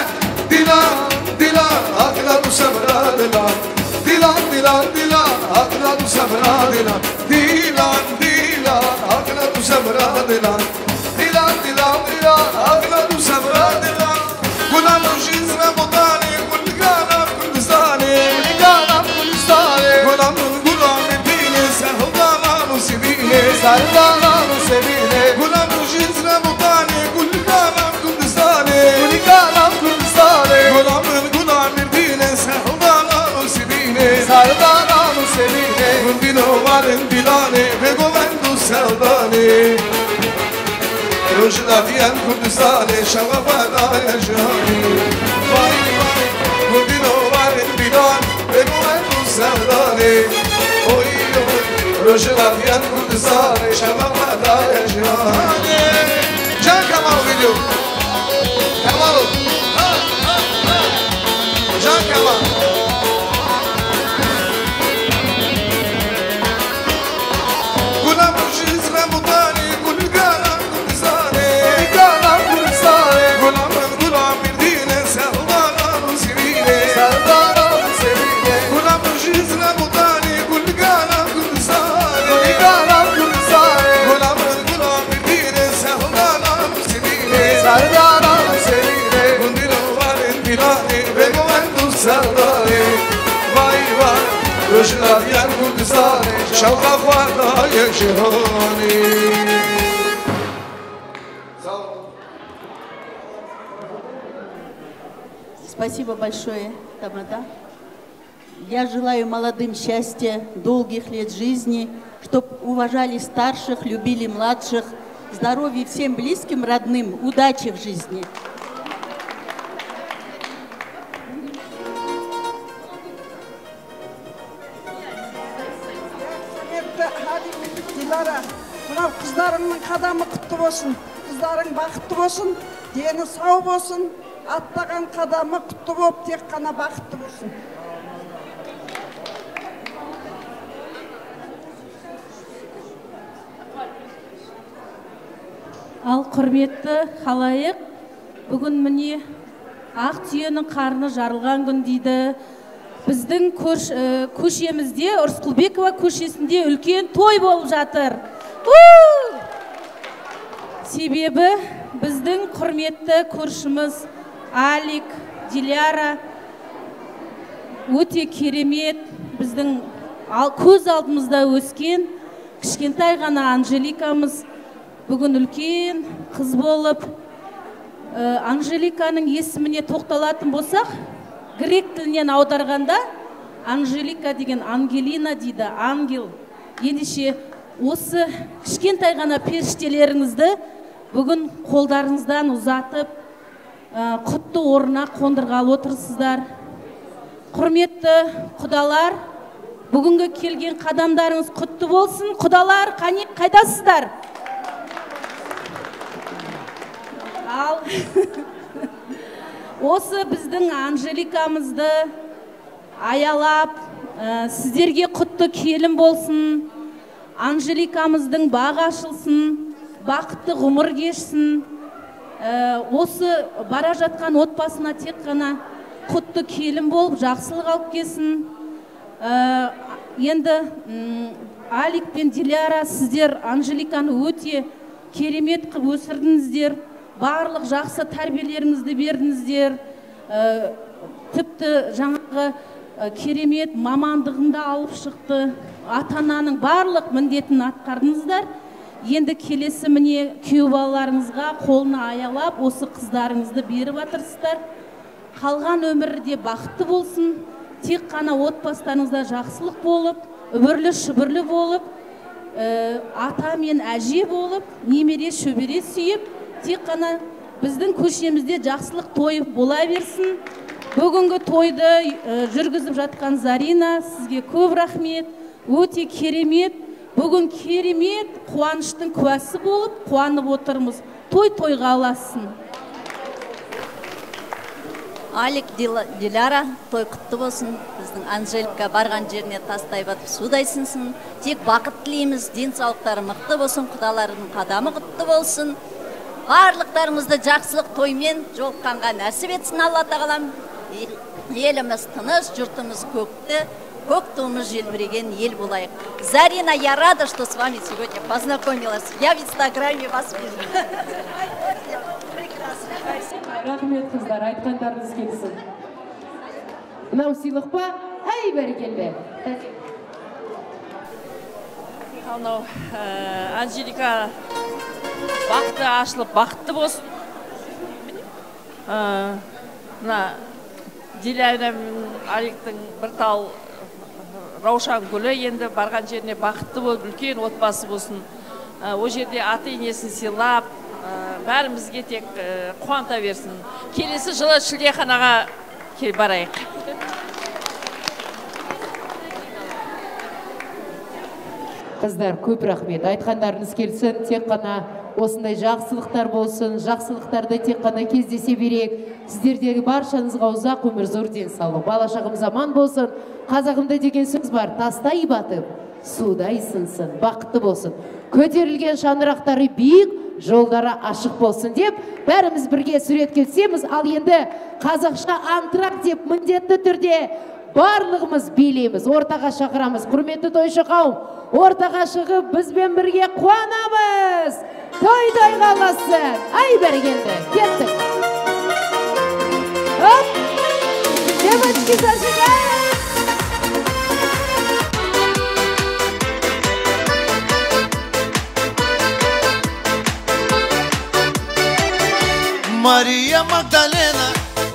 Dilan, dilan, aklan sabra dilan Dilan, dilan, dilan, aklan sabra dilan Dilan, dilan, aklan sabra dilan Dilan, dilan, dilan, aklan sabra dilan Gulam jizre mutani, kul galam Kurdistani Kul galam Kurdistani Gulam dini, sehvana musibine Sehvana musibine Gulam jizre mutani, kul galam Kurdistani Gulam dini, sehvana musibine Sehvana musibine Gundino varin dilani, ve govendu sevdani Rojda diyen Kurdistani, şavafada yaşani Vay vay, gundino varin dilani, ve govendu sevdani Oy oy, rojda diyen Kurdistani, şavafada yaşani Can Kamal video Kamal Can Kamal Gulam jizre mutani Kul galam Kurdistani Gulam dine Sehvana musibine Gulam jizre mutani Kul galam Kurdistani Gulam dine Sehvana musibine Gundino varin dilani Ve govendu sevdani Vay vay Rojda diyen Kurdistani Şavkafada yaşani Спасибо большое, Тамада. Я желаю молодым счастья, долгих лет жизни, чтобы уважали старших, любили младших, здоровья всем близким, родным, удачи в жизни. Dilara, mынау қыздарыңның қадамы құтты болсын, қыздарың бақытты болсын, дені сау болсын, аттаған қадамы құтты болып, тек қана бақытты болсын. Ал құрметті халайық, бүгін міне ақ түйенің қарны жарылған күн дейді. Біздің көшемізде, Рысқұлбекова көшесінде үлкен той болып жатыр. Себебі біздің құрметті көршіміз Алик, Диляра өте керемет, біздің көз алдымызда өскен кішкентай ғана Анжеликамыз бүгін үлкен қыз болып. Анжеликаның есіміне тоқталатын болсақ, грек тілінен аударғанда Анжелика деген Ангелина дейді, ангел. Ендеше осы кішкентай ғана періштелеріңізді бүгін қолдарыңыздан ұзатып, құтты орнына қондырғалы отырсыздар. Құрметті құдалар, Бүгінгі келген қадамдарыңыз құтты болсын. Құдалар, қайдасыздар? Ал осы біздің Анжеликамызды аялап, сіздерге құтты келін болсын. Анжеликамыздың бағы ашылсын, бақытты ғұмыр кешсін. Осы бара жатқан отбасына тек қана құтты келін болып, жақсылық алып келсін. Енді Алик пен Диляра, сіздер Анжеликаны өте керемет қып өсірдіңіздер. Барлық жақсы тәрбиелеріңізді бердіңіздер. Тіпті жаңағы керемет мамандығында алып шықты. Ата-ананың барлық міндетін атқардыңыздар. Енді келесі міне күйеу балаларыңызға қолына аялап, осы қыздарыңызды беріп атырсыздар. Қалған өмірде бақытты болсын. Тек қана отбасыларыңызда жақсылық болып, үбірлі шүбірлі болып, ата мен әже болып, немере шөбере сүйіп, тек қана біздің көшемізде жақсылық тойып бола берсін. Бүгінгі тойды жүргізіп жатқан Зарина, сізге көп рахмет. Өте керемет. Бүгін керемет қуаныштың куәсі болып, қуанып отырмыз. Той-тойға аласын. Алик, Диляра, той құтты болсын. Біздің Анжелика барған жеріне тастай батып судай сынсын. Тек бақыт тілейміз, денсаулықтары мықты болсын, құдаларының қадамы құтты болсын. Барлықтарымызды жақсылық тоймен жолыққанға нәсіп етсін Алла тағалам. Еліміз тыныш, жұртымыз көкті, көк туымыз желбіреген ел болайық. Зарина, я рада, что с вами сегодня познакомилась. Я в Инстаграме вас вижу. Рахмет, қыздар, айтқандарыңыз келсін. Мынау сыйлық па? Әй, бәрекелді. Анау Анжелика бақыты ашылып, бақытты болсын. Мына Диляра мен Аликтің бір тал раушан гүлі, енді барған жеріне бақытты болып, үлкен отбасы болсын. О жерде ата-енесін сыйлап, бәрімізге тек қуанта берсін. Келесі жылы шілдеханаға барайық. Қыздар, көп рахмет. Айтқандарыңыз келсін, тек қана осындай жақсылықтар болсын, жақсылықтарды тек қана кездесе берейік. Сіздердегі баршаңызға ұзақ өмір, зор денсаулық, бала-шағамыз аман болсын. Қазағымда деген сөз бар, тастай батып, судай сынсын, бақытты болсын. Көтерілген шаңырақтары биік, жолдары ашық болсын деп, бәріміз бірге сурет келсеміз, ал енді қазақша антракт деп міндетті түрде барлығымыз билейміз, ортаға шақырамыз. Құрметті тойшы қауым, ортаға шығып бізбен бірге қуанамыз. Той-той қаласын. Ай, бәрекелді. Кеттік. Оп! Девочки, зажигаем! Мария Магдалена,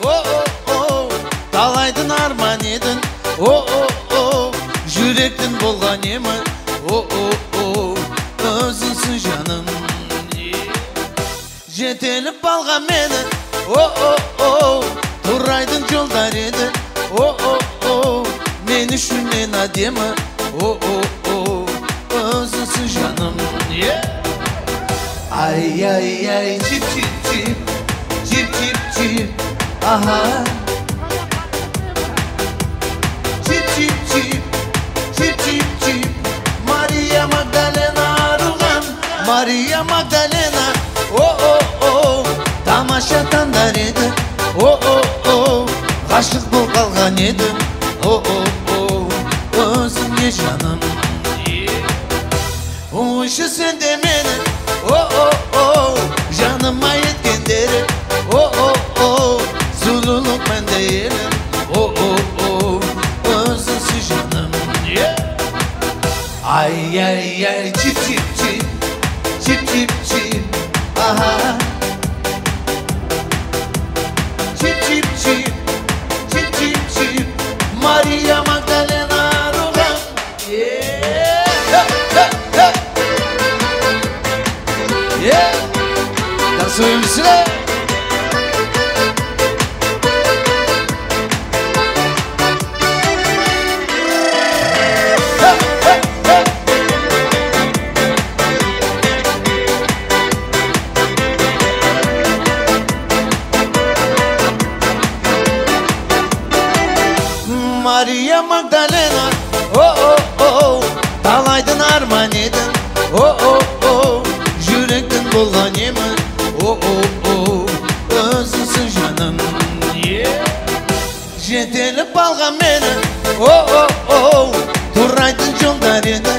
о-о-о, талайдың арман едің, о-о-о, жүректің болған емі, о-о-о, өзіңсің жаным. Жетеліп алған мені, о-о-о, тұрайдың жолдар еді, о-о-о, мен үшін мен әдемі, о-о-о, өзіңсің жаным. Ай-яй-яй, чип-чип-чип, чип-чип-чип, аха. Чип-чип-чип, чип-чип-чип, Мария Магдалена арылған, Мария Магдалена, о-о-о, тамаша таңдар еді, о-о-о, ғашық бол қалған едім, о-о-о, өзіңе жаным. Ойшы сен де мені, о-о-о, жаныма еткендері, о-о-о, сұлулық мәнде елім, о-о-о, өзіңсің жаным. Ай-яй-яй, чип-чип-чип, чип-чип-чип, аха. Чип-чип-чип, чип-чип-чип, Мария Магдалена арылған. Танцуем сюда. mene Oh oh oh Duraydın jollarına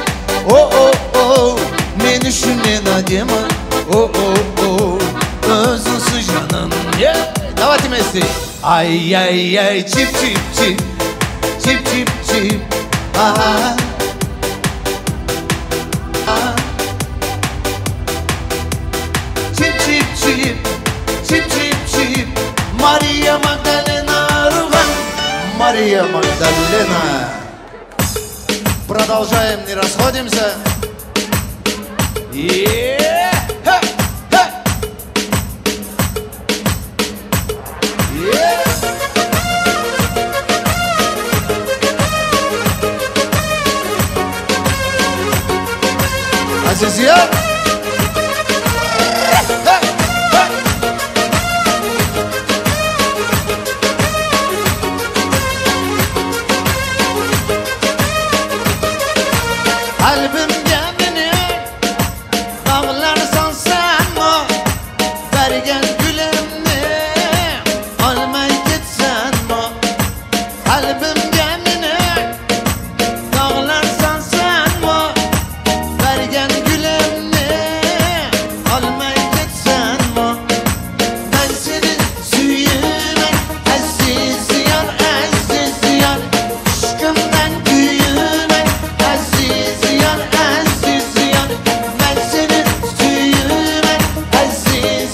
Oh oh oh Meni şunena deme Oh oh oh Özünsü canım Yeah Давайте вместе Ай ай ай Чип чип чип Чип чип чип Ага Чип чип чип Чип чип чип Мария Магдалена Руган Мария Магдалена Продолжаем, не расходимся. Азизия. Kalbimde beni dağlarsan sanma Vergen gülemni almay gitsen ma Kalbimde beni dağlarsan sanma Vergen gülemni almay gitsen ma Ben seni süyümen aziz yar Aşkımdan büyümen aziz yar Ben senin süyümen aziz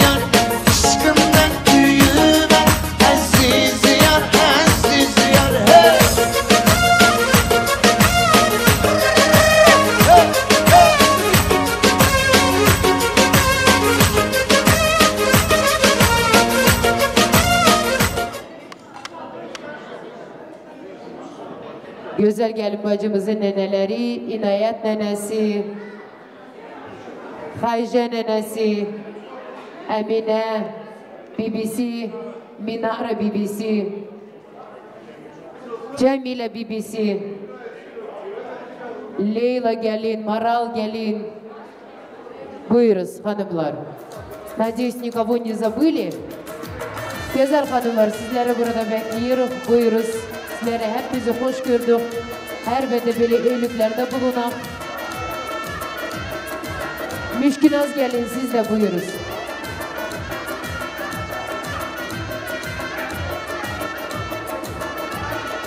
yar Aşkımdan büyümen aziz yar hey. Güzel gelin bacımızın neneleri, İnayet nenesi, Hayce nenesi, Emine bibisi, Minara bibisi, Cemile bibisi, Leyla gelin, Maral gelin. Buyuruz hanımlar. Надеюсь, никого не забыли. Güzel hanımlar, sizleri burada bekliyoruz. Buyuruz. Sizlere hepinizi hoş gördük. Her bende böyle evliliklerde bulunan. Müşkinaz gelin, siz de buyuruz.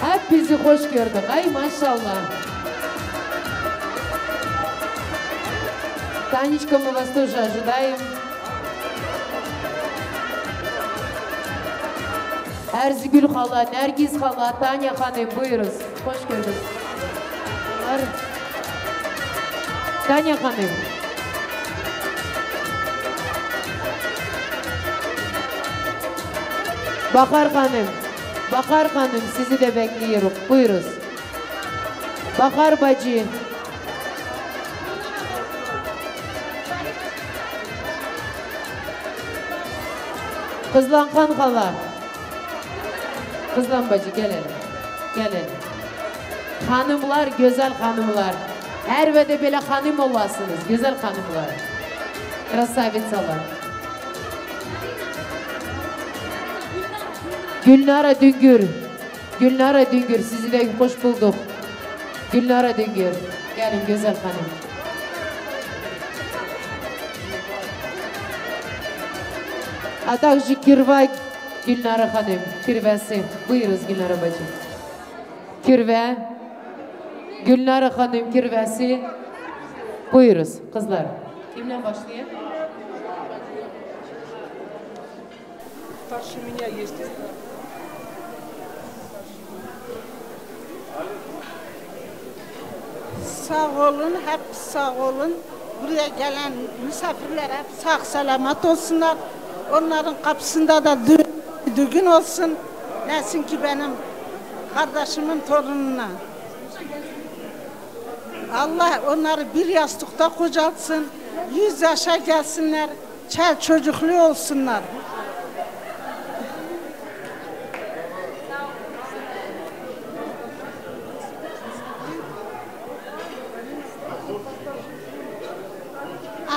Hepinizi hoş gördük. Ay maşallah. Танечка, мы вас тоже ожидаем. Erzgül hala, Nergiz hala, Tanya hanım buyuruz. Hoş gördük. Tanya hanım. Bakar hanım. Bakar hanım sizi de bekliyoruz. Buyuruz. Bakar bacı. Kızlankan hala. Kızlan bacı gelin. Gelin. Hanımlar, güzel hanımlar. Her ve de böyle hanım olasınız. Güzel hanımlar. Krasavitsalar. Gülnara Düngür. Gülnara Düngür. Sizi de hoş bulduk. Gülnara Düngür. Gelin güzel hanım. A также Kirva Gülnara hanım. Kirvesi. Buyuruz Gülnara bacım. Kirve. Gülnara hanım kirvesi. Buyuruz kızlar. Kimden başlayayım? Старше меня есть. Sağ olun, hep sağ olun. Buraya gelen misafirler hep sağ selamet olsunlar. Onların kapısında da düğün olsun. Nesin ki benim kardeşimin torununa. Allah onları bir yastıkta kocaltsın. 100 yaşa gelsinler. Çel çocuklu olsunlar.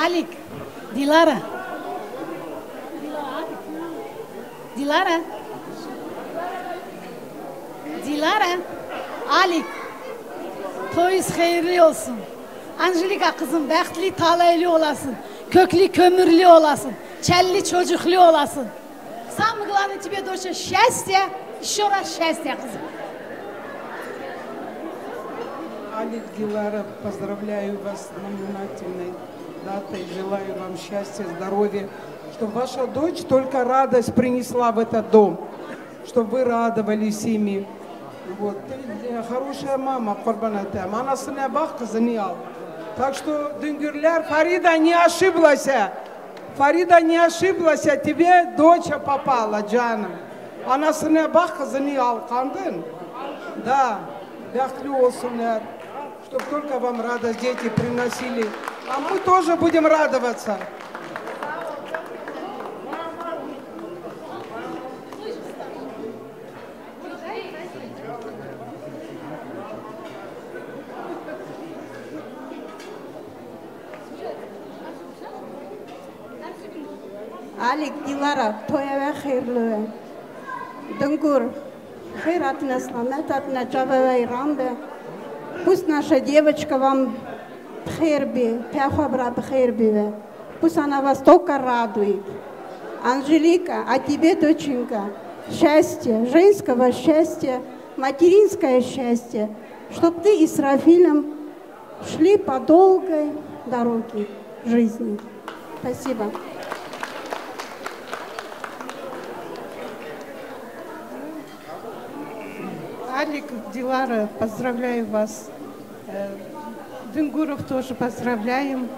Alik, Dilara. Dilara, Alik, toyunuz hayırlı olsun. Angelika kızım, bəxtli talaylı olasın, köklü kömürlü olasın, çelli çocuklu olasın. Самое главное тебе, доча, счастья, еще раз счастья, кызым. Алик, Дилара, поздравляю вас с знаменательной датой, желаю вам счастья, здоровья, чтобы ваша дочь только радость принесла в этот дом, чтобы вы радовались ими. Вот. Ты хорошая мама, Курбанатам, она сына бахка занял. Так что, Дүнгюрлер, Фарида не ошиблась. Фарида не ошиблась, тебе доча попала, Джана. Она сына бахка занял, кандын. Да, бяхли олсунер, чтобы только вам радость дети приносили. А мы тоже будем радоваться. Алик, Дилара, тоя хайырлы. Дүнгур, хайратына, сланататына, жабава и рамбе. Пусть наша девочка вам бхерби, пяхабра бхерби. Пусть она вас только радует. Анжелика, а тебе, доченька, счастья, женского счастья, материнское счастье, чтоб ты и с Рафилем шли по долгой дороге жизни. Спасибо. Алик, Дилара, поздравляю вас. Дүнгуров тоже поздравляем.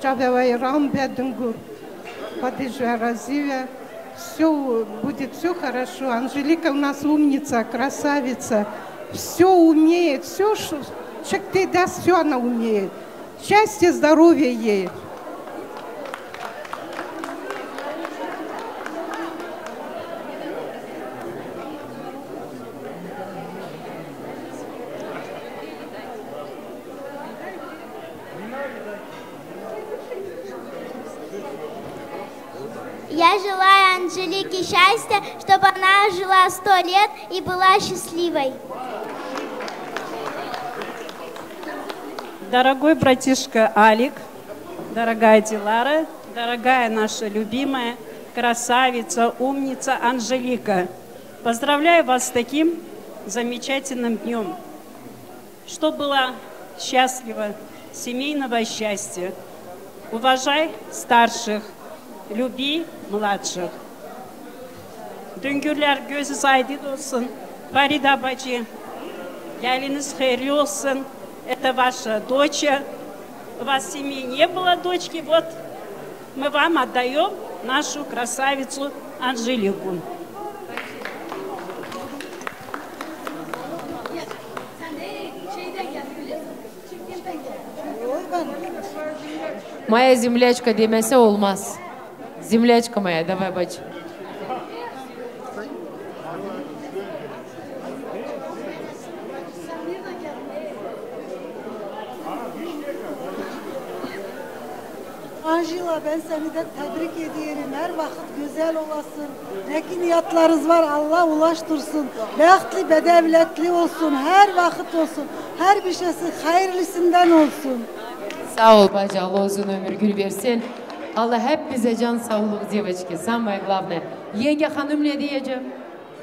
Чавевай Рамбе, Дүнгур. Подыжа Разивя. Все будет все хорошо. Анжелика у нас умница, красавица. Все умеет, все, что ты даст, все она умеет. Счастье, здоровье ей. Я желаю Анжелике счастья, чтобы она жила 100 лет и была счастливой. Дорогой братишка Алик, дорогая Дилара, дорогая наша любимая красавица, умница Анжелика, поздравляю вас с таким замечательным днем. Чтобы была счастлива, семейного счастья. Уважай старших, люби младших. Дүнгüрлер gözü aydın olsun. Фарида бачи, geliniz hayırlı olsun. Это ваша дочь. У вас в семье не было дочки. Вот мы вам отдаем нашу красавицу Анжелику. Моя землячка демесе olmaz. Землячка моя, давай, бачи. Angela, ben seni de tebrik ediyorum. Her vakit güzel olasın. Ne ki niyatlarınız var, Allah ulaştırsın. Bəxtli, bedevletli olsun. Her vakit olsun. Her bir şeysi hayırlısından olsun. Sağ ol bacı, Allah uzun ömür gül versin. Allah hep bize can sağlık девочки. Самое главное. Yenge hanım ne diyeceğim?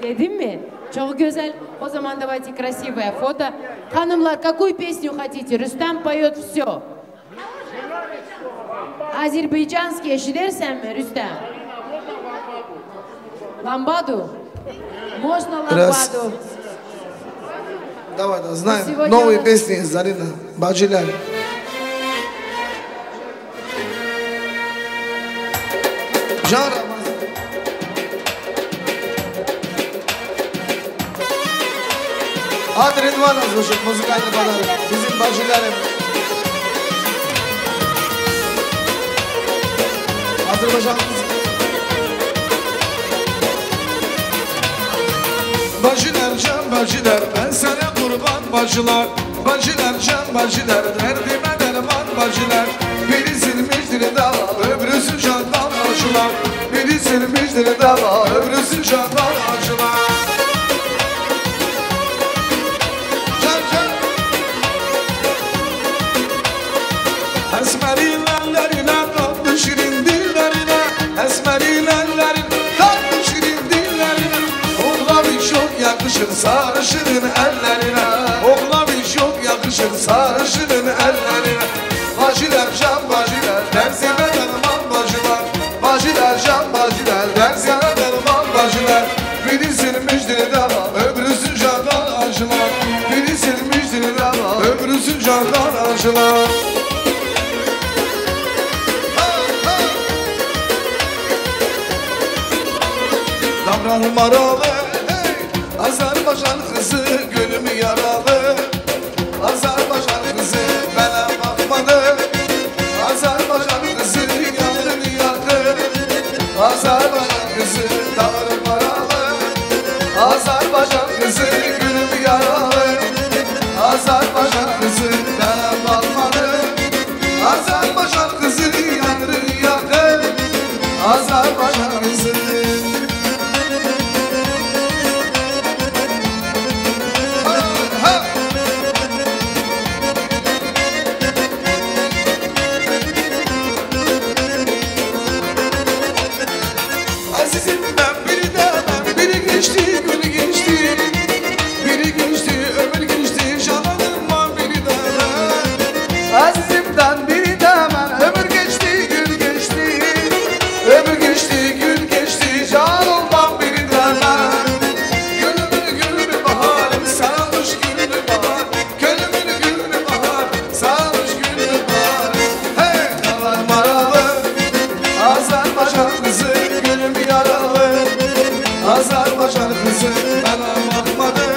Dedim mi? Çok güzel. O zaman давайте красивое фото. Hanımlar, какую песню хотите? Рустам поет все. Азербайджанский ещидерсен mi Rüstem? Ламбаду? Можно ламбаду? Давай, да, знаем. Новые песни из Зарина. Баджилян. Жара. Ad Ridvan звучит, музыкальный подарок. Bizim Bacılarım. Azerbaycan Bacılar, can bacılar, ben sana kurban bacılar. Bacılar, can bacılar, derdime derman bacılar. Biri silmiştir dava, öbrüsü candan acılar. Biri silmiştir dava, öbrüsü candan acılar. Esmerin ellerine, tatlı şirin dillerine, esmerin ellerine, tatlı şirin dillerine. Oğla bir çok yakışır sarışının ellerine, oğla bir çok yakışır sarışının ellerine. Bacılar can bacılar, dersine derman bacılar. Bacılar can bacılar, dersine derman bacılar. Birisi müjdeli dava, öbürüsü candan acılar. Birisi müjdeli dava, öbürüsü candan acılar. Davran maralı, hey, Azerbaycan kızı gönlümü yaralı. Azerbaycan kızı bana bakmadı. Azerbaycan kızı yanını yaktı. Azerbaycan kızı davran maralı. Azerbaycan kızı gönlümü yaralı. Azerbaycan kızı bana bakmadı. Azerbaycan kızı yanını yaktı. Azerbaycan kızı. Azizim ben biri de ben, biri geçti gün geçti. Biri geçti ömür geçti, cananım var biri de ben. Azizimden biri de ben, ömür geçti gün geçti. Ömür geçti gün geçti, canım var biri de ben. Gönlümün gülünü bahar, sarılmış gülünü bahar. Gönlümün gülünü bahar, sarılmış gülünü bahar. Hey davar maralı, Azerbaycan kızı gönlüm yaralı. Azerbaycan kızı bana bakmadı.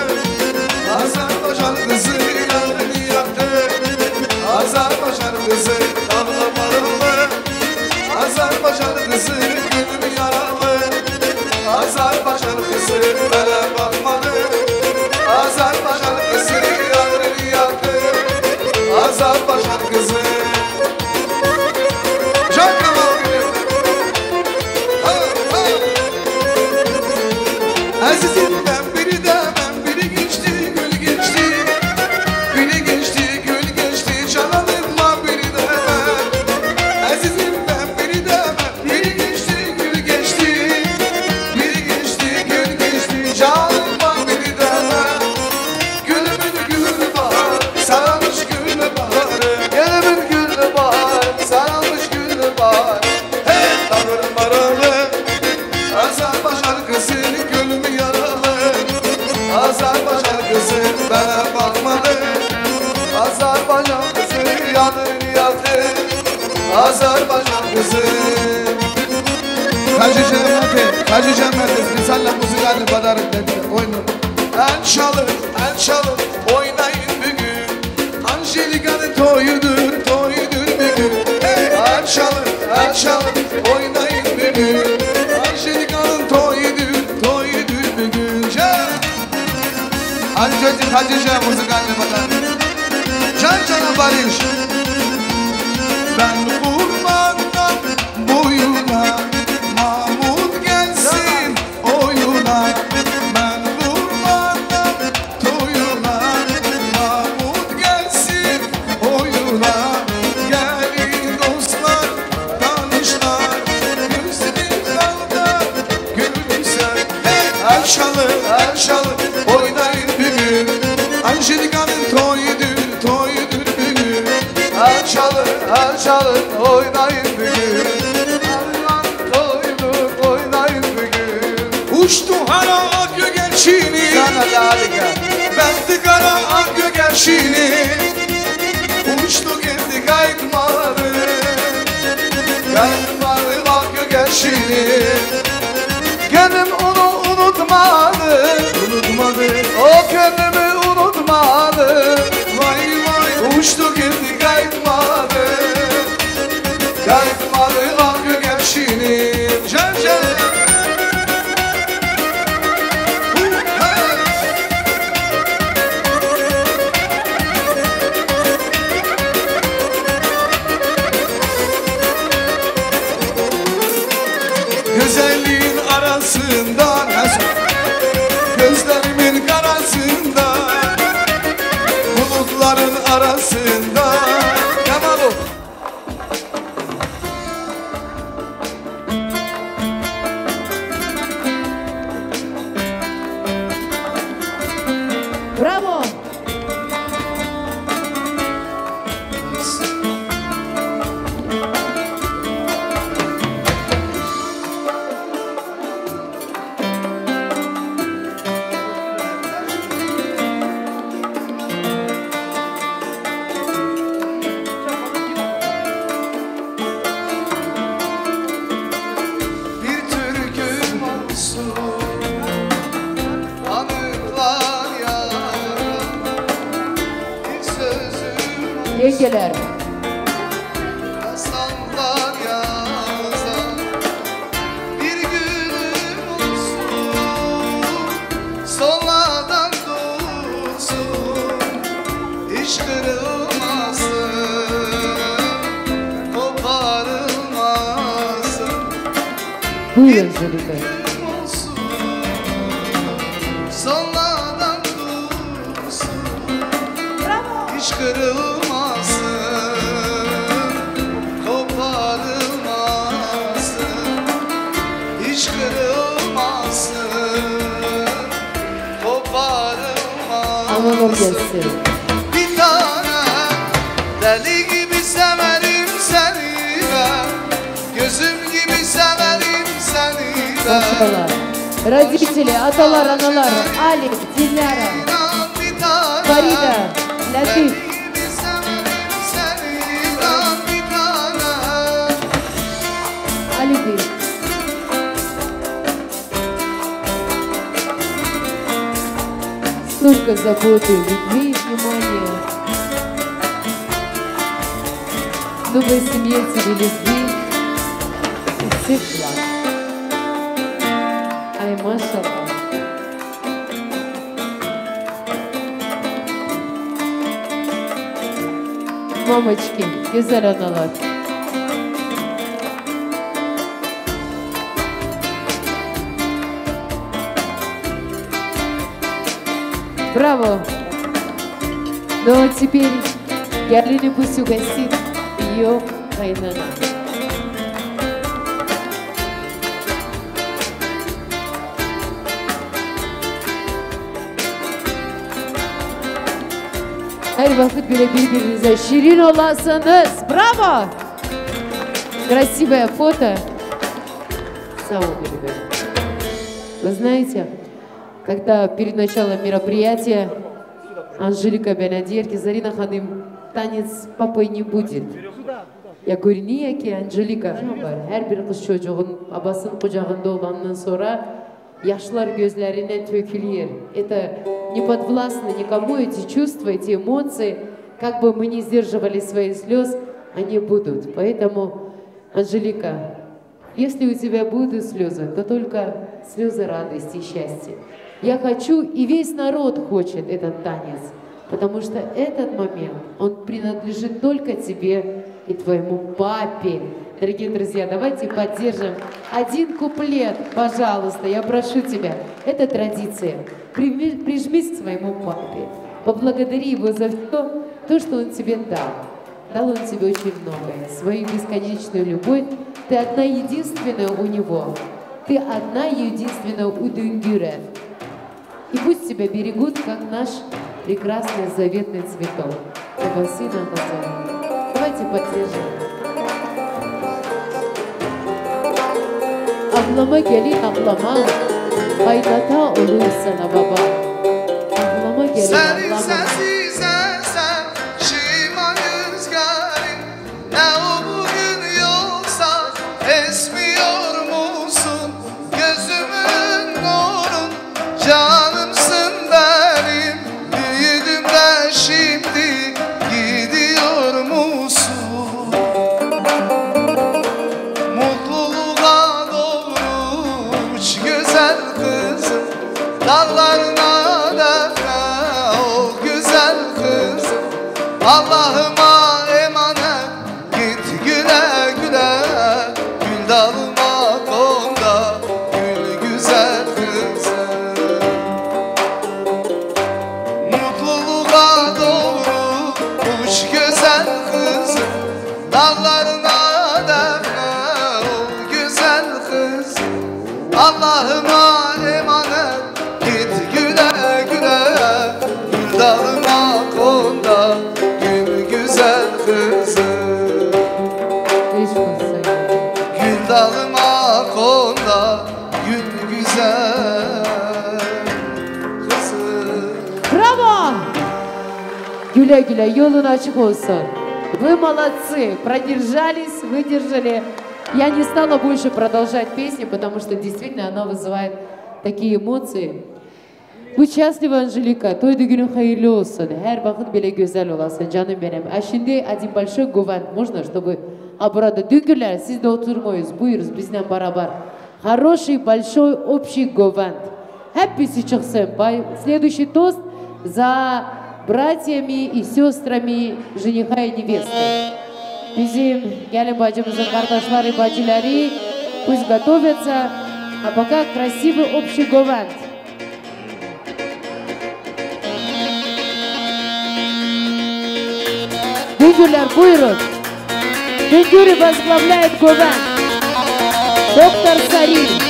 Azerbaycan kızı yanını yaktı. Azerbaycan kızı dağla maralı. Azerbaycan kızı gülümü yaralı. Azerbaycan kızı bana bakmadı. Azerbaycan kızı yanını yaktı. Azerbaycan kızı. Can Kamal gülüm. Azizim ben biri de ben, biri geçti gül geçti. Biri geçti gül geçti, cananım var biri de ben. Azizim ben biri de ben, biri geçti gül geçti. Biri geçti gül geçti, canım var biri de ben. Gülümün gülü bahar, sarılmış gülü baharı. Gönlümün gülü bahar, sarılmış gülü bahar. Hey davranın maralı, Azerbaycan kızı gönlümü yaralı. Azerbaycan kızı bana bakmadı. Azerbaycan kızı yanını yaktı. Azerbaycan kızı. Hacı Cemmet'e, senle müzikalini badarım dedi, oyunu. El çalın, oynayın bir gün. Angelika'nın toyudur, toyudur bir gün. Hey, el çalın, oynayın bir gün. Angelika'nın toyudur, toyudur bir gün. Hacı Cem müzikalini badarım. Can barış. Ben kurbandan boyuna, Mahmut gelsin oyuna. Ben kurbandan toyuna, Mahmut gelsin oyuna. Gelin dostlar, tanışlar, gözlerin dalda gülümser. Hey, el çalın, oynayın bir gün. Angelika'nın toyudur bir gün. El çalın, oynayın bir gün. Toydur, oynayın bir gün. Uçtu hara ak gögerçini, Sana da harika. Beldi kara ak gögerçini. Uçtu geldi kayıtmadı. Kayıtmadı bak gögerçini. Gönlüm onu unutmadı. O gönlümü unutmadı. Vay uçtu geldi kayıtmadı. Kayıtmadı bak gögerçini. Can Güzelliğin arasından, gözlerimin karasından, bulutların arasından. Kemal o. Yengeler. Masallar yazar bir günüm olsun, sonradan doğsun, hiç kırılmasın, koparılmasın. Buyurun Angelika. Sonradan dursun, hiç kırılmasın, koparılmasın, hiç kırılmasın, koparılmasın. Anadolu gelsin. Bir tane deli gibi severim seni ben, gözüm gibi severim seni ben. Maşallah. Родители, atalar, analar, Ali, Dilara, Farida, Latif. Ali Bey. Столько заботы, любви и внимания. В новой семье тебе любви и всех благ. Ай, машаллах. Мамочки, güzel analar. Браво! Ну а теперь Герлина пусть угостит ее кайнана. Her vakit böyle birbirinize şirin olasınız. Браво! Красивое фото. Вы знаете, когда перед началом мероприятия Анжелика Бенадерки, Зарина Ханым, танец папой не будет. Я говорю, niye ki Angelika? Her bir kız çocuğun babasının kucağında olandan sonra yaşlar gözlerine tökülüyor. Это не подвластно никому, эти чувства, эти эмоции, как бы мы ни сдерживали свои слез, они будут. Поэтому, Анжелика, если у тебя будут слезы, то только слезы радости и счастья. Я хочу, и весь народ хочет этот танец, потому что этот момент, он принадлежит только тебе и твоему папе. Дорогие друзья, давайте поддержим один куплет, пожалуйста, я прошу тебя. Это традиция. Прижмись к своему папе, поблагодари его за все, то, что он тебе дал. Дал он тебе очень многое, свою бесконечную любовь. Ты одна единственная у него. Ты одна единственная у Дунгюре. И пусть тебя берегут, как наш прекрасный заветный цветок. Babasıyla Hazar. Давайте поддержим. Ablama gelin ablama, kaynata olur sana baba. Ablama gelin ablama. Sensiz sen, şimal rüzgarım, ne o bugün yoksa esmiyor musun? Gözümün nurun, canımsın benim, büyüdüm ben şimdi, gidiyor musun? Mutluluğa doğru uç güzel kızım, dallarına defne ol güzel kızım. Allah'ıma emanet git güle güle, gül dalıma kon da gül güzel kızım. Mutluluğa doğru uç güzel kızım, dallarına defne ol güzel kızım. Allah'ıma emanet git güle güle, gül dalıma kon da gül güzel kızım. Gül dalıma kon da gül güzel kızım. Браво! Güle güle, yolun açık olsun. Вы молодцы, продержались, выдержали. Я не стала больше продолжать песню, потому что действительно она вызывает такие эмоции. Bu счастлива Анжелика, toy günün hayırlı olsun. Her vakit bile güzel olasın canım benim. Şimdi один большой гувант, можно, чтобы burada dünküler siz de oturmayız, buyuruz bizden beraber. Хороший большой общий гувант. Hepsi çıksın. Следующий тост за братьями и сестрами жениха и невесты. Bizim gelin bacımızın kardeşleri, bacıları пусть готовятся. А пока красивый общий гувант. Dünküler buyurun. Dünkürü возглавляет гувант. Доктор Сари.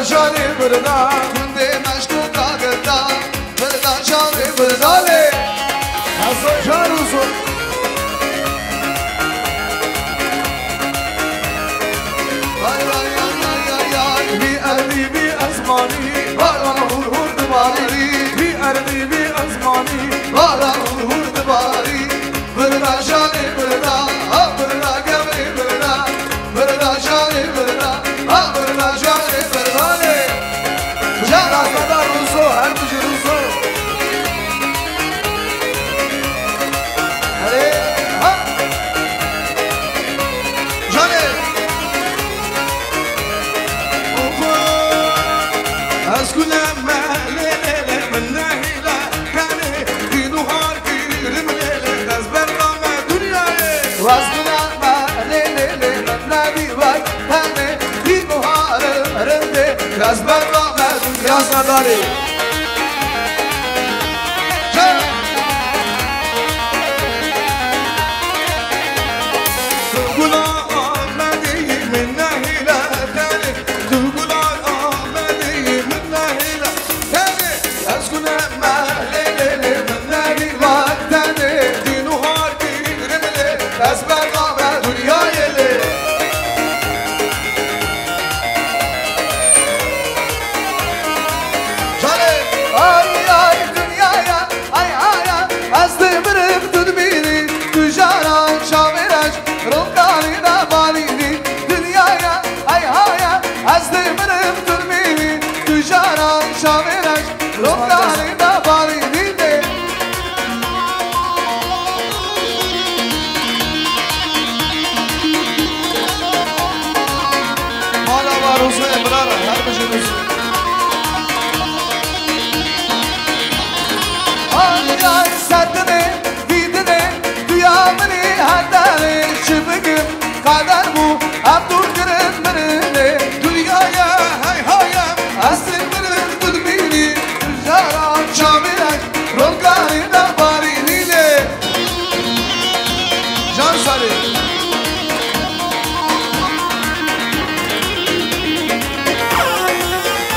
Johnny! Rokani da bari dide Hala var olsun Emrara, her bacın olsun. Ay ay serdine, vidine, duyamını haddane Çıbıgım kadar bu Abdülkerim birine Dünyaya hay hayam, Asıl birin tudbini Jaran çavirak Rokani da bari dide Can Sarı.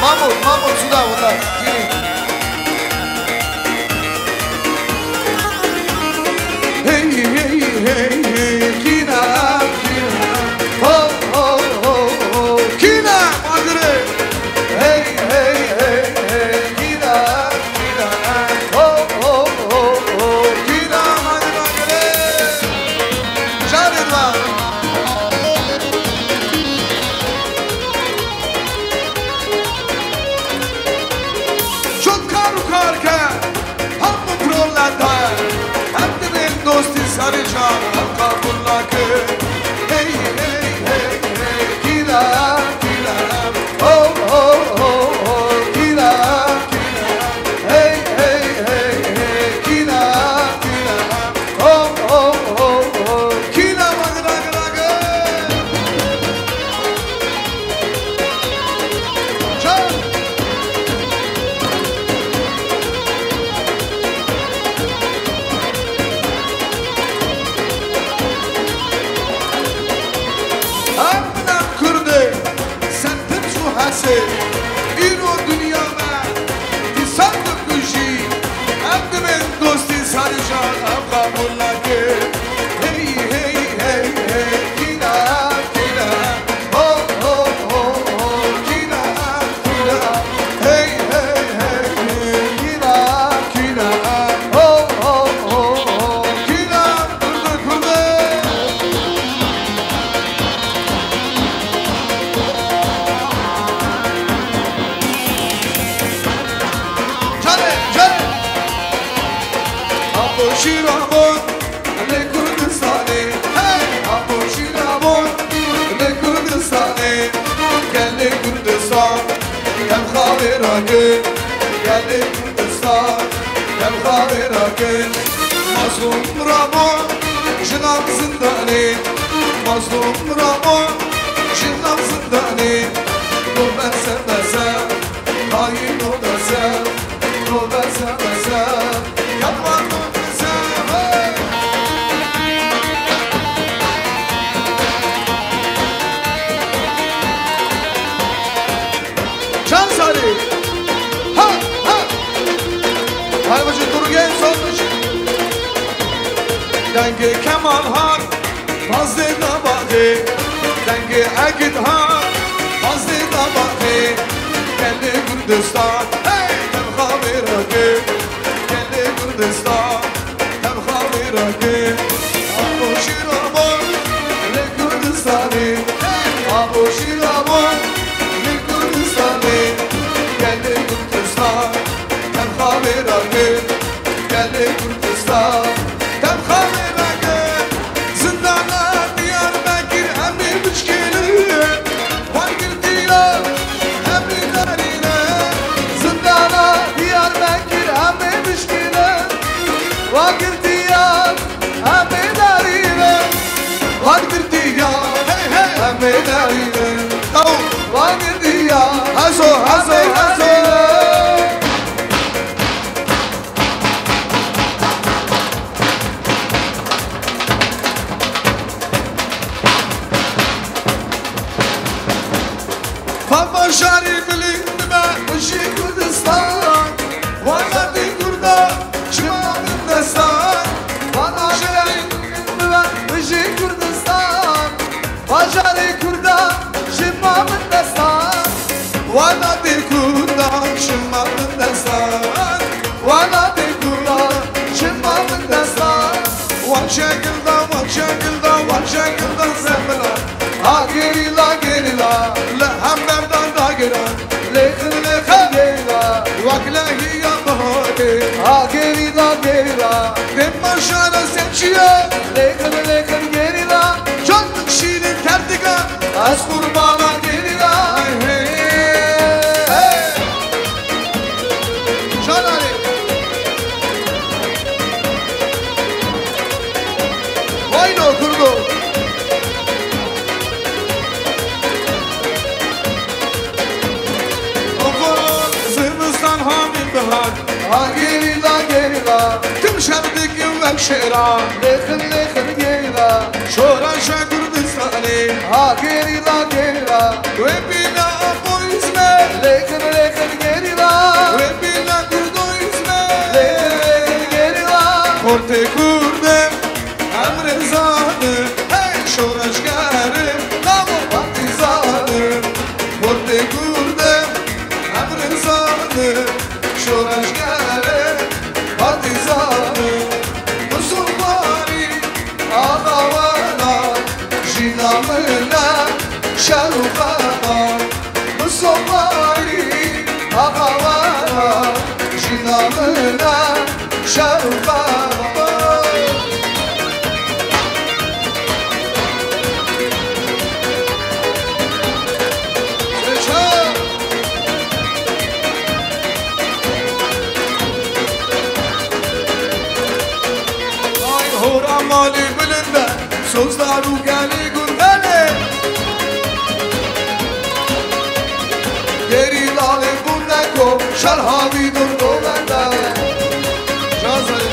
Mahmut suda bunlar. Gelin. Hey hey hey hey Kina kina Oh oh oh oh Kina Madre. Hey hey hey hey Kina kina Oh oh oh oh Kina Madre. Şairler. Çok karka ham prolata hem de ben dosti sarıcan hem kabullakı hey hey hey hey Kina kina Oh oh oh oh Kina kina Hey hey hey hey Kina kina Oh oh oh oh Kina Madre. Can. Amına kurdu sentin şu hası İro dünyama Disan döküşü Hem de ben dosti sarıcan Hem kabullakı Hey hey hey hey Kina kina Oh oh oh oh Kina kina Hey hey hey hey Kina kina Oh oh oh oh Kina kurdu Cane Apo Şiramon Ne Kürdistan'ı Hey Apo Şiramon Ne Kürdistan'ı Geldi Kürdistan Hem Havirakı Geldi Kürdistan Hem Havirakı Mazlum Ramon Şınav zindanı Mazlum Ramon Şınav zindanı Bu ben sevmesem Hain o desem O ben sevmesem Yapmam o desem hey. Can Sarı Ha ha Hayvacı Turgen Solmuş Denge Kemal Han Fazlı Nabati Denge Akit Han Fazlı Nabati Geldi Kürdistan Hey Hem Havirakı Geldi Kürdistan Hem Havirakı Apo Şiramon Ne Kürdistan'ı Apo Şiramon Ne Kürdistan'ı Geldi Kürdistan Hem Havirakı Geldi Kürdistan Hem Havirakı Zindana Diyarbakır hem de Bişkeli Var girdiler hem de darine Zindana Diyarbakır Hame Bişkine Vakir diyar Hame darine Vakir diyar Hey hey Hame darine Tamam Vakir diyar Haso haso haso Fatma Şarif Bilindime Işık Kürdistan Valla bir kurda Çımadın destan Bana Şerif Bilindime Işık Kürdistan Bacari Kurda Şimamın destan Valla bir kurda Çımadın destan Valla bir kurda Şimamın destan Vakşakılda Vakşakılda Zembela Ha gerila gerila La hamberdan da giren Lekın lekın gerila Vaklahi gerila Demma şara sençiye Lekır gerila Çok şirin tertika Az kurbana gerila Şanali Vayno kurdu Zırnıstan hamil bahar Ha gerila Tüm şerdik yuvvel şera Lekır gerila Şoraşa Kürdistan'ı Ha gerila Ve bina apoizme Lekır gerila Ve bina kurdoizme Lekır gerila Korte kurdem Emre zanı Hey şoraşgarım Namo partizanım Korte kurdem Emre zanı Şoraşgarım Partizanım Musulmani Ağavana Jinamına Şarukana Musulmani Ağavana Jinamına Şarukana Mali bilinde sözler ugeli gündeli Gerilali bundeko şerhavi durdu bende Cazali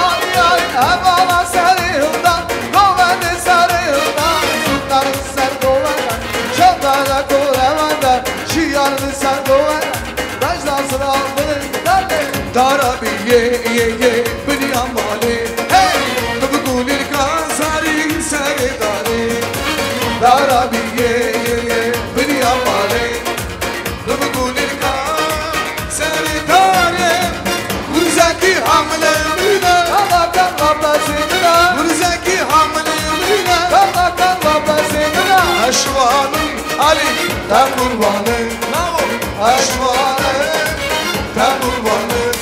Ay ebala serihundan Govende serihundan Zutların ser govenden Şevdada korevenden Şiyarını ser govenden Dajdansın aldırın giderli Darabi ye Bini amali Darabi ye beni amale Nubgulirka seridare Murzaki hamlemine Kalakan babasına Murzaki hamlemine Kalakan babasına Aşvanım Ali ta kurbanım Aşvanım ta kurbanım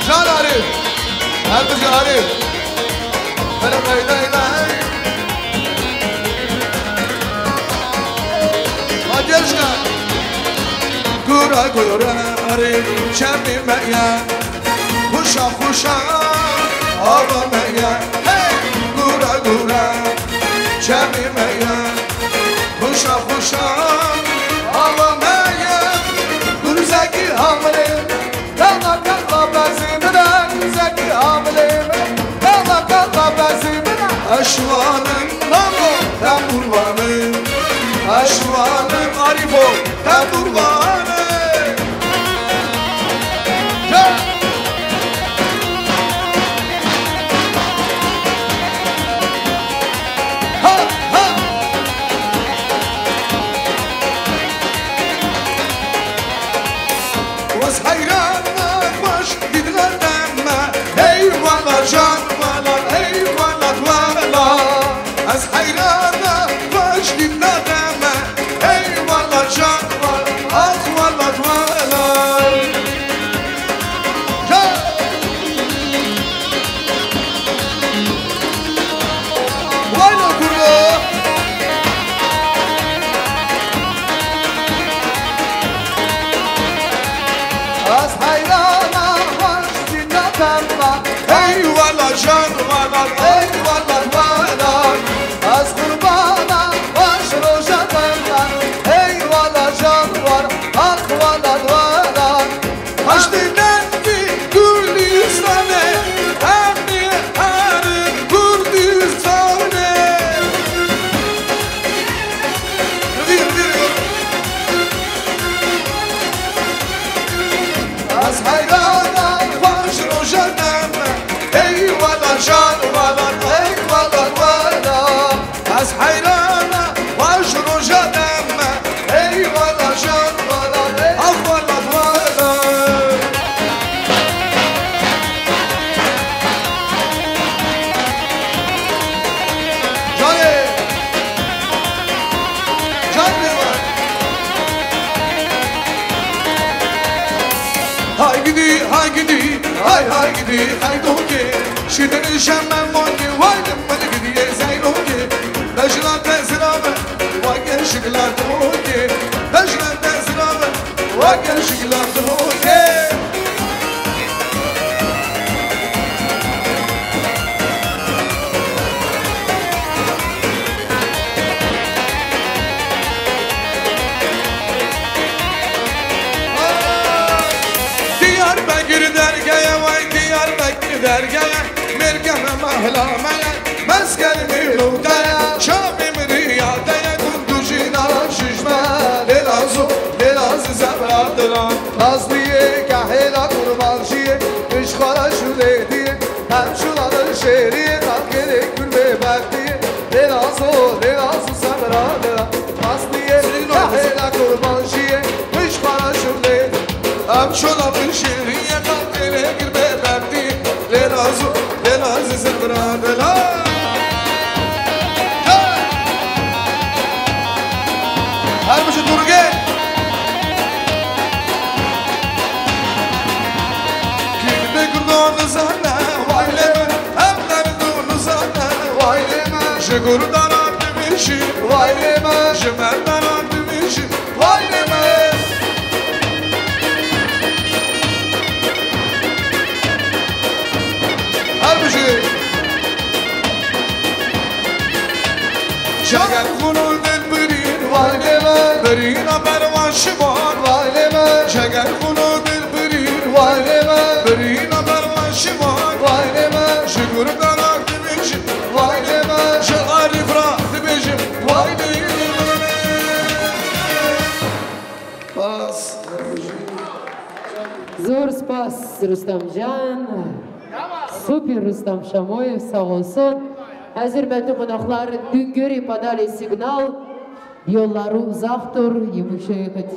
Can Arif Herkese Arif Lay lay lay Madyaşka Gura gura Arif Çemi meya Kuşa kuşa Hava meya Hey Gura gura Çemi meya Kuşa kuşa Hava meya Gürzeki hamle Kala kala bezimden Gürzeki hamle Kala kala bezimden Aşvanım namo Tam kurbanım Aşvanım Arifo Tam kurbanım hay hay gidi haydoki şidin şemmen monki vaydım bana gidiye zeynoki Dajlan tezrabı vay şıklar doki Dajlan tezrabı vay şıklar doki درگاه مرگم محلامه مسکن میلوده شابیم ریاده کندوشی نران ششمه دلازو زبردلان Nazlı'ye kahela kurbancıya Işkara şule diye Hemşulanın şehriye Tam gerek gülme bekliye Delazo sabradela Nazlı'ye kahela kurbancıya Işkara şule Hemşulanın şehriye Tam gerek gülme bekliye Delazo zebradela Her başı durge Kilbe gurdonu zana Vayleme Emler donu zana Vayleme Şegurdan addemişi Vayleme Şemerdan addemişi Vayleme شغل خلود البرين وايلما برينا بروان شبان وايلما شغل خلود البرين وايلما برينا بروان شبان وايلما شغل دراك دمشق وايلما شغال فرح دمشق وايلما Pas. Zor spas Rustamjan. Super Rustam Şamoyev sağ olsun. Hürmetli konaklar Düngör'e подали сигнал. Yolları uzaktır. Ему еще ехать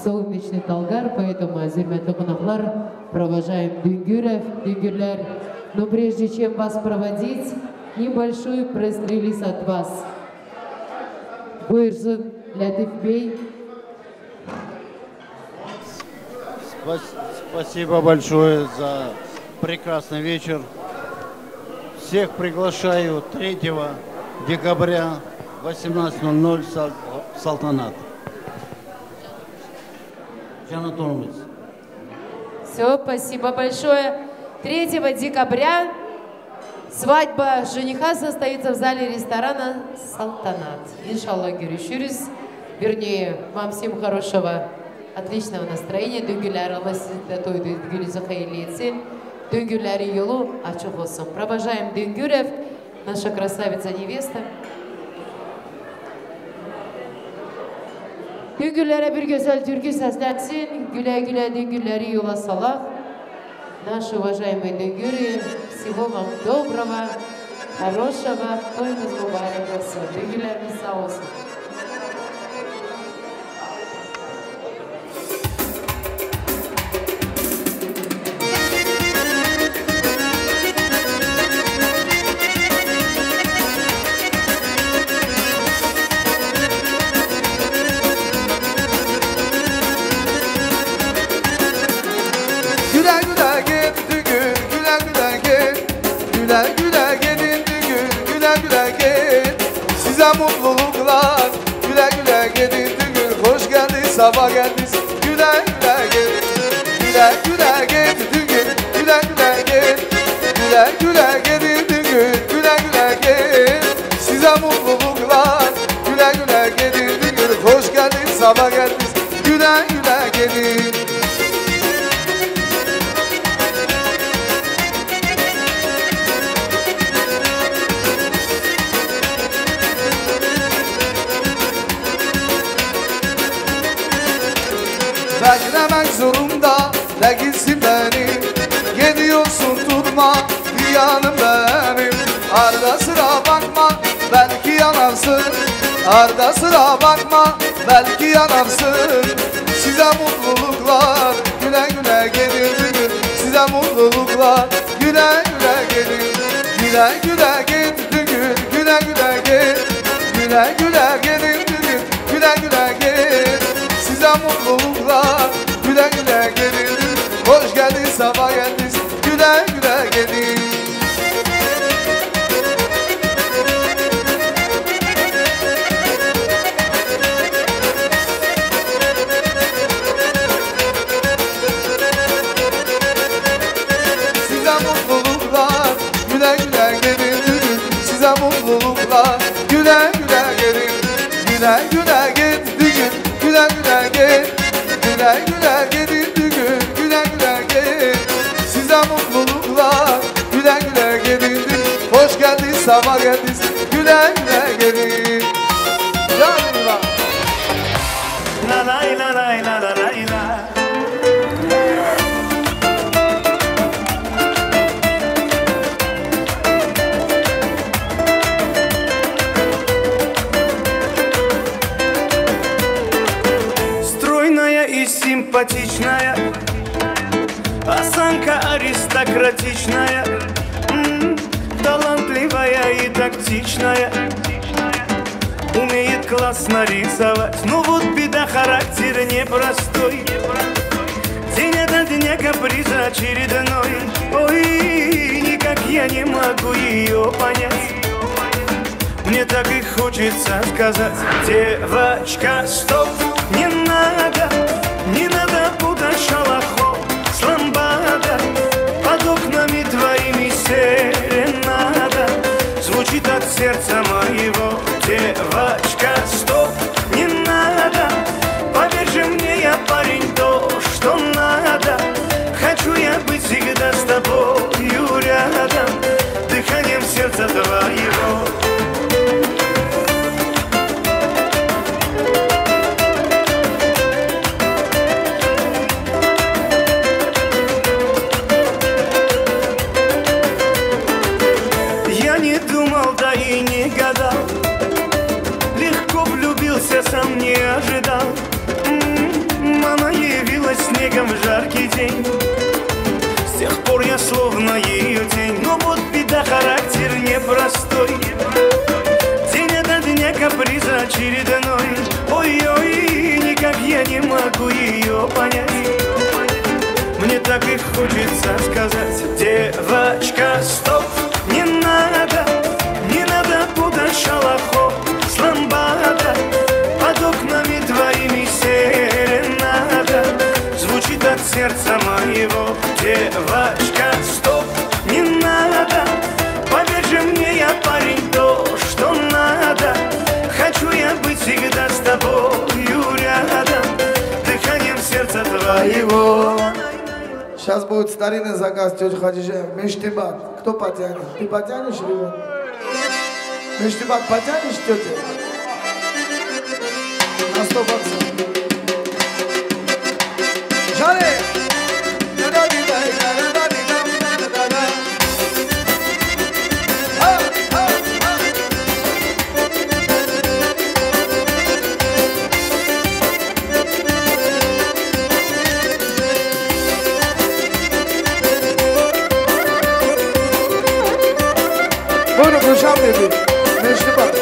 солнечный Талгар, поэтому hürmetli konaklar провожаем Düнгürler. Но прежде чем вас проводить, небольшой пресс-релиз от вас. Buyursun Latif Bey. Спасибо большое за прекрасный вечер. Всех приглашаю 3 декабря 18:00 Салтанат. Жанатомец. Все, спасибо большое. 3 декабря свадьба жениха состоится в зале ресторана «Салтанат». Иншаллах, görüşürüz. Вернее, вам всем хорошего, отличного настроения. Düngüler Allah sizde toydu, gününüzü hayırlı etsin. Düngürleri yolu açık olsun. Провожаем Düngürev, наша красавица-невеста. Düngürlere bir güzel türkü seslensin. Güle güle Düngürleri yola salak. Наши уважаемые Düngürü, всего вам доброго, хорошего, toyunuz mübarek olsun. Düngürleriniz sağ olsun. Mutluluklar güle güle gidin gün hoş geldin sabah geldin güle güle gidin güle güle gidin gün güle güle gidin güle güle gidin gün güle güle gidin size mutluluklar güle güle gidin gün hoş geldin sabah geldin güle güle gidin Beklemek zorunda değilsin beni Gidiyorsun tutma yanım benim Arda sıra bakma belki yanarsın Arda sıra bakma belki yanarsın Size mutluluklar güle güle gelir gün Size mutluluklar güle güle gelir Güle güle git gün güle güle git Güle güle gelir gün güle güle git Size mutluluklar güle güle gelir Hoş geldin sabah geldin güle güle gidin. Size mutluluklar, güle güle gidin. Size mutluluklar, güle güle gidin. Güle güle gidin, güle güle gidin. Güle güle gidin, güle güle gidin. Size mutluluklar, güle güle gidin. Hoş geldiniz, sabah geldiniz, güle güle gidin. Canım la la la la la la la la. Стройная и симпатичная, осанка аристократичная, талантливая и тактичная, умеет классно рисовать. Но вот беда, характер непростой, день ото дня каприза очередной. Ой, никак я не могу ее понять. Мне так и хочется сказать: девочка, стоп, не надо, не надо путать шалахо с ламбада. Под окнами твоими серенада звучит от сердца моего. Девочка, стоп, не надо, поверь же мне, я парень, то, что надо. Хочу я быть всегда с тобою рядом, дыханием сердца твоего. Сам не ожидал, она явилась снегом в жаркий день. С тех пор я словно ее тень. Но вот беда, характер непростой, день ото дня каприза очередной. Ой-ой, никак я не могу ее понять. Мне так и хочется сказать: девочка, стоп, не надо, не надо путать шалахо с ламбада. Под окнами твоими серенада звучит от сердца моего. Девочка, стоп, не надо, поверь же мне, я парень, то, что надо. Хочу я быть всегда с тобою рядом, дыханием сердца твоего. Сейчас будет старинный заказ, тетя Хадижа. Мештибат. Кто потянет? Ты потянешь или он? Мештибат потянешь, тетя? На 100%. Жаре! Buyurun Gülşen Bey, Meşribat.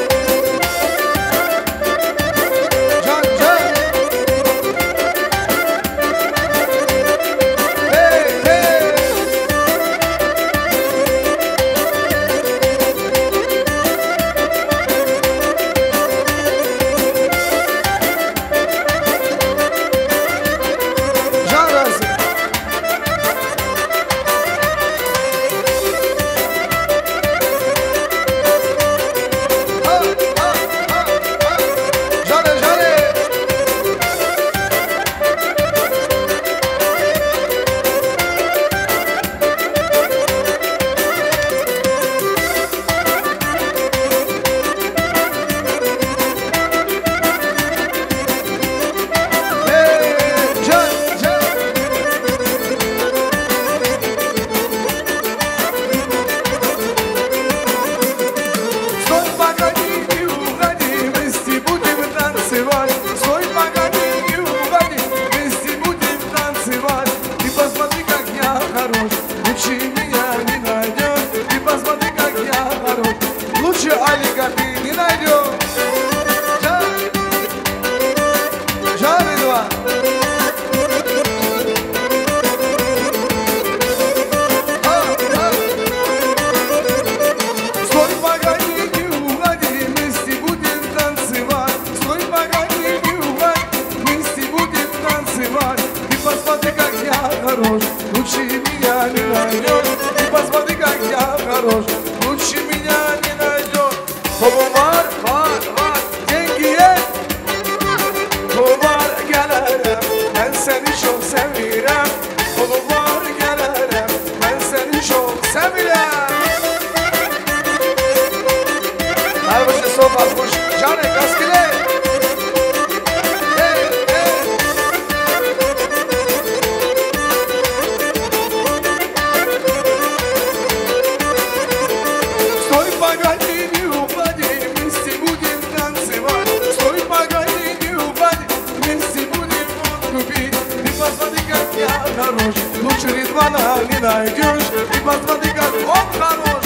basma dikkat. Hop хорош.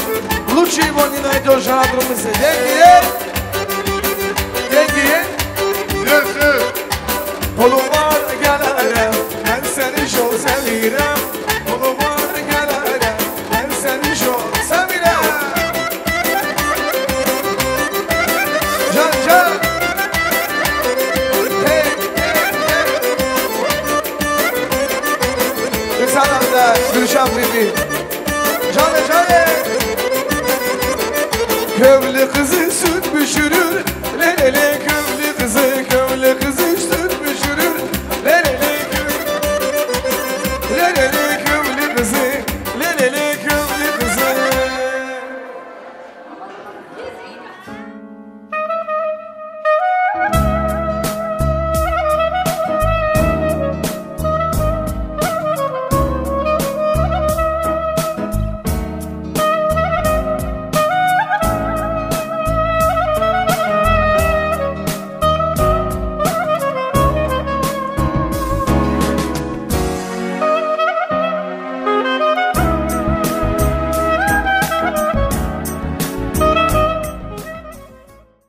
Лучше его не найдешь, а другой деньги. Деньги. Pulum var gel hele, ben seni çok sevirem. Pulum var gel hele, ben seni çok sevirem. Can can. Hey hey hey. İnsanlar da Gülşen Bibi. Canı canı. Köylü kızı süt pişirir, lelele köylü.